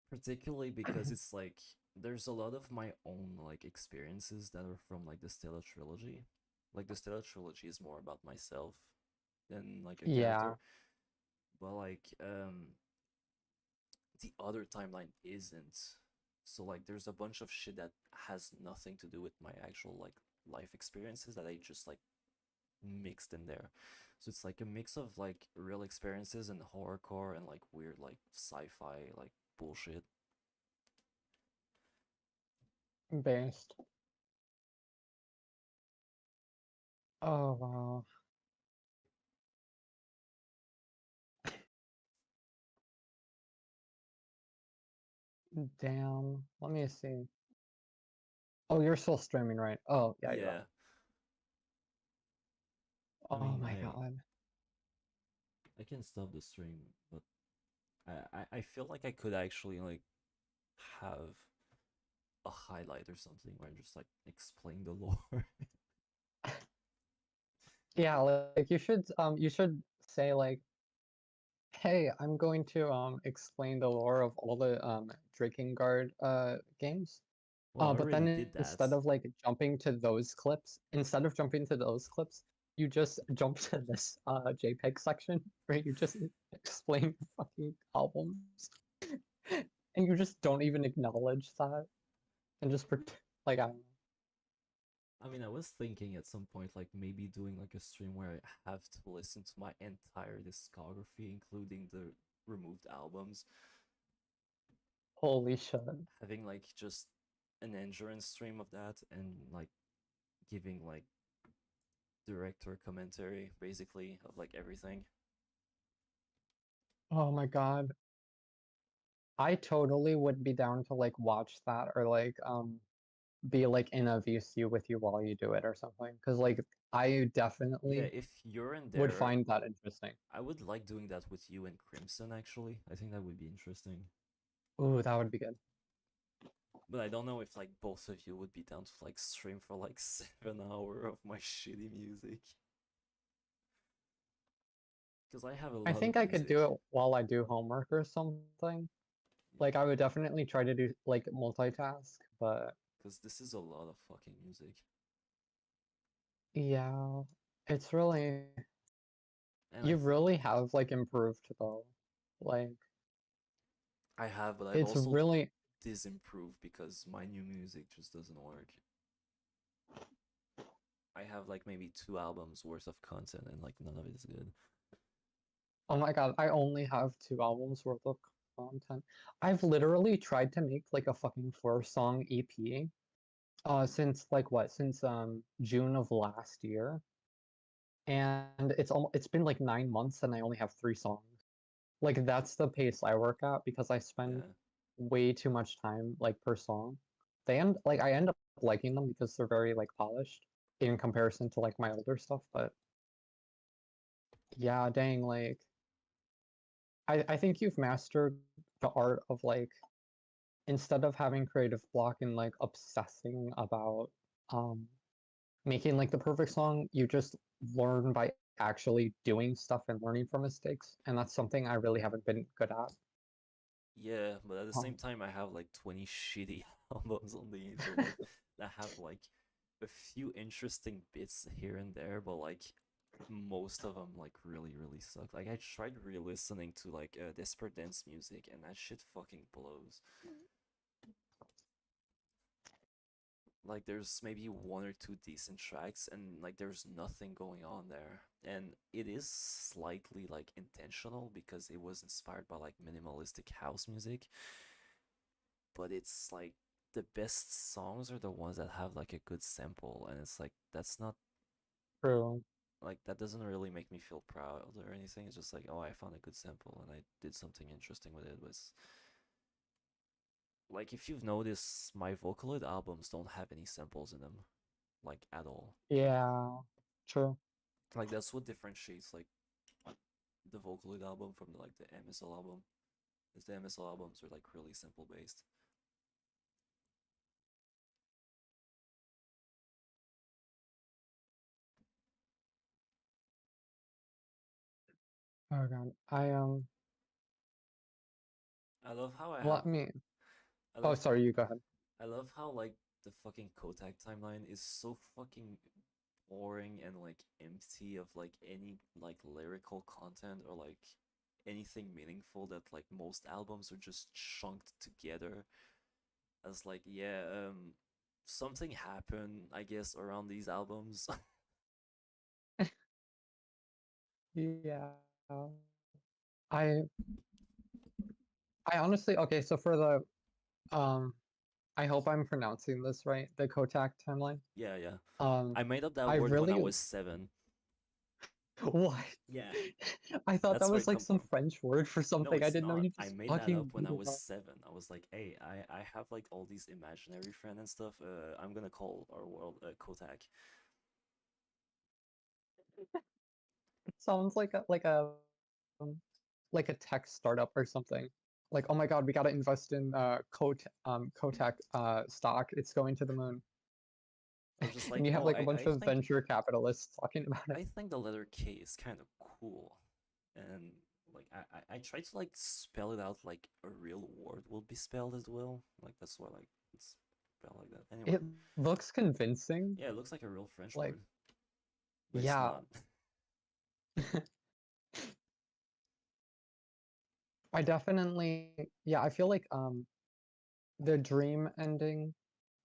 Particularly because it's like there's a lot of my own like experiences that are from like the Stella trilogy. Like the Stella trilogy is more about myself than like a Yeah. character. But like the other timeline isn't. So like there's a bunch of shit that has nothing to do with my actual like life experiences that I just like mixed in there. So it's like a mix of like real experiences and horrorcore and like weird like sci-fi like bullshit. Based. Oh wow. Damn. Let me see. Oh, you're still streaming, right? Oh, yeah, you Yeah. are. I Oh mean my god. I can stop the stream, but I feel like I could actually like have a highlight or something where I just like explain the lore. Yeah, like you should say like, hey, I'm going to explain the lore of all the Drakengard games. Well, I But already then did that. instead of like jumping to those clips, instead of jumping to those clips, you just jump to this JPEG section where you just explain fucking albums. And you just don't even acknowledge that and just pretend like I don't know. I mean, I was thinking at some point like maybe doing like a stream where I have to listen to my entire discography, including the removed albums, Holy shit. having like just an endurance stream of that and like giving like director commentary basically of like everything. Oh my god. I totally would be down to like watch that or like be like in a VC with you while you do it or something. Cause like I Yeah, definitely if you're in would there, find that interesting. I would like doing that with you and Crimson actually. I think that would be interesting. Ooh, that would be good. But I don't know if like both of you would be down to like stream for like 7 hours of my shitty music. Because I have a I lot of think I could do music. it while I do homework or something. Like I would definitely try to do like multitask, but Because this is a lot of fucking music. yeah, it's really And I you think really have like improved though. Like I have, but I've it's also really disimproved because my new music just doesn't work. I have like maybe 2 albums worth of content and like none of it is good. oh my god, I only have 2 albums worth of content. I've literally tried to make like a fucking 4 song EP since like what? Since June of last year. And it's been like 9 months and I only have 3 songs. Like that's the pace I work at because I spend Yeah. way too much time like per song. I end up liking them because they're very like polished in comparison to like my older stuff, but yeah, dang, like I think you've mastered the art of like instead of having creative block and like obsessing about um making like the perfect song, you just learn by actually doing stuff and learning from mistakes, and that's something I really haven't been good at. Yeah, but at the Um, same time, I have like 20 shitty albums on the internet that have like a few interesting bits here and there, but like most of them like really suck. Like I tried re-listening to like Desperate Dance music, and that shit fucking blows. Like there's maybe one or two decent tracks, and like there's nothing going on there. And it is slightly like intentional because it was inspired by like minimalistic house music, but it's like the best songs are the ones that have like a good sample, and it's like that's not True. like that doesn't really make me feel proud or anything. It's just like, oh, I found a good sample and I did something interesting with it. Was like, if you've noticed, my Vocaloid albums don't have any samples in them, like at all. Yeah. True. Like that's what differentiates like the Vocaloid album from like the MSL album. Is the MSL albums are like really sample based. Oh god. I love how I have. Let me. I Oh, love. sorry. You go ahead. I love how like the fucking Kotak timeline is so fucking boring and like empty of like any like lyrical content or like anything meaningful, that like most albums are just chunked together as like, yeah, something happened I guess around these albums. Yeah. I I honestly, okay, so for the I hope I'm pronouncing this right, the Kotak timeline. Yeah, yeah. Um I made up that I word when I really was 7. what? Yeah, I thought that's that where was it like come some from. French word for No, something. I it's didn't know not. you I just made that up fucking when made I it was up. 7. I was like, hey, I have like all these imaginary friends and stuff. I'm gonna call our world Kotak. It sounds like a tech startup or something. Like, oh my god, we gotta invest in Kotak stock. It's going to the moon. Or just And like, you have oh, like a bunch of venture capitalists talking about it. I think the letter K is kind of cool, and like I try to like spell it out like a real word will be spelled as well. Like that's why like it's spelled like that. Anyway, It looks convincing. yeah, it looks like a real French Like, word, but it's yeah. not. I definitely, yeah, I feel like the dream ending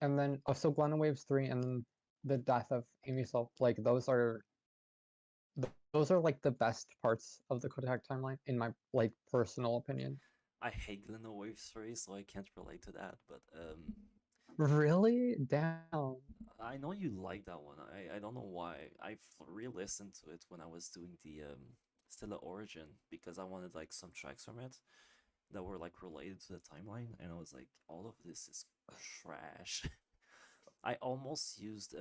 and then so Glenn Waves 3 and then the death of Amy Self, like those are like the best parts of the Kodak timeline in my like personal opinion. I hate Glenn Wave 3, so I can't relate to that. But Really? Damn. I know you like that one. I don't know why. I've re-listened to it when I was doing the Stella Origin because I wanted like some tracks from it that were like related to the timeline, and I was like, all of this is trash. I almost used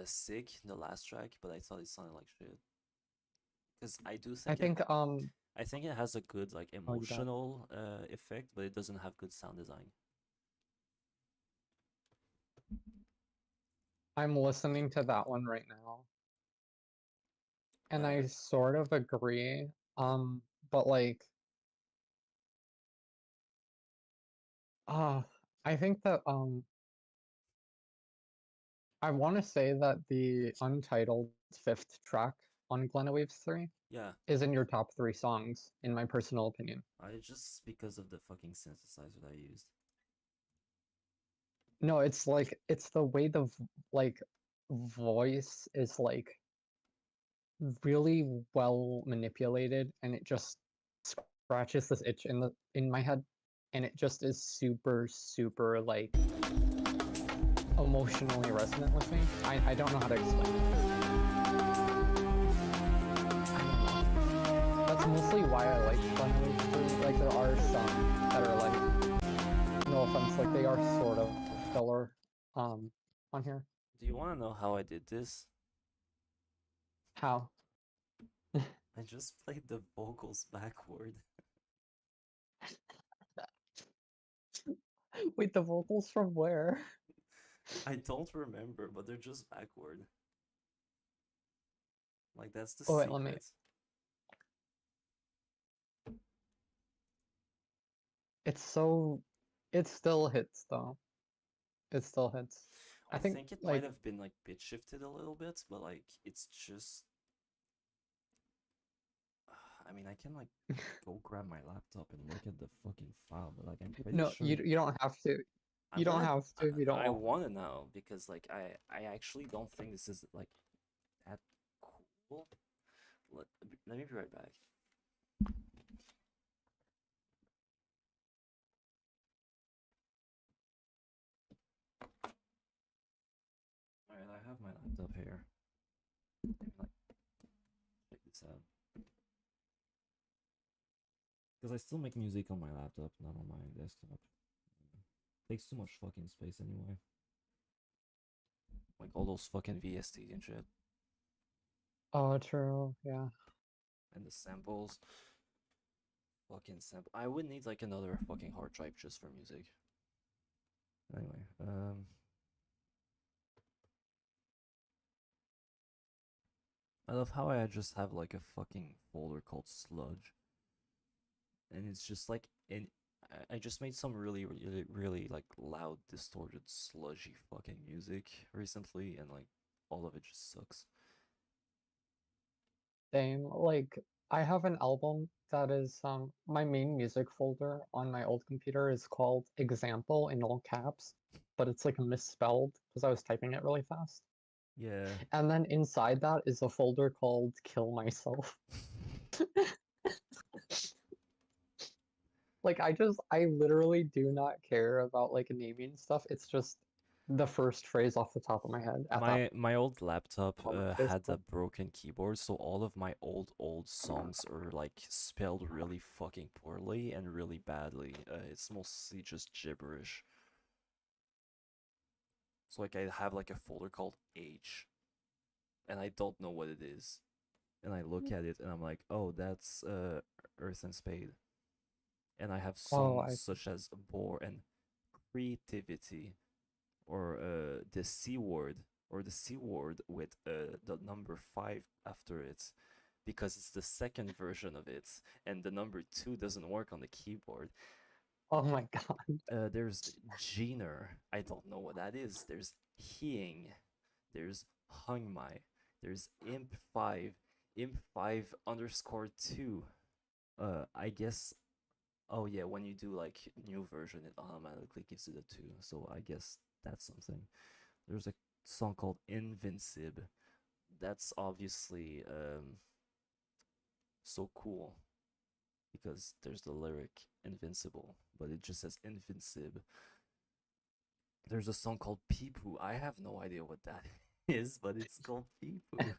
Sick, the last track, but I thought it sounded like shit. Because I think I think it has a good like oh you got it. emotional effect, but it doesn't have good sound design. I'm listening to that one right now. And I Uh, sort of agree. But like uh I think that I want to say that the untitled fifth track on Glenna Waves 3 yeah, is in your top 3 songs, in my personal opinion. I just because of the fucking synthesizer that I used. No, it's like it's the way the like voice is like really well manipulated, and it just scratches this itch in my head, and it just is super like emotionally resonant with me. I don't know how to explain it. I don't know. That's mostly why I like Fun Waves 3. Like there are some that are like, no offense, like they are sort of filler on here. Do you want to know how I did this? How? I just played the vocals backward. Wait, the vocals from where? I don't remember, but they're just backward. Like that's the Oh wait, let me. secret. It's so. It still hits though. It still hits. I I think, think it might like, have been like bit shifted a little bit, but like it's just. I mean, I can like go grab my laptop and look at the fucking file, but like I'm pretty no, sure. you don't have to. I You don't wanna, have to if you don't I want. want to know because like I actually don't think this is like that cool. Let me be right back. All right, I have my laptop here. Let me like check this out. Because I still make music on my laptop, not on my desktop. Takes too much fucking space anyway. Like all those fucking VST and shit. Oh, true. Yeah. And the samples. Fucking sample. I would need like another fucking hard drive just for music. Anyway, I love how I just have like a fucking folder called sludge. And it's just like I just made some really like loud, distorted, sludgy fucking music recently, and like all of it just sucks. Same. Like, I have an album that is my main music folder on my old computer is called Example in all caps, but it's like misspelled because I was typing it really fast. Yeah. And then inside that is a folder called Kill Myself. Like, I literally do not care about like naming stuff. It's just the first phrase off the top of my head at that My old laptop moment, had a basically. broken keyboard, so all of my old songs are like spelled really fucking poorly and really badly. It's mostly just gibberish. So like I have like a folder called H, and I don't know what it is. And I look at it and I'm like, oh, that's Earth and Spade. And I have Oh, songs I such as Bore and Creativity, or the C word, or the C word with the number 5 after it, because it's the second version of it, and the number 2 doesn't work on the keyboard. oh my god. There's Jeaner, I don't know what that is. There's Heing, there's Hungmai, there's Imp5, Imp5 underscore 2. I guess. Oh yeah, when you do like new version, it automatically gives it a 2. So I guess that's something. There's a song called Invincib. That's obviously so cool because there's the lyric Invincible, but it just says Invincib. There's a song called Peepoo. I have no idea what that is, but it's called Peepoo.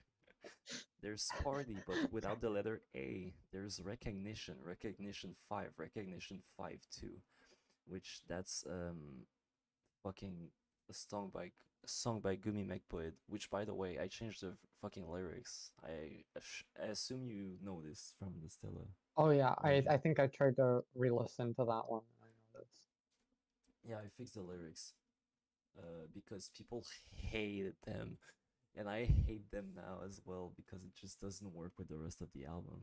There's Party, but without the letter A. There's Recognition, Recognition 5, Recognition 5 2, which that's fucking a song by Gumi Mekpoed, which by the way I changed the fucking lyrics. I assume you know this from the Stella Oh yeah, version. I think I tried to re-listen to that one and I noticed. Yeah, I fixed the lyrics because people hated them, and I hate them now as well because it just doesn't work with the rest of the album.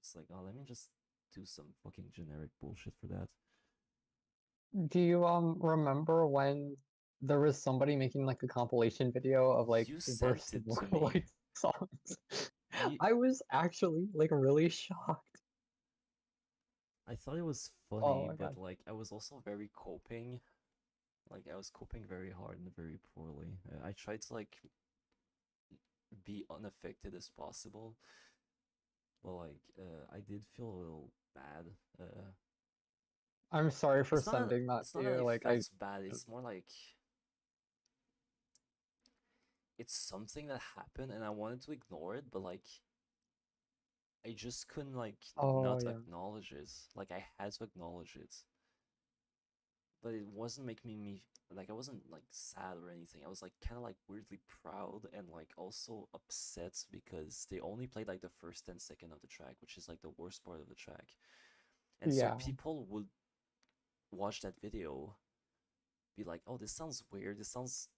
It's like, oh, let me just do some fucking generic bullshit for that. Do you remember when there was somebody making like a compilation video of like You sent worst it to me. Vocaloid songs? You, I was actually like really shocked. I thought it was Oh funny, my but god. like I was also very coping. Like I was coping very hard and very poorly. I tried to like be unaffected as possible, but like I did feel a little bad. I'm sorry for It's not sending that it's to not that you. it Like feels bad. It's more like it's something that happened and I wanted to ignore it, but like I just couldn't like oh not yeah. acknowledge it. Like I had to acknowledge it. But it wasn't making me like I wasn't like sad or anything. I was like kind of like weirdly proud and like also upset because they only played like the first 10 seconds of the track, which is like the worst part of the track. And so Yeah. people would watch that video, be like, "Oh, this sounds weird. This sounds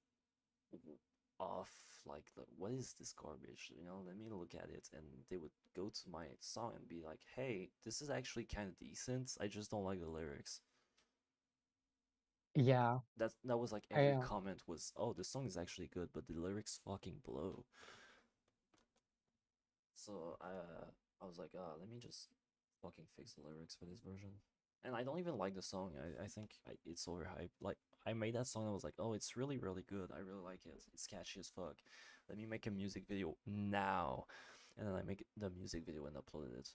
off. Like, what is this garbage? You know, let me look at it." And they would go to my song and be like, "Hey, this is actually kind of decent. I just don't like the lyrics." Yeah, That was like I every comment was, oh, this song is actually good, but the lyrics fucking blow. So I was like, let me just fucking fix the lyrics for this version. And I don't even like the song. I think it's overhyped. Like, I made that song and I was like, oh, it's really, really good. I really like it. It's catchy as fuck. Let me make a music video now. And then I make the music video and uploaded it.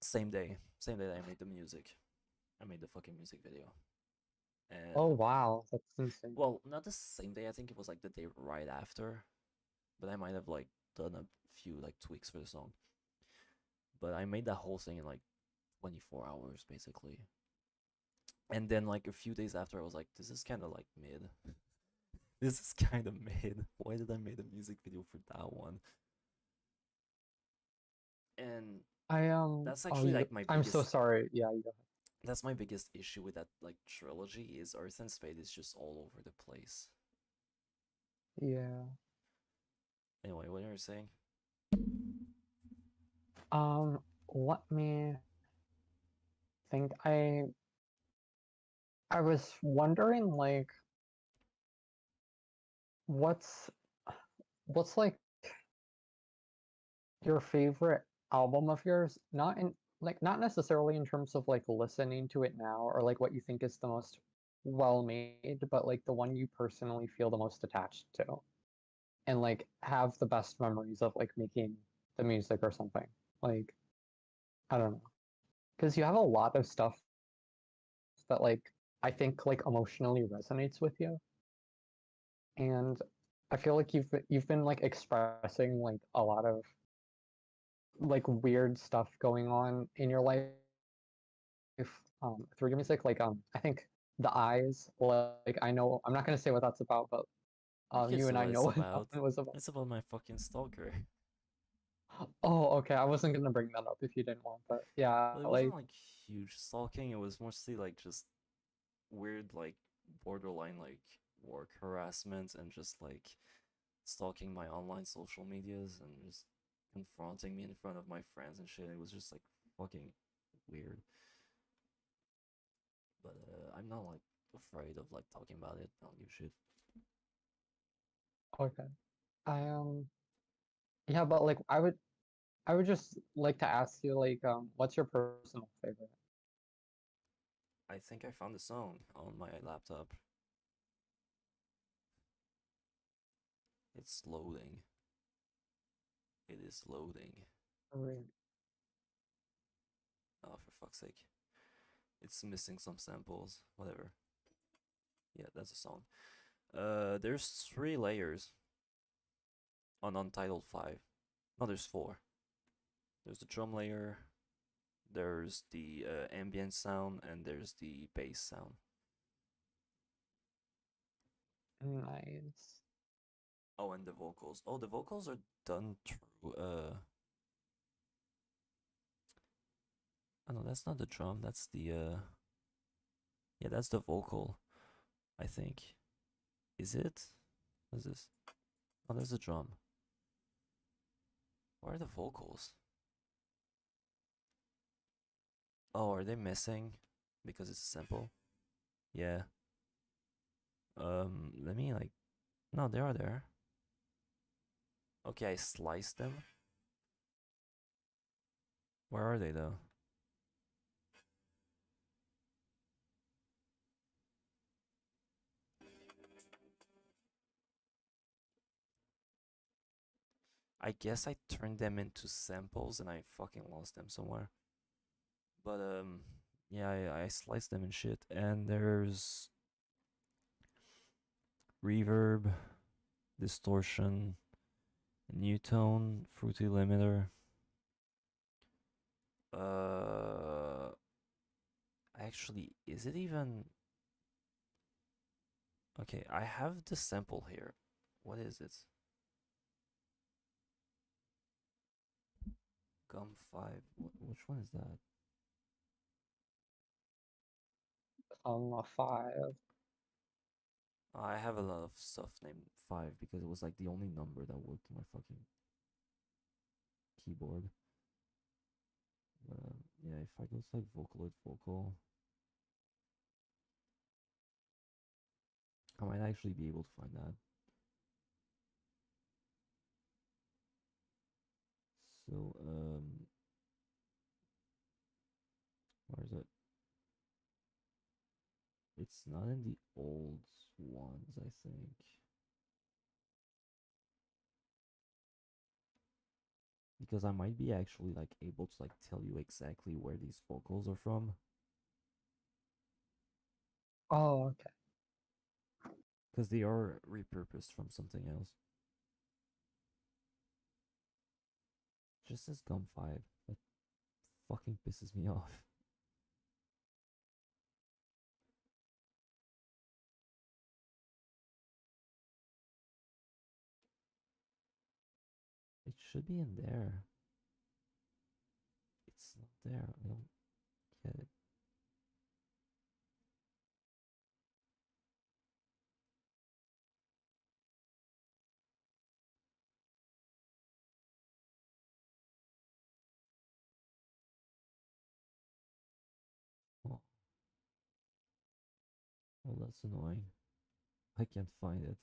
Same day. Same day that I made the music. I made the fucking music video. And, oh wow, that's insane. well, not the same day. I think it was like the day right after. But I might have like done a few like tweaks for the song. But I made that whole thing in like 24 hours basically. And then like a few days after, I was like, this is kind of like mid. This is kind of mid. Why did I make a music video for that one? And I that's oh, actually like my I'm so biggest. sorry. Yeah, you go ahead. That's my biggest issue with that like trilogy is Earth and Spade is just all over the place. Yeah. Anyway, what you were saying? Let me think. I was wondering like what's what's like your favorite album of yours? Not in like not necessarily in terms of like listening to it now or like what you think is the most well made, but like the one you personally feel the most attached to and like have the best memories of like making the music or something. Like I don't know. Because you have a lot of stuff that like I think like emotionally resonates with you. And I feel like you've been like expressing like a lot of like weird stuff going on in your life through your music. Like I think the eyes, like I know I'm not gonna say what that's about, but You can you say and I what know it's what that about. one was about. It's about my fucking stalker. Oh, okay. I wasn't gonna bring that up if you didn't want, but yeah, Well, it like wasn't like huge stalking. It was mostly like just weird, like borderline, like work harassment and just like stalking my online social medias and just confronting me in front of my friends and shit. It was just like fucking weird. But I'm not like afraid of like talking about it. I don't give a shit. okay. I yeah, but like I would just like to ask you like what's your personal favorite? I think I found the song on my laptop. It's loading. It is loading. Favorite? Oh, for fuck's sake. It's missing some samples. Whatever. Yeah, that's a song. There's 3 layers on Untitled 5. No, there's 4. There's the drum layer, there's the ambient sound, and there's the bass sound. Nice. Oh, and the vocals. Oh, the vocals are done through oh no, that's not the drum, that's the yeah, that's the vocal, I think. Is it? What is this? Oh, there's the drum. Where are the vocals? Oh, are they missing? Because it's simple? Yeah. Let me like. No, they are there. Okay, I sliced them. Where are they though? I guess I turned them into samples and I fucking lost them somewhere. But yeah, I sliced them and shit. And there's reverb, distortion, new tone, fruity limiter. Actually, is it even? Okay, I have the sample here. What is it? Gum 5. Which one is that? 5. I have a lot of stuff named 5 because it was like the only number that worked on my fucking keyboard. Yeah, if I go to like Vocaloid vocal. I might actually be able to find that. So, where is it? It's not in the old ones, I think. Because I might be actually like able to like tell you exactly where these vocals are from. Oh, okay. Because they are repurposed from something else. Just says Gum 5. That fucking pisses me off. It should be in there. It's not there. I don't get it. Oh, well, that's annoying. I can't find it.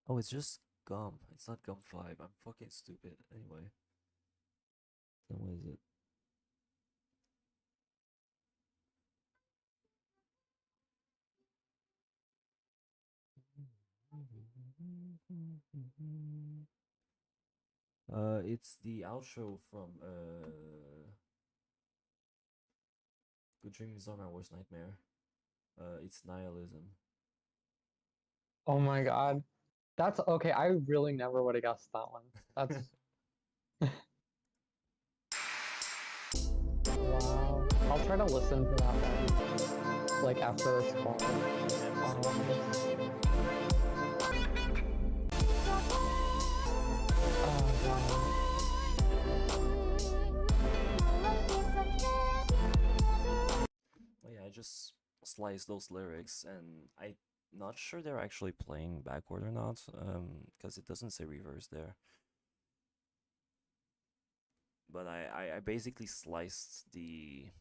Oh, it's just Gum. It's not Gum 5. I'm fucking stupid. Anyway. Then what is it? It's the outro from Good Dreams Are My Worst Nightmare. It's Nihilism. Oh my god. That's okay. I really never would have guessed that one. That's wow. I'll try to listen to that one like after this call. Oh yeah, I just sliced those lyrics, and I'm not sure they're actually playing backward or not, because it doesn't say reverse there. But I basically sliced the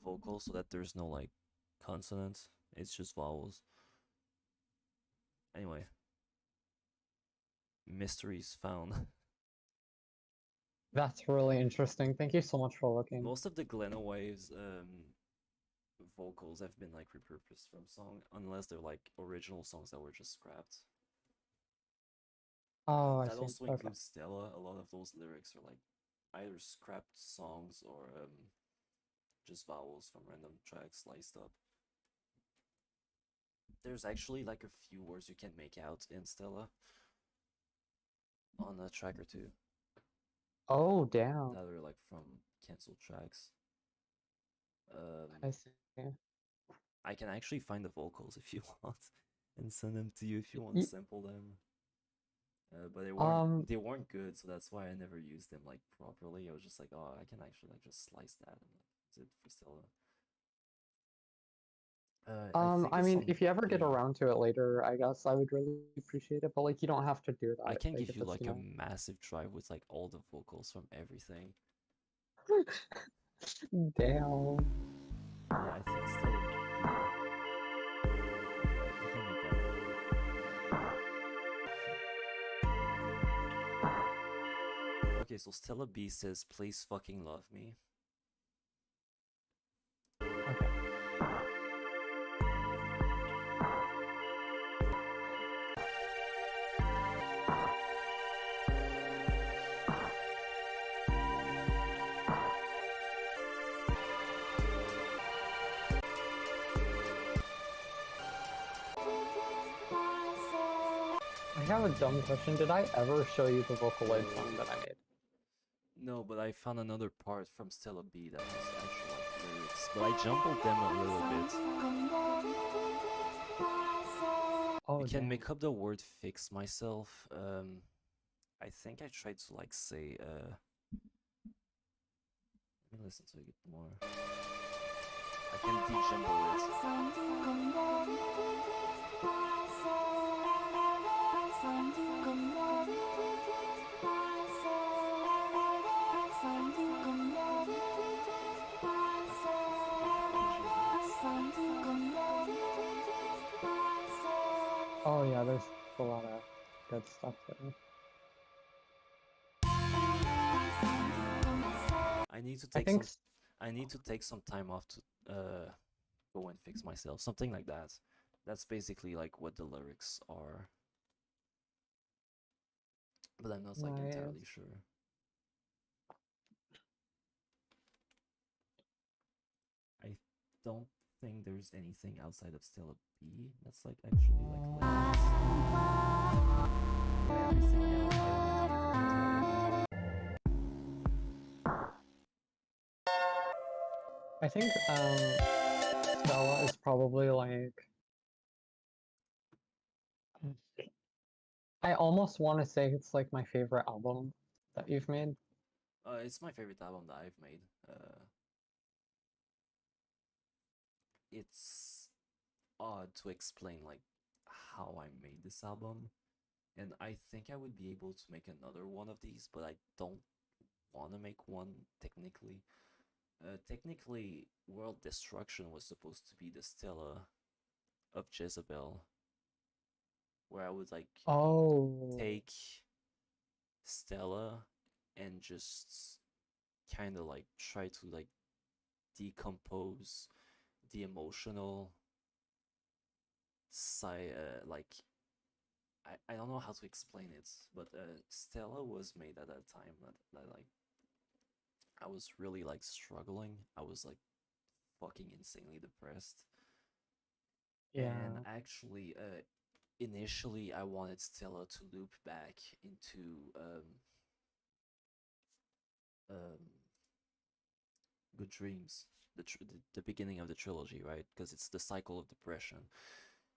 vocals so that there's no like consonants. It's just vowels. Anyway, mysteries found. That's really interesting. Thank you so much for looking. Most of the Glenna Waves vocals have been like repurposed from song, unless they're like original songs that were just scrapped. Oh, I That see. also Okay. includes Stella. A lot of those lyrics are like either scrapped songs or just vowels from random tracks sliced up. There's actually like a few words you can make out in Stella on a track or two Oh, damn. that are like from canceled tracks. I see. I can actually find the vocals if you want and send them to you if you want to sample them. But they weren't good, so that's why I never used them like properly. I was just like, oh, I can actually like just slice that and like, use it for Stella. I mean, if you ever get around to it later, I guess I would really appreciate it, but like you don't have to do that. I can like, give if you it's, like you a know. massive drive with like all the vocals from everything. Damn. Yeah, I think Stella B. I can make that. Okay, so Stella B says, "Please fucking love me." Okay. I have a dumb question. Did I ever show you the Vocaloid song that I made? No, but I found another part from Stella B that was actual like, lyrics, but I jumbled them a little bit. Oh, You can damn. make up the word "fix myself." I think I tried to like say. Let me listen to it more. I can dejumble it. Oh yeah, there's a lot of good stuff there. I need to I take think some. I need to take some time off to go and fix myself. Something like that. That's basically like what the lyrics are. But I'm not like entirely nice. sure. I don't think there's anything outside of Stella B that's like actually like lyrics. Everything else I don't know. I think Stella is probably like I almost want to say it's like my favorite album that you've made. It's my favorite album that I've made. It's odd to explain like how I made this album, and I think I would be able to make another one of these, but I don't want to make one technically. Technically, World Destruction was supposed to be the Stella of Jezebel, where I would like Oh. take Stella and just kind of like try to like decompose the emotional side, like I don't know how to explain it, but Stella was made at that time that like I was really like struggling. I was like fucking insanely depressed. And Yeah. actually, initially I wanted Stella to loop back into um, Good Dreams, the beginning of the trilogy, right? Because it's the cycle of depression.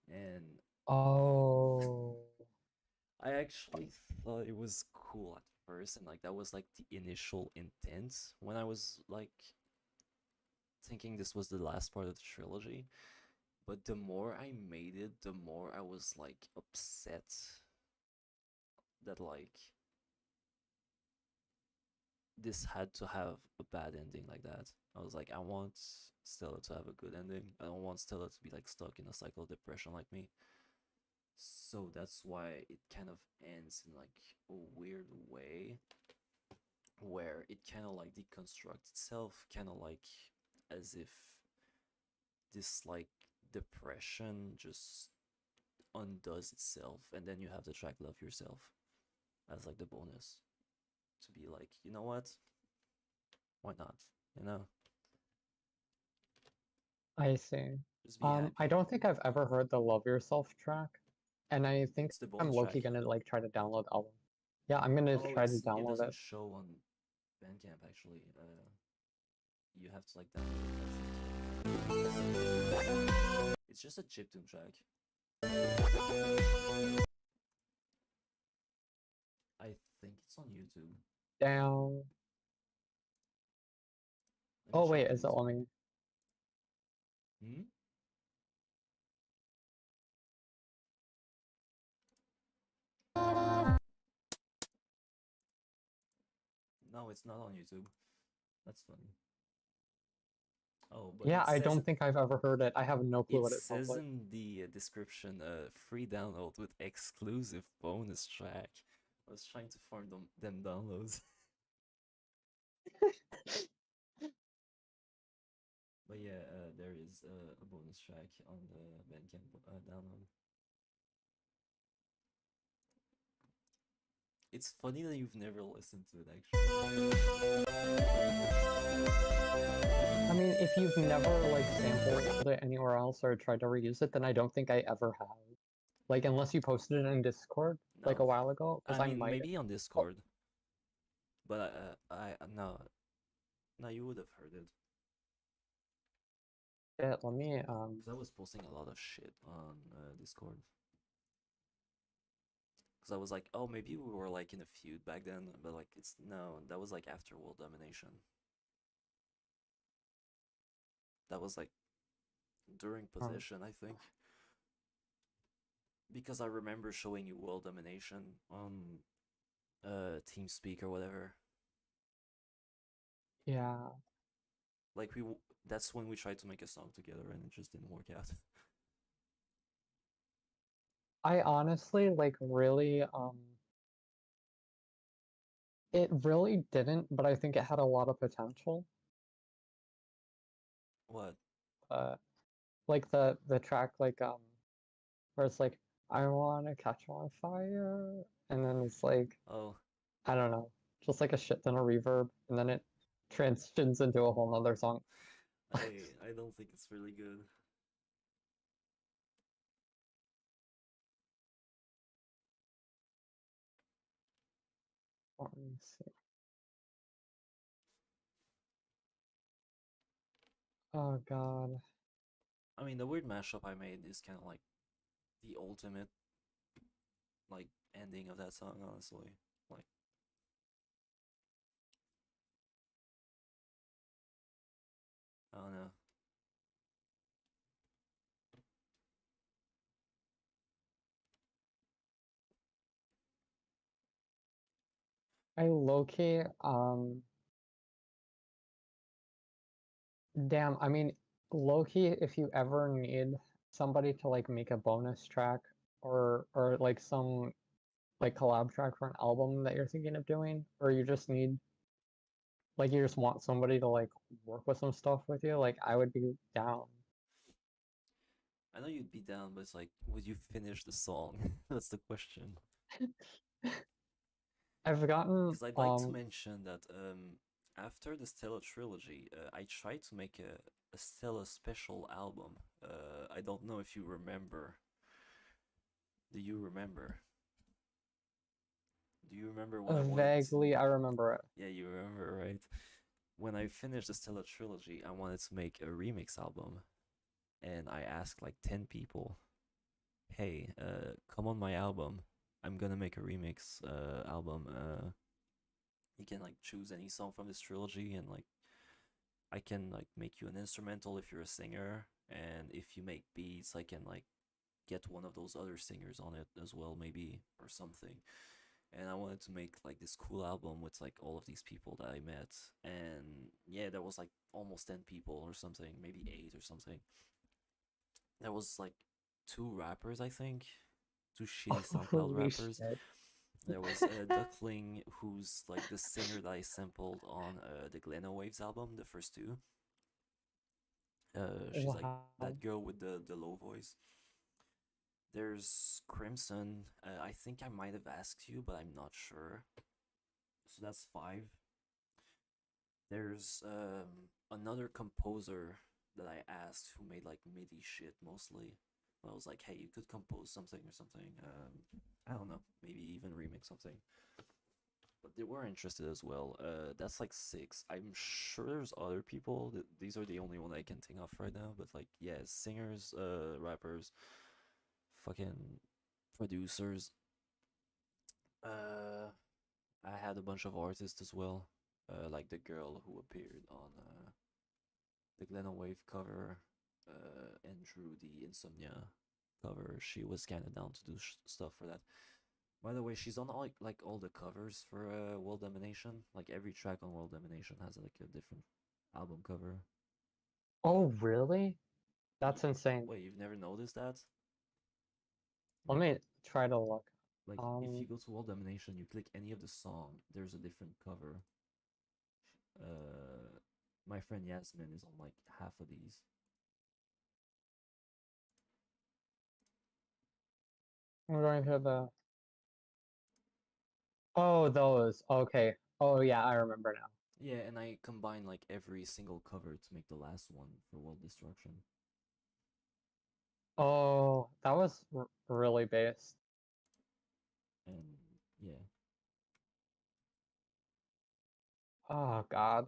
And Oh. I actually thought it was cool at first, and like that was like the initial intent when I was like thinking this was the last part of the trilogy. But the more I made it, the more I was like upset that like this had to have a bad ending like that. I was like, I want Stella to have a good ending. I don't want Stella to be like stuck in a cycle of depression like me. So that's why it kind of ends in like a weird way where it kind of like deconstructs itself, kind of like as if this like depression just undoes itself, and then you have the track Love Yourself as like the bonus to be like, you know what? Why not? You know? I see. Just be I happy. don't think I've ever heard the Love Yourself track, and I think It's the I'm bonus low-key track. gonna like try to download the album. Yeah, I'm gonna Oh, try to it download doesn't it. show on Bandcamp actually. You have to like download it, I think. It's just a chiptune track. I think it's on YouTube. Down. Let me Oh check wait, is it YouTube. let me? Hmm? No, it's not on YouTube. That's funny. Oh, but Yeah, I don't think I've ever heard it. I have no clue it what it sounds says like. in the description, free download with exclusive bonus track. I was trying to farm them downloads. But yeah, there is a bonus track on the Bandcamp download. It's funny that you've never listened to it, actually. I mean, if you've never like sampled it anywhere else or tried to reuse it, then I don't think I ever have. Like, unless you posted it in Discord like a No, while ago, because I I mean might. maybe on Oh, Discord, but no, you would have heard it. yeah, let me Because I was posting a lot of shit on Discord. Because I was like, oh, maybe we were like in a feud back then, but like it's no, that was like after World Domination. That was like during Possession, I think. Because I remember showing you World Domination on TeamSpeak or whatever. yeah. Like that's when we tried to make a song together and it just didn't work out. I honestly like really it really didn't, but I think it had a lot of potential. What? Uh like the track where it's like I wanna catch on fire and then it's like Oh, I don't know, just like a shit ton of reverb and then it transitions into a whole nother song. I don't think it's really good. Let me see. Oh god. I mean, the weird mashup I made is kind of like the ultimate like ending of that song, honestly. Like, I don't know. I low-key damn, I mean, low-key, if you ever need somebody to like make a bonus track or like some like collab track for an album that you're thinking of doing, or you just need like you just want somebody to like work with some stuff with you, like I would be down. I know you'd be down, but it's like, would you finish the song? That's the question. I've gotten Because I'd like to mention that after the Stella trilogy, I tried to make a Stella special album. I don't know if you remember. Do you remember? Do you remember when I wanted vaguely to? I remember it. Yeah, you remember, right? When I finished the Stella trilogy, I wanted to make a remix album, and I asked like 10 people, "Hey, come on my album. I'm gonna make a remix album. You can like choose any song from this trilogy, and like I can like make you an instrumental if you're a singer, and if you make beats, I can like get one of those other singers on it as well, maybe, or something." And I wanted to make like this cool album with like all of these people that I met, and yeah, there was like almost 10 people or something, maybe 8 or something. There was like 2 rappers, I think, 2 shitty SoundCloud Holy rappers. shit. There was Duckling, who's like the singer that I sampled on the Glenna Waves album, the first two. She's like Wow. that girl with the low voice. There's Crimson. I think I might have asked you, but I'm not sure. So that's 5. There's another composer that I asked who made like MIDI shit mostly. I was like, hey, you could compose something or something. I don't know, maybe even remix something. But they were interested as well. That's like 6. I'm sure there's other people. These are the only one I can think of right now. But like, yeah, singers, rappers, fucking producers. Uh, I had a bunch of artists as well. Like the girl who appeared on the Glenna Wave cover, and drew the Insomnia cover. She was kind of down to do stuff for that. By the way, she's on all the covers for World Domination. Like every track on World Domination has like a different album cover. Oh really? That's Y- insane. Wait, you've never noticed that? Let Like me try to look. if you Um go to World Domination, you click any of the song, there's a different cover. Uh, my friend Yasmin is on like half of these. I'm going to the oh those. Okay. Oh yeah, I remember now. Yeah, and I combine like every single cover to make the last one for World Destruction. Oh, that was really based. And yeah, Oh God.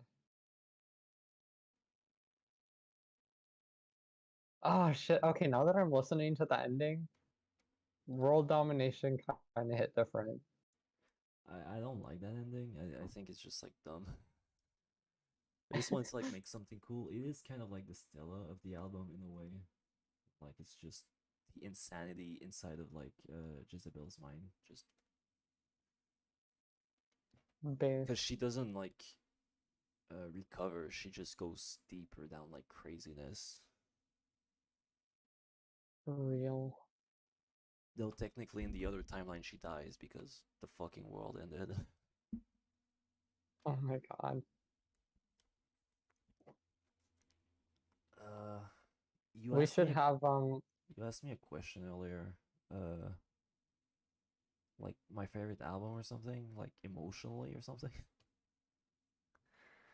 Oh shit. Okay, now that I'm listening to the ending, world domination kind of hit different. I don't like that ending. I think it's just like dumb. I just wanted to like make something cool. It is kind of like the Stella of the album in a way. Like it's just the insanity inside of like Jezebel's mind. Just because Based she doesn't like recover, she just goes deeper down like craziness. real. Though technically in the other timeline she dies because the fucking world ended. Oh my god. Uh, you We asked should me a, have you asked me a question earlier. Like my favorite album or something, like emotionally or something.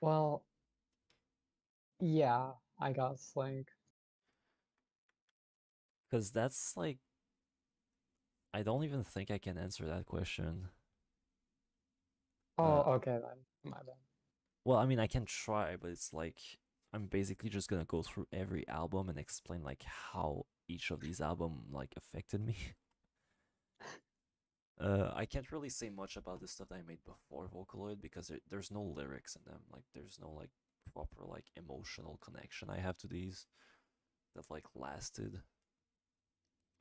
well, yeah, I guess like Because that's like I don't even think I can answer that question. oh Uh, okay then. My bad. well, I mean I can try, but it's like I'm basically just gonna go through every album and explain like how each of these album like affected me. I can't really say much about the stuff that I made before Vocaloid because there's no lyrics in them. Like, there's no like proper like emotional connection I have to these that like lasted.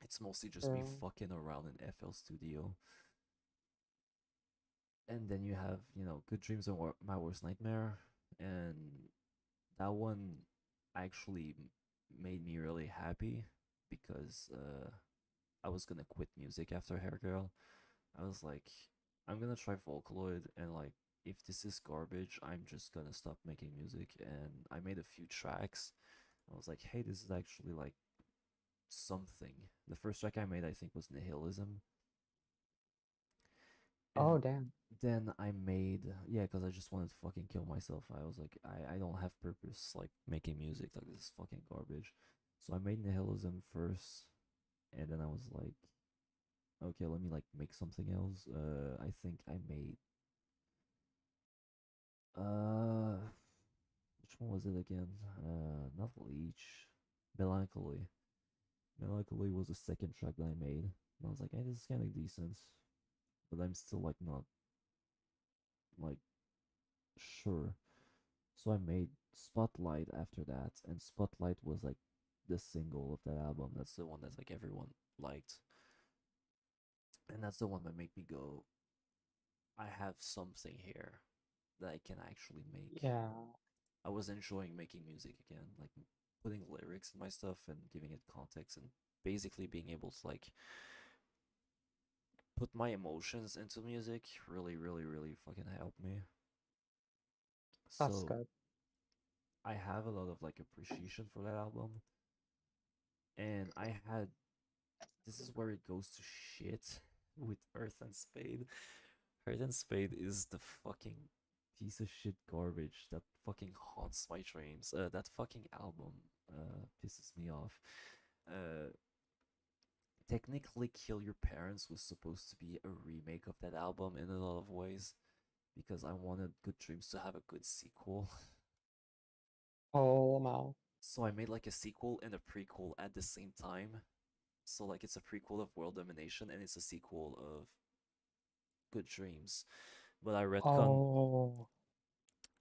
It's mostly just me True. fucking around in FL Studio. And then you have, Good Dreams and My Worst Nightmare, and that one actually made me really happy because I was gonna quit music after Hair Girl. I was like, I'm gonna try Vocaloid, and like, if this is garbage, I'm just gonna stop making music. And I made a few tracks. I was like, hey, this is actually like something. The first track I made, I think, was Nihilism. Oh And damn. then I made, yeah, because I just wanted to fucking kill myself. I was like, I don't have purpose, like, making music. Like, this is fucking garbage. So I made Nihilism first, and then I was like, okay, let me, like, make something else. I think I made which one was it again? Not Leech. Melancholy. Melancholy was the second track that I made. And I was like, hey, this is kind of decent. But I'm still, like, not, like, sure. So I made Spotlight after that. And Spotlight was, like, the single of that album. That's the one that, like, everyone liked. And that's the one that made me go, I have something here that I can actually make. Yeah. I was enjoying making music again, like putting lyrics in my stuff and giving it context and basically being able to like put my emotions into music really, really, really fucking helped me. That's So good. I have a lot of like appreciation for that album. And I had this is where it goes to shit with Earth and Spade. Earth and Spade is the fucking piece of shit garbage that fucking haunts my dreams. That fucking album pisses me off. Uh, Technically, Kill Your Parents was supposed to be a remake of that album in a lot of ways because I wanted Good Dreams to have a good sequel. Oh no. So I made like a sequel and a prequel at the same time. So like it's a prequel of World Domination and it's a sequel of Good Dreams. But Oh.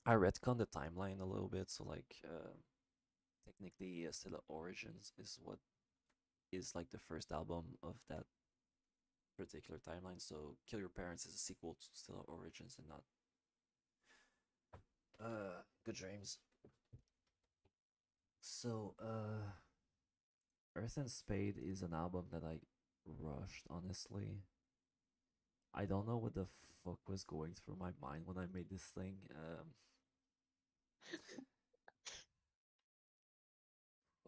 I retconned the timeline a little bit. So like technically, Stella Origins is what is like the first album of that particular timeline. So Kill Your Parents is a sequel to Stella Origins and not Good Dreams. So Earth and Spade is an album that I rushed, honestly. I don't know what the fuck was going through my mind when I made this thing.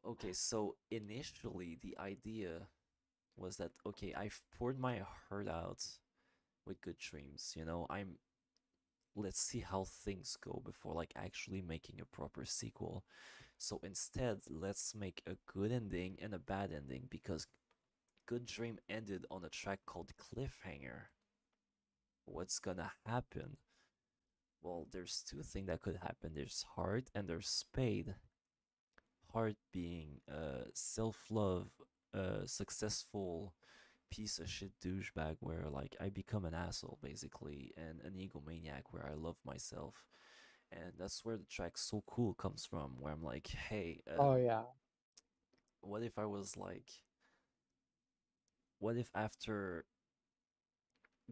Okay, so initially the idea was that okay, I've poured my heart out with Good Dreams. Let's see how things go before like actually making a proper sequel. So instead, let's make a good ending and a bad ending because Good Dream ended on a track called Cliffhanger. What's gonna happen? Well, there's two things that could happen. There's Heart and there's Spade. Heart being self-love, successful piece of shit douchebag where like I become an asshole basically and an egomaniac where I love myself. And that's where the track So Cool comes from, where I'm like, hey, Oh yeah. what if I was like, what if after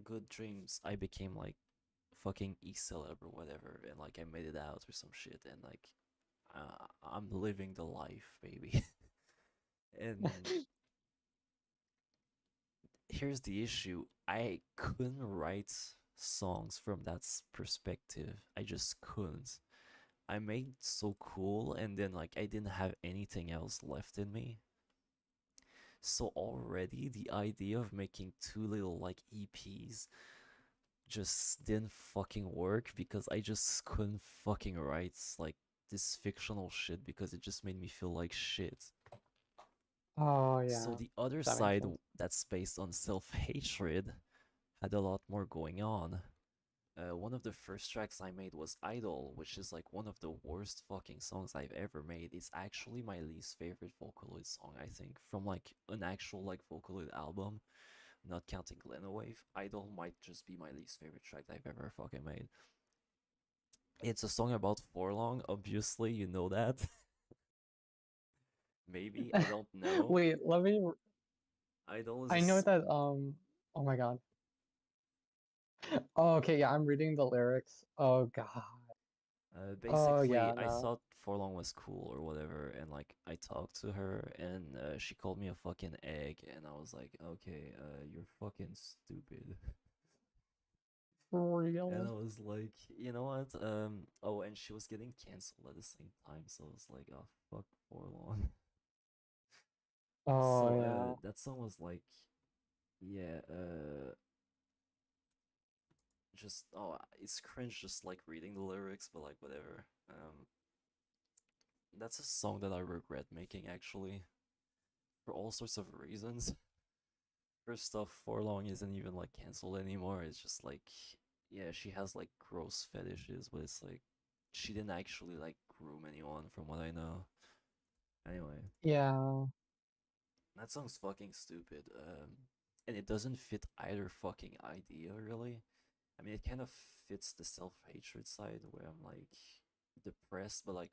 Good Dreams I became like fucking e-celeb or whatever and like I made it out or some shit and like I'm living the life, baby. And here's the issue. I couldn't write songs from that perspective. I just couldn't. I made So Cool, and then like I didn't have anything else left in me. So already the idea of making two little like EPs just didn't fucking work because I just couldn't fucking write like this fictional shit because it just made me feel like shit. Oh So yeah. the other That makes side sense. that's based on self-hatred had a lot more going on. One of the first tracks I made was Idol, which is like one of the worst fucking songs I've ever made. It's actually my least favorite Vocaloid song, I think, from like an actual like Vocaloid album, not counting Glenawave. Idol might just be my least favorite track I've ever fucking made. It's a song about Forlong, obviously, you know that. Maybe, I don't know. Wait, let me. Idol is I know that. Oh my god. Oh, okay. Yeah, I'm reading the lyrics. Oh god. Oh basically, yeah. I No. thought Forlong was cool or whatever, and like I talked to her, and she called me a fucking egg, and I was like, okay, you're fucking stupid. For And I real. was like, you know what? Oh, and she was getting canceled at the same time, so I was like, oh fuck Forlong. Oh So yeah. that song was like, yeah, just it's cringe just like reading the lyrics, but like whatever. That's a song that I regret making actually, for all sorts of reasons. First off, Forlong isn't even like canceled anymore. It's just like, yeah, she has like gross fetishes, but it's like she didn't actually like groom anyone from what I know. Anyway, Yeah. that song's fucking stupid. And it doesn't fit either fucking idea really. I mean, it kind of fits the self-hatred side where I'm like depressed, but like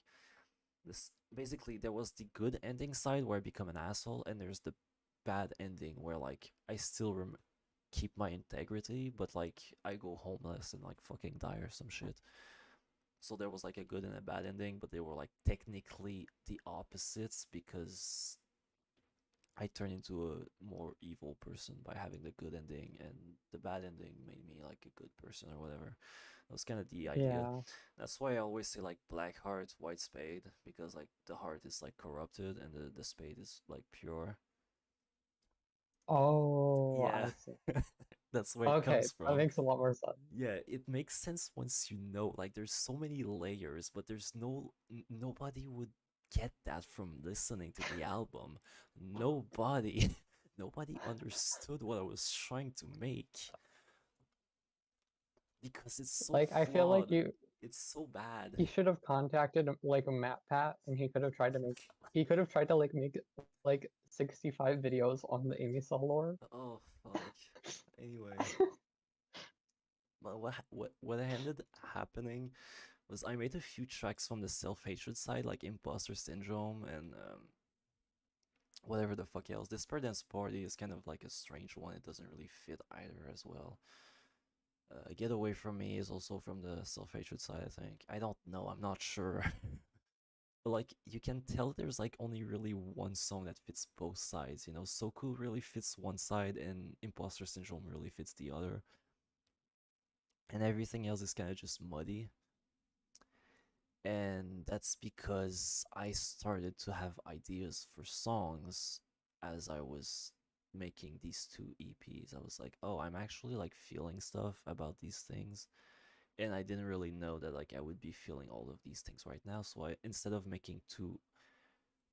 this basically there was the good ending side where I become an asshole, and there's the bad ending where like I still keep my integrity, but like I go homeless and like fucking die or some shit. So there was like a good and a bad ending, but they were like technically the opposites because I turned into a more evil person by having the good ending, and the bad ending made me like a good person or whatever. That was kind of the idea. Yeah. That's why I always say like black heart, white spade, because like the heart is like corrupted and the spade is like pure. Oh, Yeah, I see. that's where it Okay, comes that from. makes a lot more sense. Yeah, it makes sense once you know. Like, there's so many layers, but there's nobody would get that from listening to the album. Nobody, nobody understood what I was trying to make because it's so Like, I feel like flawed. It's so bad. he should have contacted like a Matt Pat, and he could have tried to make. He could have tried to like make like 65 videos on the Amy Cell lore. Oh fuck. Anyway, but what ended happening was I made a few tracks from the self-hatred side, like Imposter Syndrome and whatever the fuck else. Despair Dance Party is kind of like a strange one. It doesn't really fit either as well. Get Away From Me is also from the self-hatred side, I think. I don't know, I'm not sure. But like, you can tell there's like only really one song that fits both sides, you know? So Cool really fits one side and Imposter Syndrome really fits the other. And everything else is kind of just muddy. And that's because I started to have ideas for songs as I was making these two EPs. I was like, oh, I'm actually like feeling stuff about these things, and I didn't really know that like I would be feeling all of these things right now. So I, instead of making two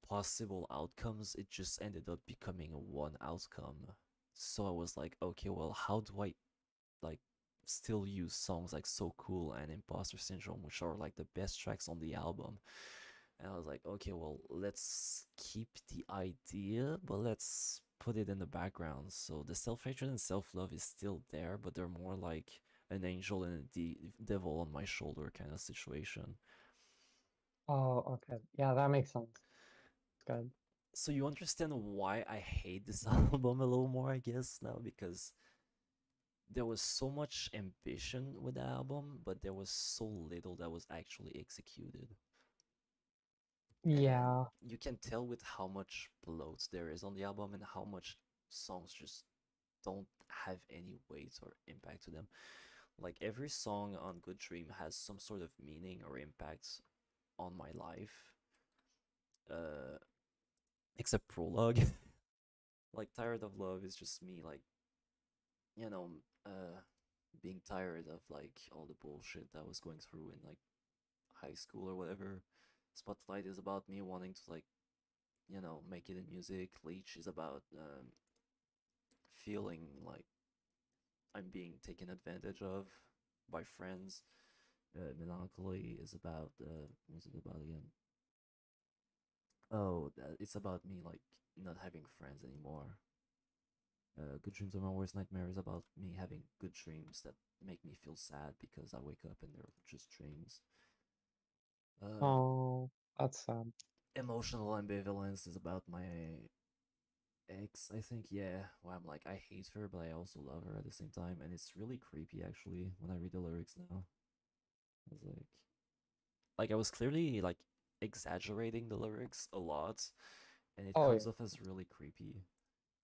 possible outcomes, it just ended up becoming one outcome. So I was like, okay, well, how do I like still use songs like So Cool and Imposter Syndrome, which are like the best tracks on the album? And I was like, okay, well, let's keep the idea, but let's put it in the background. So the self-hatred and self-love is still there, but they're more like an angel and a devil on my shoulder kind of situation. Oh, okay. Yeah, that makes sense. Good. So you understand why I hate this album a little more, I guess, now, because there was so much ambition with the album, but there was so little that was actually executed. And Yeah. you can tell with how much bloat there is on the album and how much songs just don't have any weight or impact to them. Like every song on Good Dream has some sort of meaning or impact on my life. Uh, except Prologue. Like Tired of Love is just me, like, you know, being tired of like all the bullshit that I was going through in like high school or whatever. Spotlight is about me wanting to like, make it in music. Leech is about feeling like I'm being taken advantage of by friends. Melancholy is about what's it about again? Oh, it's about me like not having friends anymore. Good dreams are my worst nightmare is about me having good dreams that make me feel sad because I wake up and they're just dreams. Oh, that's sad. Emotional ambivalence is about my ex, I think, yeah. Where I'm like, I hate her, but I also love her at the same time, and it's really creepy actually when I read the lyrics now. I was like I was clearly like exaggerating the lyrics a lot, and it Oh comes yeah. off as really creepy.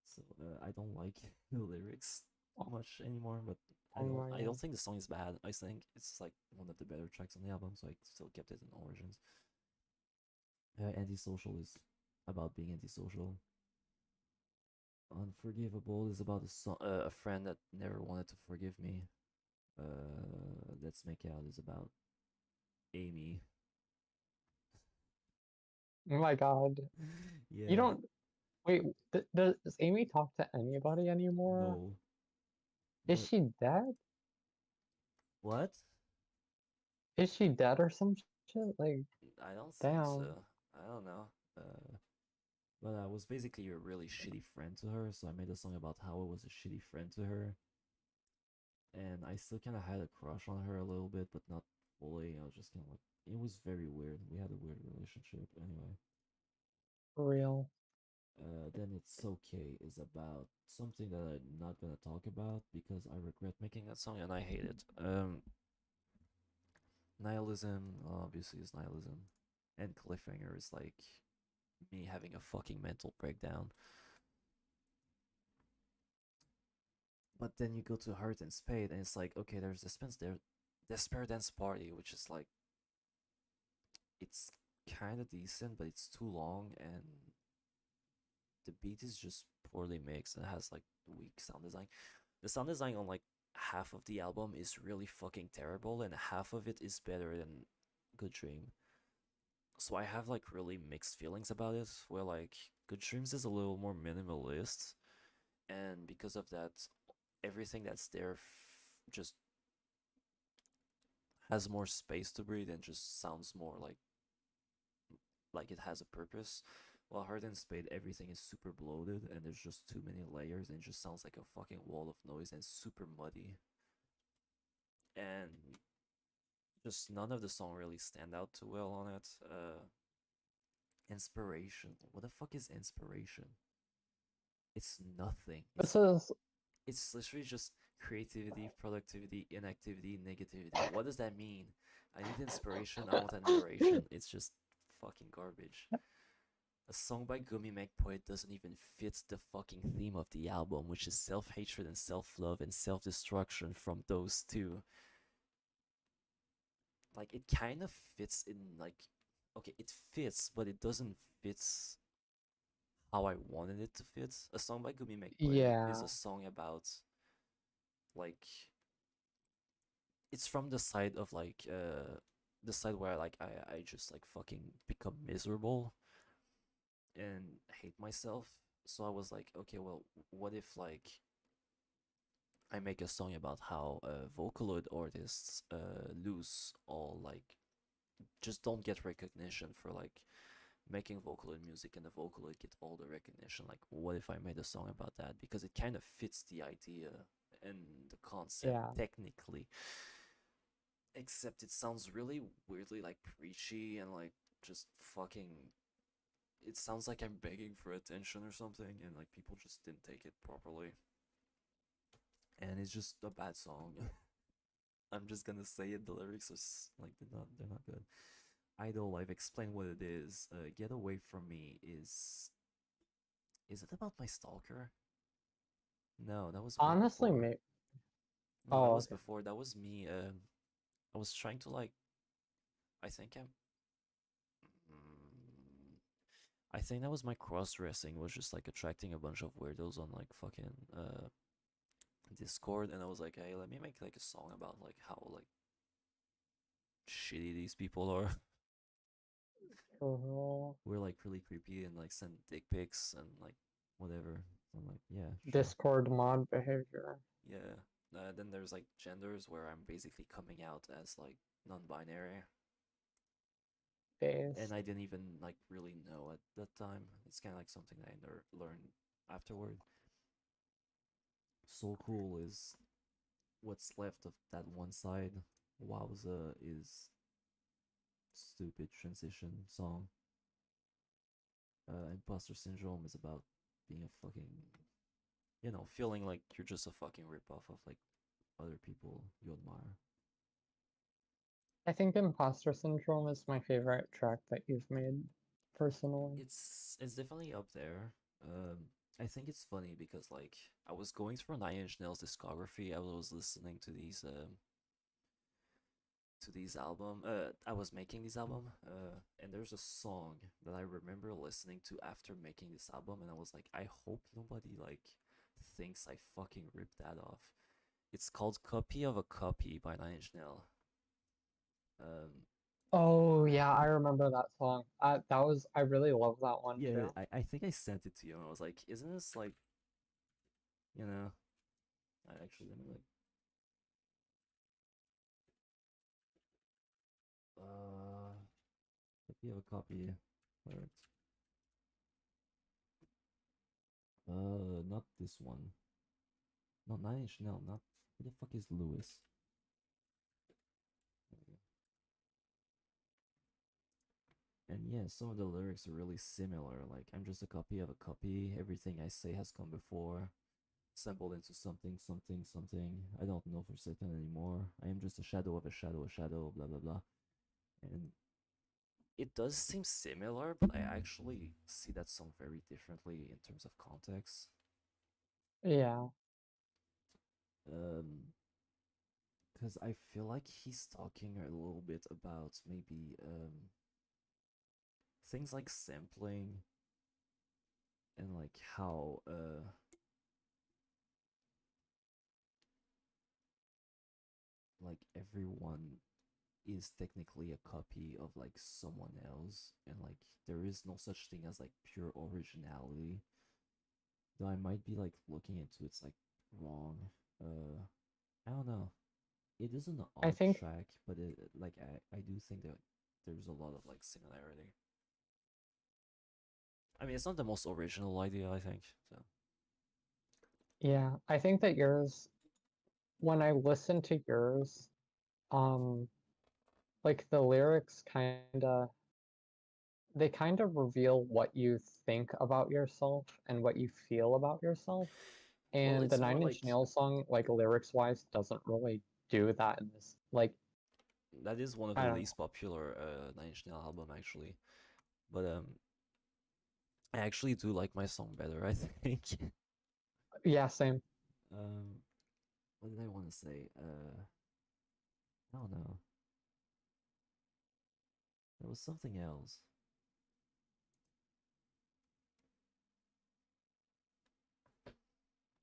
So I don't like the lyrics much anymore, but Oh my I don't god. think the song is bad. I think it's like one of the better tracks on the album, so I still kept it in Origins. Antisocial is about being antisocial. Unforgivable is about a friend that never wanted to forgive me. Let's Make Out is about Amy. Oh my god. You Yeah, don't wait. Does Amy talk to anybody anymore? no. Is But she dead? what? Is she dead or some shit? Like, I don't think damn. so. I don't know. But I was basically a really shitty friend to her, so I made a song about how I was a shitty friend to her. And I still kind of had a crush on her a little bit, but not fully. I was just kind of like, it was very weird. We had a weird relationship anyway. For real. Then It's Okay is about something that I'm not gonna talk about because I regret making that song and I hate it. Nihilism obviously is nihilism, and Cliffhanger is like me having a fucking mental breakdown. But then you go to Heart and Spade, and it's like, okay, there's Despair Dance Party, which is like, it's kind of decent, but it's too long, and the beat is just poorly mixed and has like weak sound design. The sound design on like half of the album is really fucking terrible, and half of it is better than Good Dream. So I have like really mixed feelings about it. Where like Good Dreams is a little more minimalist, and because of that, everything that's there just has more space to breathe and just sounds more like it has a purpose. While Heart and Spade, everything is super bloated and there's just too many layers and it just sounds like a fucking wall of noise and super muddy. And just none of the song really stand out too well on it. Inspiration. What the fuck is inspiration? It's nothing. This is It's literally just creativity, productivity, inactivity, negativity. What does that mean? I need inspiration, I want admiration. It's just fucking garbage. A song by Gumi Meg Poet doesn't even fit the fucking theme of the album, which is self-hatred and self-love and self-destruction from those two. Like, it kind of fits in, like, okay, it fits, but it doesn't fit how I wanted it to fit. A song by Gumi Meg Poet is yeah. a song about, like, it's from the side of, like, the side where, like, I just, like, fucking become miserable and hate myself. So I was like, okay, well, what if like I make a song about how Vocaloid artists lose all like just don't get recognition for like making Vocaloid music and the Vocaloid get all the recognition. Like, what if I made a song about that? Because it kind of fits the idea and the concept Yeah. technically. Except it sounds really weirdly like preachy and like just fucking it sounds like I'm begging for attention or something, and like people just didn't take it properly. And it's just a bad song. I'm just gonna say it. The lyrics are like they're not good. Idol, I've explained what it is. Get Away From Me is it about my stalker? No, that was me Honestly, before. me. No, that Oh, was okay. before. That was me. I was trying to like. I think I'm. Mm, I think that was my cross dressing. Was just like attracting a bunch of weirdos on like fucking Discord, and I was like, hey, let me make like a song about like how like shitty these people are. Cool. We're like really creepy and like send dick pics and like whatever. So I'm like, yeah, sure. Discord mod behavior. Yeah. Then there's like genders where I'm basically coming out as like non-binary, and Based. I didn't even like really know at that time. It's kind of like something I learned afterward. So Cool is what's left of that one side. Wowza is stupid transition song. Imposter syndrome is about being a fucking, feeling like you're just a fucking ripoff of like other people you admire. I think Imposter Syndrome is my favorite track that you've made, personally. It's definitely up there. I think it's funny because like I was going through Nine Inch Nails discography. I was listening to these album. I was making this album. And there's a song that I remember listening to after making this album, and I was like, I hope nobody like thinks I fucking ripped that off. It's called "Copy of a Copy" by Nine Inch Nails. Um, Oh yeah, I remember that song. I really love that one yeah, too. I think I sent it to you, and I was like, isn't this like, you know, I actually let me like, copy of a copy. Where it's, not this one. Not Nine Inch Nails. Not who the fuck is Lewis? And yeah, some of the lyrics are really similar. Like, I'm just a copy of a copy. Everything I say has come before, assembled into something, something, something. I don't know for certain anymore. I am just a shadow of a shadow, a shadow, blah, blah, blah. And it does seem similar, but I actually see that song very differently in terms of context. Yeah. Um, because I feel like he's talking a little bit about maybe things like sampling and like how like everyone is technically a copy of like someone else, and like there is no such thing as like pure originality. Though I might be like looking into it's like wrong. uh I don't know. It is an I odd think track, but I do think that there's a lot of like similarity. I mean, it's not the most original idea, I think. So yeah, I think that yours, when I listen to yours, um like the lyrics they kind of reveal what you think about yourself and what you feel about yourself. well, And the it's more Nine like Inch Nails song, like lyrics wise, doesn't really do that in this. Like, that is one of I the don't know. least popular Nine Inch Nails album actually. But I actually do like my song better, I think. Yeah, same. um what did I want to say? I don't know. There was something else.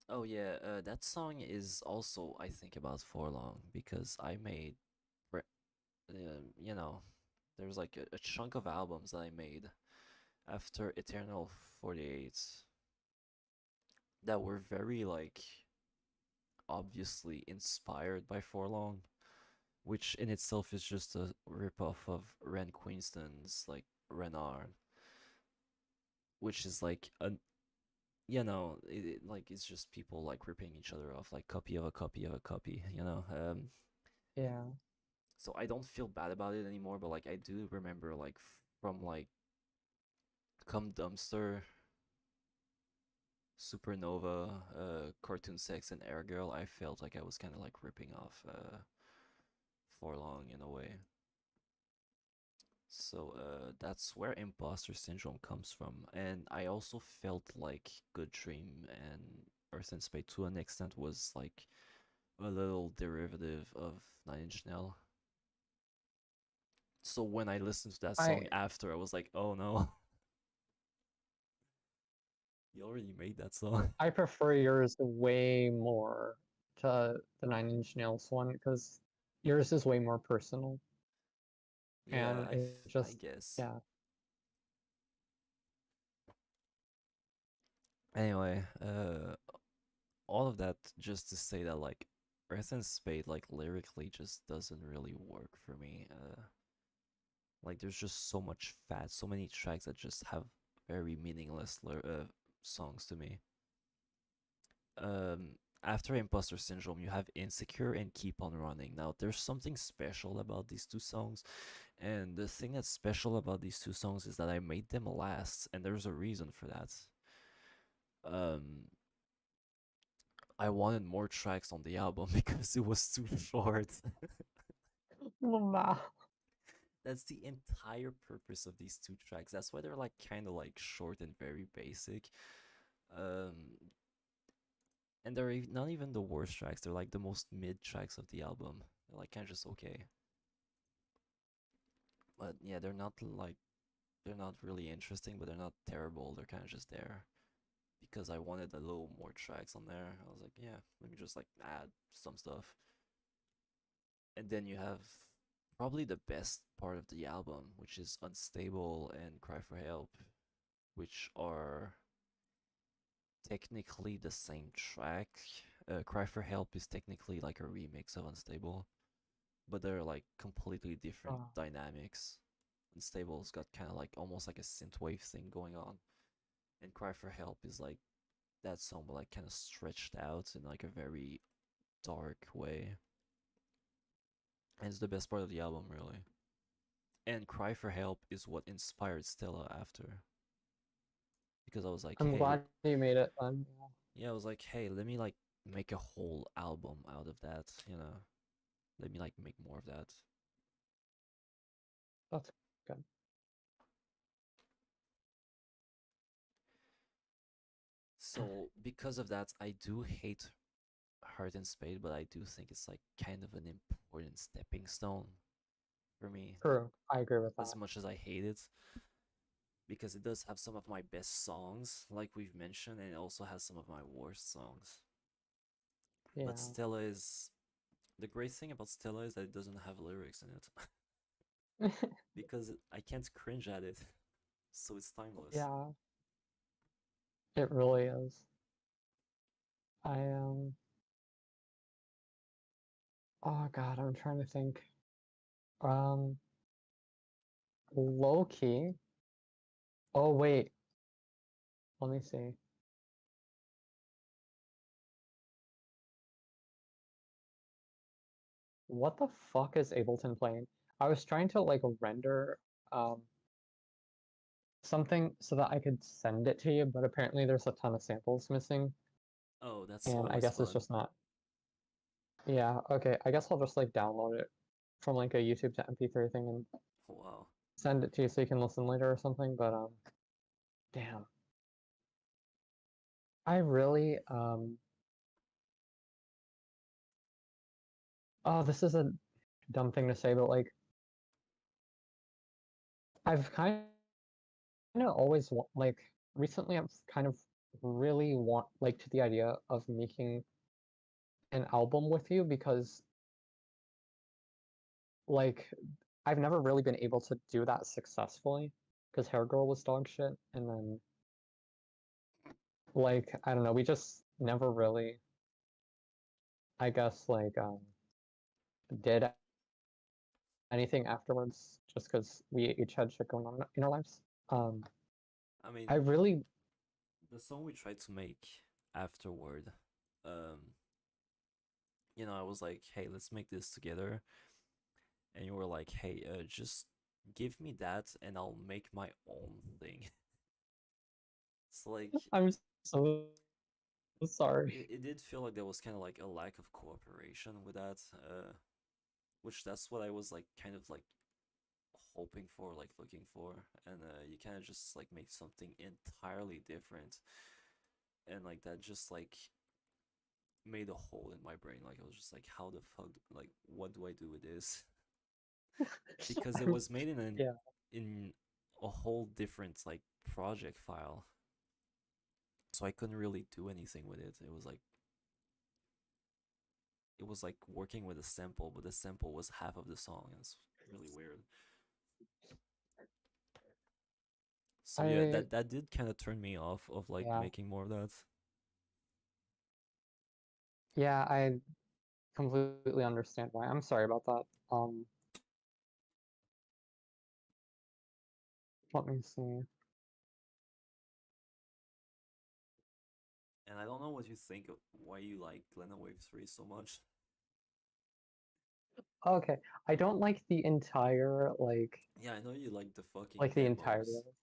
Oh yeah, that song is also I think about For Long because I made, you know, there's like a chunk of albums that I made after Eternal 48 that were very like obviously inspired by For Long, which in itself is just a ripoff of Ren Queenston's like Renard, which is like a, like it's just people like ripping each other off, like copy of a copy of a copy, Yeah. so I don't feel bad about it anymore, but like I do remember like from like Come Dumpster, Supernova, Cartoon Sex, and Air Girl, I felt like I was kind of like ripping off For Long in a way. So that's where imposter syndrome comes from, and I also felt like Good Dream and Earth and Spade to an extent was like a little derivative of Nine Inch Nail. So when I listened to that song after, I was like, oh no. You already made that song. I prefer yours way more to the Nine Inch Nails one because yours is way more personal. Yeah, And it I just, guess. yeah. Anyway, all of that just to say that like Earth and Spade like lyrically just doesn't really work for me. Like there's just so much fat, so many tracks that just have very meaningless songs to me. After Imposter Syndrome, you have Insecure and Keep on Running. Now, there's something special about these two songs, and the thing that's special about these two songs is that I made them last, and there's a reason for that. Um, I wanted more tracks on the album because it was too short. Wow. That's the entire purpose of these two tracks. That's why they're like kind of like short and very basic. Um, and they're not even the worst tracks. They're like the most mid tracks of the album. They're like kind of just okay. But yeah, they're not really interesting, but they're not terrible. They're kind of just there because I wanted a little more tracks on there. I was like, yeah, let me just like add some stuff. And then you have probably the best part of the album, which is Unstable and Cry for Help, which are technically the same track. Cry for Help is technically like a remix of Unstable, but they're like completely different dynamics. Unstable's got kind of like almost like a synthwave thing going on, and Cry for Help is like that song, but like kind of stretched out in like a very dark way. And it's the best part of the album, really. And Cry for Help is what inspired Stella after. Because I was like, I'm hey, glad you made it fun. yeah, I was like, hey, let me like make a whole album out of that, you know. Let me like make more of that. That's good. So because of that, I do hate Heart and Spade, but I do think it's like kind of an important stepping stone for me. True. I agree with that. As much as I hate it, because it does have some of my best songs, like we've mentioned, and it also has some of my worst songs. Yeah. But Stella is the great thing about Stella is that it doesn't have lyrics in it. Because I can't cringe at it. So it's timeless. Yeah. It really is. I oh god, I'm trying to think. Um Low key. Oh wait. Let me see. What the fuck is Ableton playing? I was trying to like render something so that I could send it to you, but apparently there's a ton of samples missing, Oh, that's and I always guess fun. it's just not. Yeah, okay. I guess I'll just like download it from like a YouTube to MP3 thing and Wow. send it to you so you can listen later or something, but damn. I really oh, this is a dumb thing to say, but like I've kind of always like recently I've kind of really want like to the idea of making an album with you because like I've never really been able to do that successfully because Hair Girl was dog shit, and then like I don't know, we just never really, I guess, like did anything afterwards just because we each had shit going on in our lives. I mean, I really the song we tried to make afterward, you know, I was like, hey, let's make this together. And you were like, hey, just give me that and I'll make my own thing. It's like, I'm so sorry. it did feel like there was kind of like a lack of cooperation with that, which that's what I was like kind of like hoping for, like looking for, and you kind of just like make something entirely different, and like that just like made a hole in my brain. Like I was just like, how the fuck? Like, what do I do with this? Because it was made Yeah. in a whole different like project file, so I couldn't really do anything with it. It was like working with a sample, but the sample was half of the song. And it's really weird. So yeah, I that did kind of turn me off of like yeah. making more of that. Yeah, I completely understand why. I'm sorry about that. Let me see. And I don't know what you think of why you like Glenna Wave 3 so much. Okay, I don't like the entire Yeah, I know you like the fucking like the entirety demos. of it.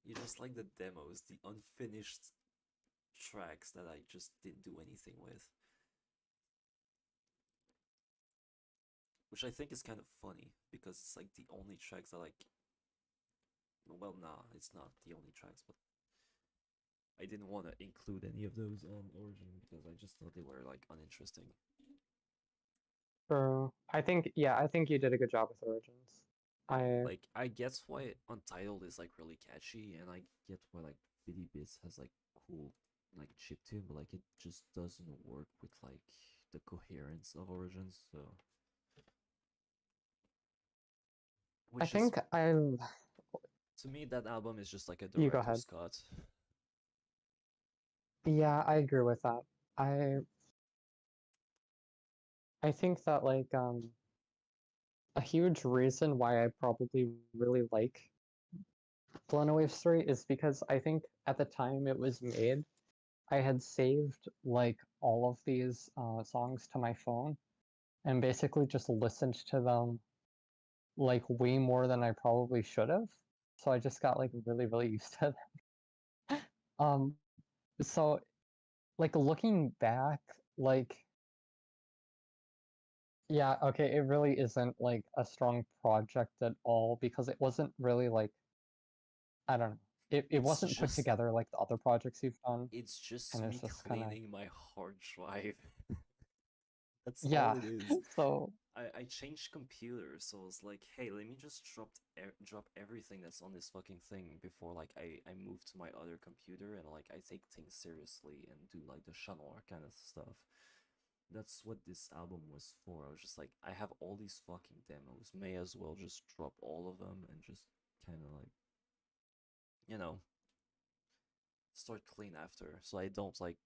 You just like the demos, the unfinished tracks that I just didn't do anything with. Which I think is kind of funny because it's like the only tracks that like. Well, nah, it's not the only tracks, but I didn't want to include any of those on Origin because I just thought they were like uninteresting. True. I think you did a good job with Origins. Like I get why Untitled is like really catchy, and I get why like Bitty Bits has like cool like chip tune, but like it just doesn't work with like the coherence of Origins. So, I which is think I'm to me that album is just like a you go director's ahead. cut. Yeah, I agree with that. I I think that a huge reason why I probably really like Waves 3 is because I think at the time it was made, I had saved like all of these songs to my phone and basically just listened to them like way more than I probably should have. So I just got like really, really used to them. So like looking back, like yeah, okay, it really isn't like a strong project at all because it wasn't really like I don't know. It It's wasn't put just together like the other projects you've done, it's just and it's me just kind of cleaning my hard drive. That's all yeah. it is. So I changed computers, so I was like, hey, let me just drop everything that's on this fucking thing before like I move to my other computer and like I take things seriously and do like the channel kind of stuff. That's what this album was for. I was just like, I have all these fucking demos, may as well just drop all of them and just kind of like, you know, start clean after, so I don't like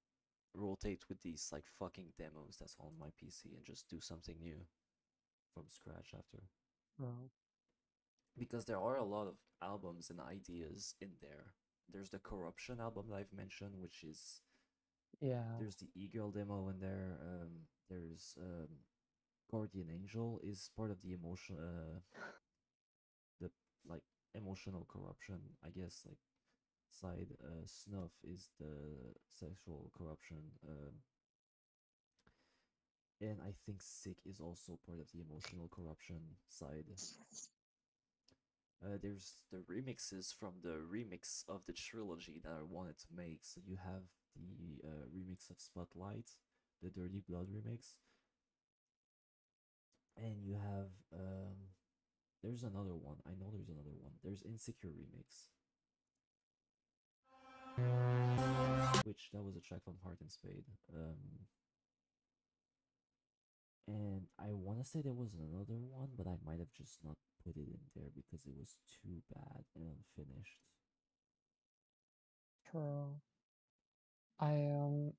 rotate with these like fucking demos that's on my PC and just do something new from scratch after. well, Because there are a lot of albums and ideas in there. There's the Corruption album that I've mentioned, which is yeah. there's the E-Girl demo in there. There's Guardian Angel is part of the the like emotional corruption, I guess. Like side Snuff is the sexual corruption. And I think Sick is also part of the emotional corruption side. There's the remixes from the remix of the trilogy that I wanted to make. So you have the remix of Spotlight, the Dirty Blood remix, and you have there's another one. I know there's another one. There's Insecure remix, which that was a track from Heart and Spade. And I want to say there was another one, but I might have just not put it in there because it was too bad and unfinished. True. I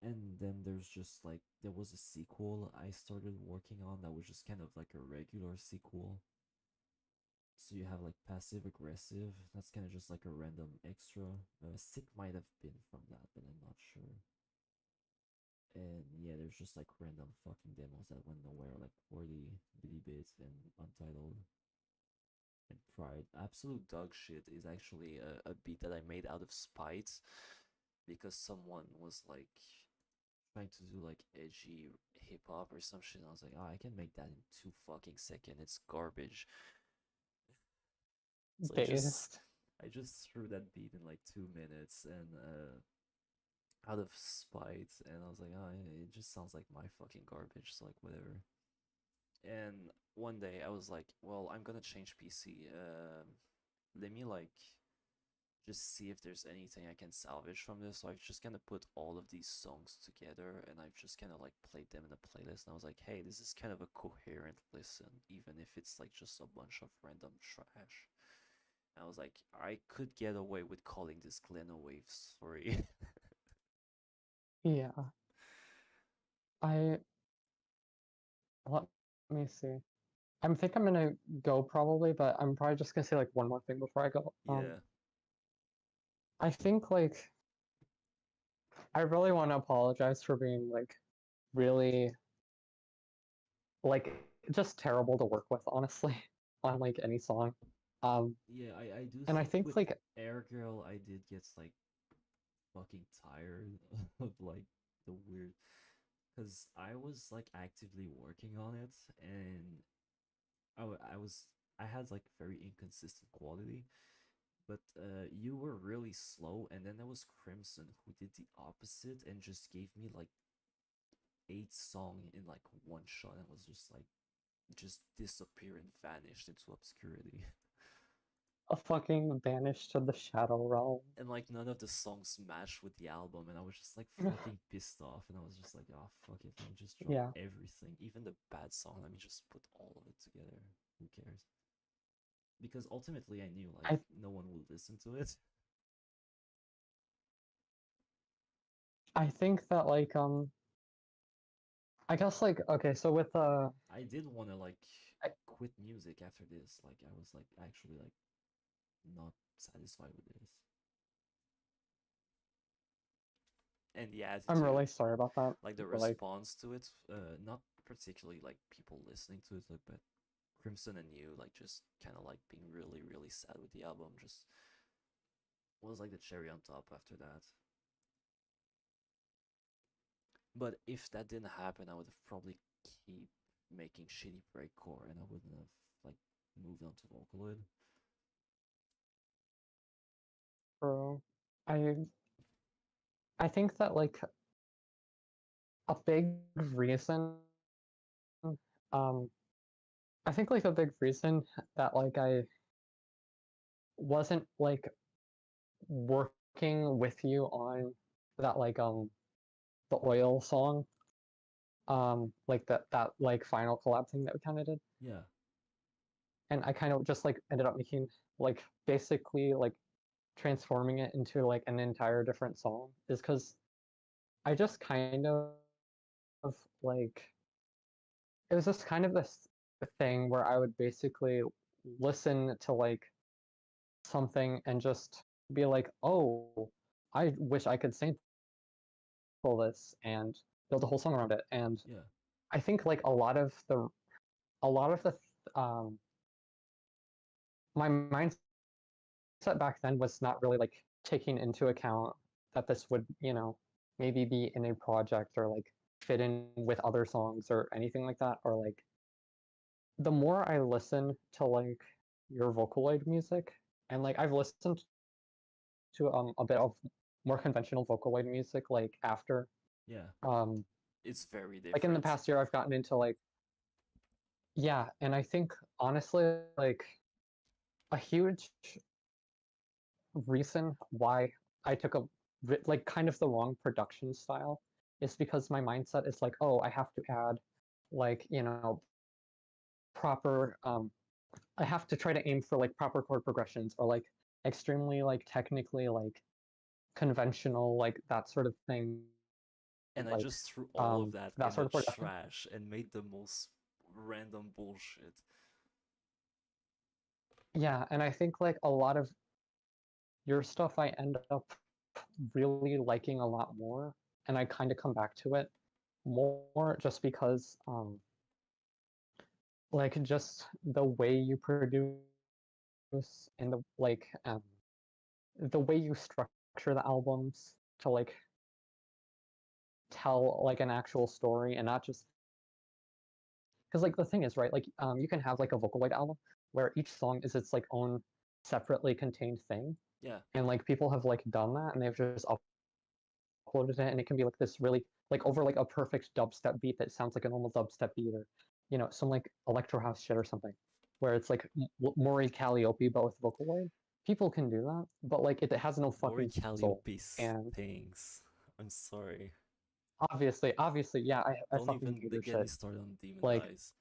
And then there's just like there was a sequel I started working on that was just kind of like a regular sequel. So you have like passive aggressive. That's kind of just like a random extra. Sick might have been from that, but I'm not sure. And yeah, there's just like random fucking demos that went nowhere, like 40 bitty bits and Untitled and Pride. Absolute dog shit is actually a beat that I made out of spite because someone was like trying to do like edgy hip hop or some shit. I was like, oh, I can make that in 2 fucking seconds. It's garbage. So based. I just threw that beat in like 2 minutes, and out of spite, and I was like, oh, it just sounds like my fucking garbage, so like whatever. And one day I was like, well, I'm gonna change PC. Let me like just see if there's anything I can salvage from this. So I've just kind of put all of these songs together, and I've just kind of like played them in a playlist. And I was like, hey, this is kind of a coherent listen, even if it's like just a bunch of random trash. I was like, I could get away with calling this Glenna Waves 3. Yeah. I let me see. I think I'm gonna go probably, but I'm probably just gonna say like one more thing before I go. Yeah. I think like I really want to apologize for being like really like just terrible to work with, honestly, on like any song. Yeah, I do And I think think with like Air Girl, I did get like fucking tired of like the weird, because I was like actively working on it, and I had like very inconsistent quality, but you were really slow, and then there was Crimson who did the opposite and just gave me like 8 songs in like one shot, and was just like just disappear and vanished into obscurity. a fucking banished to the shadow realm. And like none of the songs matched with the album, and I was just like fucking pissed off, and I was just like, oh fuck it, let me just drop Yeah. everything, even the bad song, let me just put all of it together. Who cares? Because ultimately I knew like I no one would listen to it. I think that like I guess like okay, so with I did want to like I, quit music after this. Like I was like actually like not satisfied with this. And the I'm attitude, really sorry about that. like the But like response to it, not particularly like people listening to it, like, but Crimson and you like just kind of like being really sad with the album just was like the cherry on top after that. But if that didn't happen, I would have probably keep making shitty breakcore, and I wouldn't have like moved on to Vocaloid. bro, I I think that like a big reason um I think like a big reason that like I wasn't like working with you on that like the oil song like that like final collab thing that we kind of did, Yeah, and I kind of just like ended up making like basically like transforming it into like an entire different song is because I just kind of like it was just kind of this thing where I would basically listen to like something and just be like, oh, I wish I could sample this and build a whole song around it. And yeah. I think like a lot of the my mindset back then was not really like taking into account that this would, maybe be in a project or like fit in with other songs or anything like that. Or like the more I listen to like your Vocaloid music, and like I've listened to a bit of more conventional Vocaloid music like after Yeah, um it's very like in the different. past year I've gotten into like yeah, and I think honestly like a huge reason why I took like kind of the wrong production style is because my mindset is like, oh, I have to add like, proper I have to try to aim for like proper chord progressions or like extremely like technically like conventional like that sort of thing, And I like just threw all of that that in sort the of production. trash and made the most random bullshit. Yeah, and I think like a lot of your stuff I end up really liking a lot more, and I kind of come back to it more just because like just the way you produce and the way you structure the albums to like tell like an actual story and not just because like the thing is right like you can have like a Vocaloid album where each song is its like own separately contained thing, Yeah, and like people have like done that and they've just uploaded uploaded it, and it can be like this really like over like a perfect dubstep beat that sounds like a normal dubstep beat, or some like electro house shit or something, where it's like Maury Calliope but with Vocaloid. People can do that, but like it has no Lori fucking soul. Calliope And things. I'm sorry. obviously, yeah, I Don't fucking even hate her get me shit. started on Demon Like, Eyes.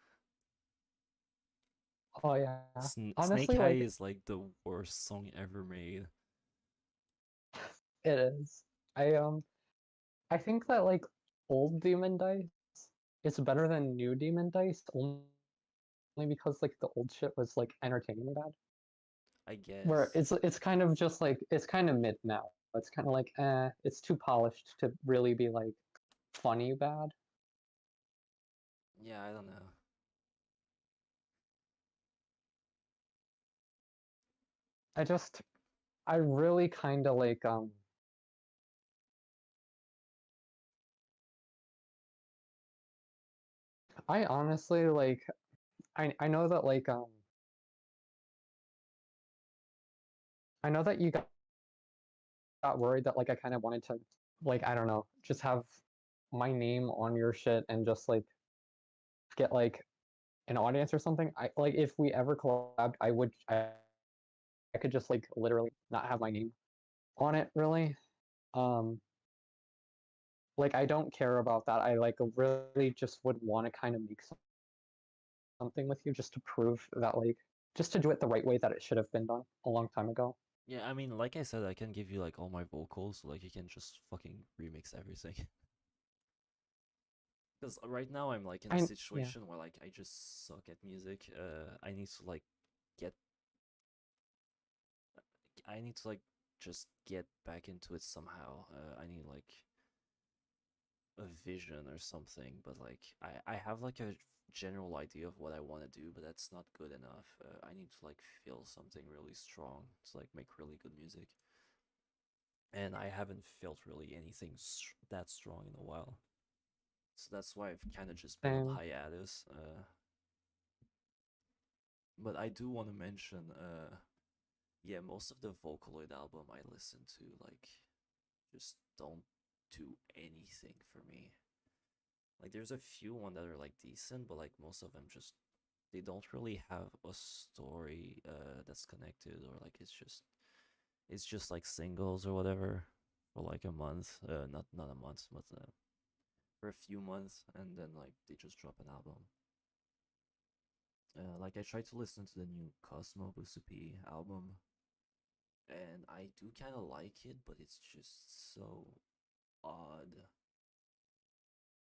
oh yeah, Snake honestly, Eye like is like the worst song ever made. it is. I think that like old Demon Dice is better than new Demon Dice only because like the old shit was like entertainingly bad. I guess. Where it's kind of just like it's kind of mid now. It's kind of like it's too polished to really be like funny bad. Yeah, I don't know. I really kind of like I honestly like I know that like I know that you got worried that like I kind of wanted to like I don't know, just have my name on your shit and just like get like an audience or something. I like if we ever collabed, I could just like literally not have my name on it really. Um like I don't care about that. I like really just would want to kind of make something with you just to prove that like just to do it the right way that it should have been done a long time ago. Yeah, I mean, like I said, I can give you like all my vocals, so like you can just fucking remix everything. Because right now I'm like in a Yeah. situation where like I just suck at music. I need to like get. I need to like just get back into it somehow. I need like a vision or something, but like I have like a general idea of what I want to do, but that's not good enough. I need to like feel something really strong to like make really good music, and I haven't felt really anything that strong in a while. So that's why I've kind of just been on Same. hiatus. But I do want to mention, yeah, most of the Vocaloid album I listen to like just don't do anything for me. Like there's a few one that are like decent, but like most of them just they don't really have a story that's connected, or like it's just like singles or whatever for like a month, not a month, but for a few months, and then like they just drop an album. Like I tried to listen to the new Jinkusu-P album, and I do kind of like it, but it's just so odd,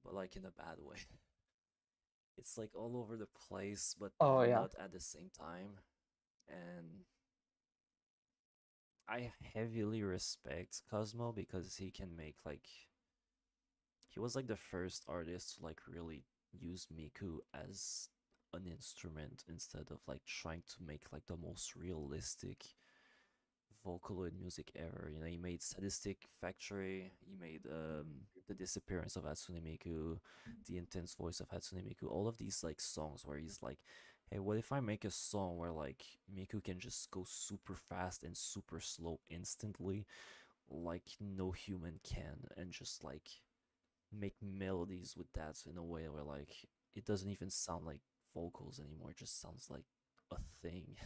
but like in a bad way. It's like all over the place, but Oh yeah. not at the same time. And I heavily respect Cosmo because he can make like he was like the first artist to like really use Miku as an instrument instead of like trying to make like the most realistic Vocaloid music ever. You know, he made Sadistic Factory, he made The Disappearance of Hatsune Miku, The Intense Voice of Hatsune Miku, all of these like songs where he's like, hey, what if I make a song where like Miku can just go super fast and super slow instantly, like no human can, and just like make melodies with that in a way where like it doesn't even sound like vocals anymore, it just sounds like a thing.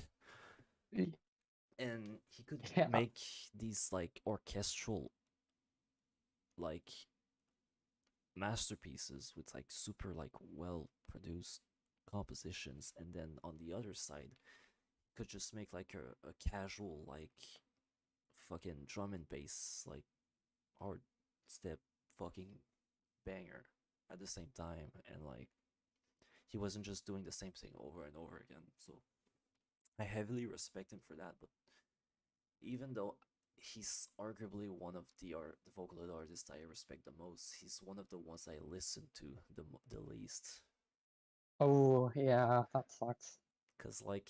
And he could Yeah. make these like orchestral like masterpieces with like super like well produced compositions, and then on the other side could just make like a casual like fucking drum and bass like hard step fucking banger at the same time, and like he wasn't just doing the same thing over and over again. So I heavily respect him for that, but even though he's arguably one of the Vocaloid artists I respect the most, he's one of the ones I listen to the least. Oh yeah, that sucks. Cause like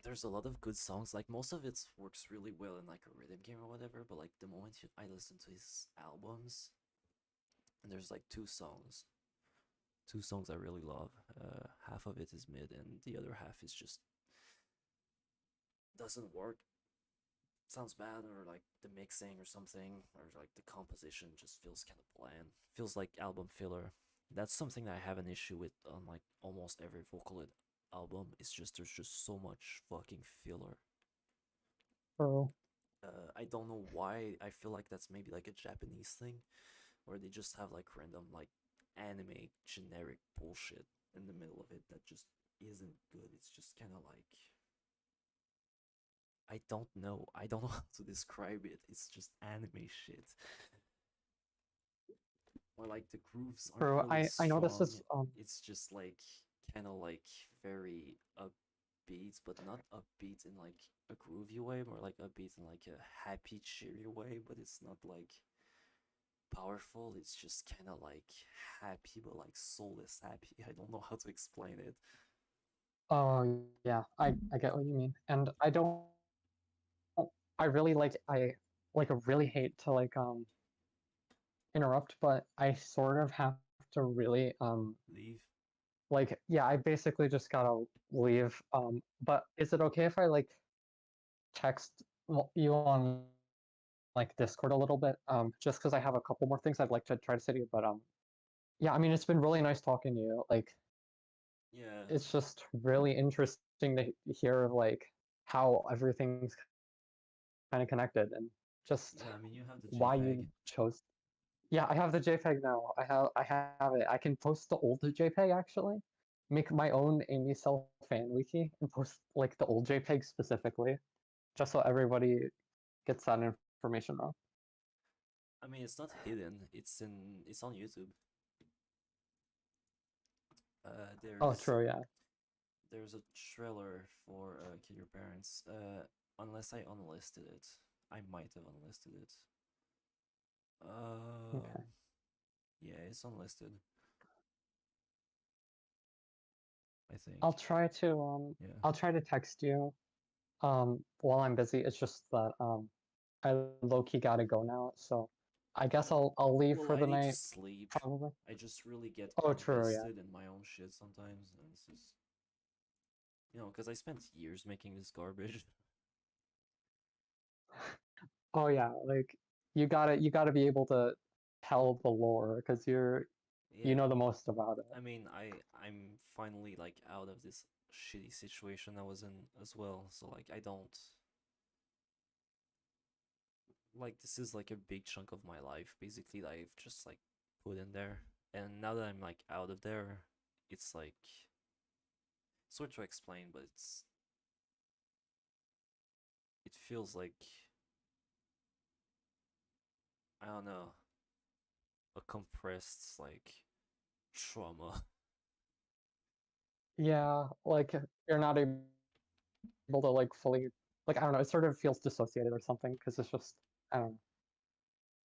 there's a lot of good songs. Like most of it works really well in like a rhythm game or whatever. But like the moment I listen to his albums, and there's like two songs I really love. Half of it is mid, and the other half is just doesn't work. sounds bad, or like the mixing or something, or like the composition just feels kind of bland. Feels like album filler. That's something that I have an issue with on like almost every Vocaloid album. It's just there's just so much fucking filler. True. I don't know why. I feel like that's maybe like a Japanese thing, where they just have like random like anime generic bullshit in the middle of it that just isn't good. It's just kind of like I don't know. I don't know how to describe it. It's just anime shit. Or like the grooves aren't True. really I know this strong. is It's just like kind of like very upbeat, but not upbeat in like a groovy way, more like upbeat in like a happy, cheery way. But it's not like powerful. It's just kind of like happy, but like soulless happy. I don't know how to explain it. Oh yeah, I get what you mean. And I really I really hate to interrupt, but I sort of have to really Leave. like yeah, I basically just gotta leave. But is it okay if I like text you on like Discord a little bit? Just because I have a couple more things I'd like to try to say to you, but yeah, I mean it's been really nice talking to you. Like Yeah. it's just really interesting to hear like how everything's kind of connected and just Yeah, I mean, you have the why JPEG. you chose. Yeah, I have the JPEG now. I have it. I can post the old JPEG actually. Make my own Amy Cell fan wiki and post like the old JPEG specifically, just so everybody gets that information wrong. I mean, it's not hidden. It's on YouTube. Uh, Oh, there's true, yeah. there's a trailer for Kill Your Parents. Unless I unlisted it, I might have unlisted it. Okay. Yeah, it's unlisted. I think. I'll Yeah. try to text you while I'm busy. It's just that I low-key gotta go now, so I guess I'll leave Well, for I the need to night sleep. probably. I just really get Oh, true, yeah. invested in my own shit sometimes, and this is, because I spent years making this garbage. Oh yeah, like you gotta be able to tell the lore because you Yeah, know the most about it. I mean, I'm finally like out of this shitty situation I was in as well. So like, I don't like this is like a big chunk of my life basically that I've just like put in there, and now that I'm like out of there, it's like sort to explain, but it feels like I don't know, a compressed like trauma. Yeah, like you're not able to like fully like I don't know, it sort of feels dissociated or something because it's just I don't know.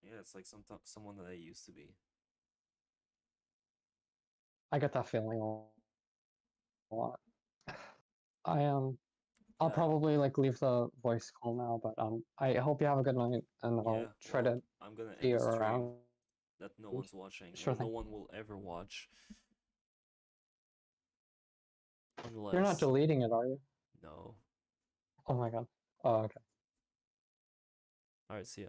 Yeah, it's like someone that I used to be. I get that feeling a lot. I I'll Yeah, probably like leave the voice call now, but I hope you have a good night and yeah. I'll try Well, to I'm gonna see end you the stream around. that no one's watching, or Sure no thing. one will ever watch, You're not unless deleting it, are you? no. Oh my god. Oh, okay. All right, see ya.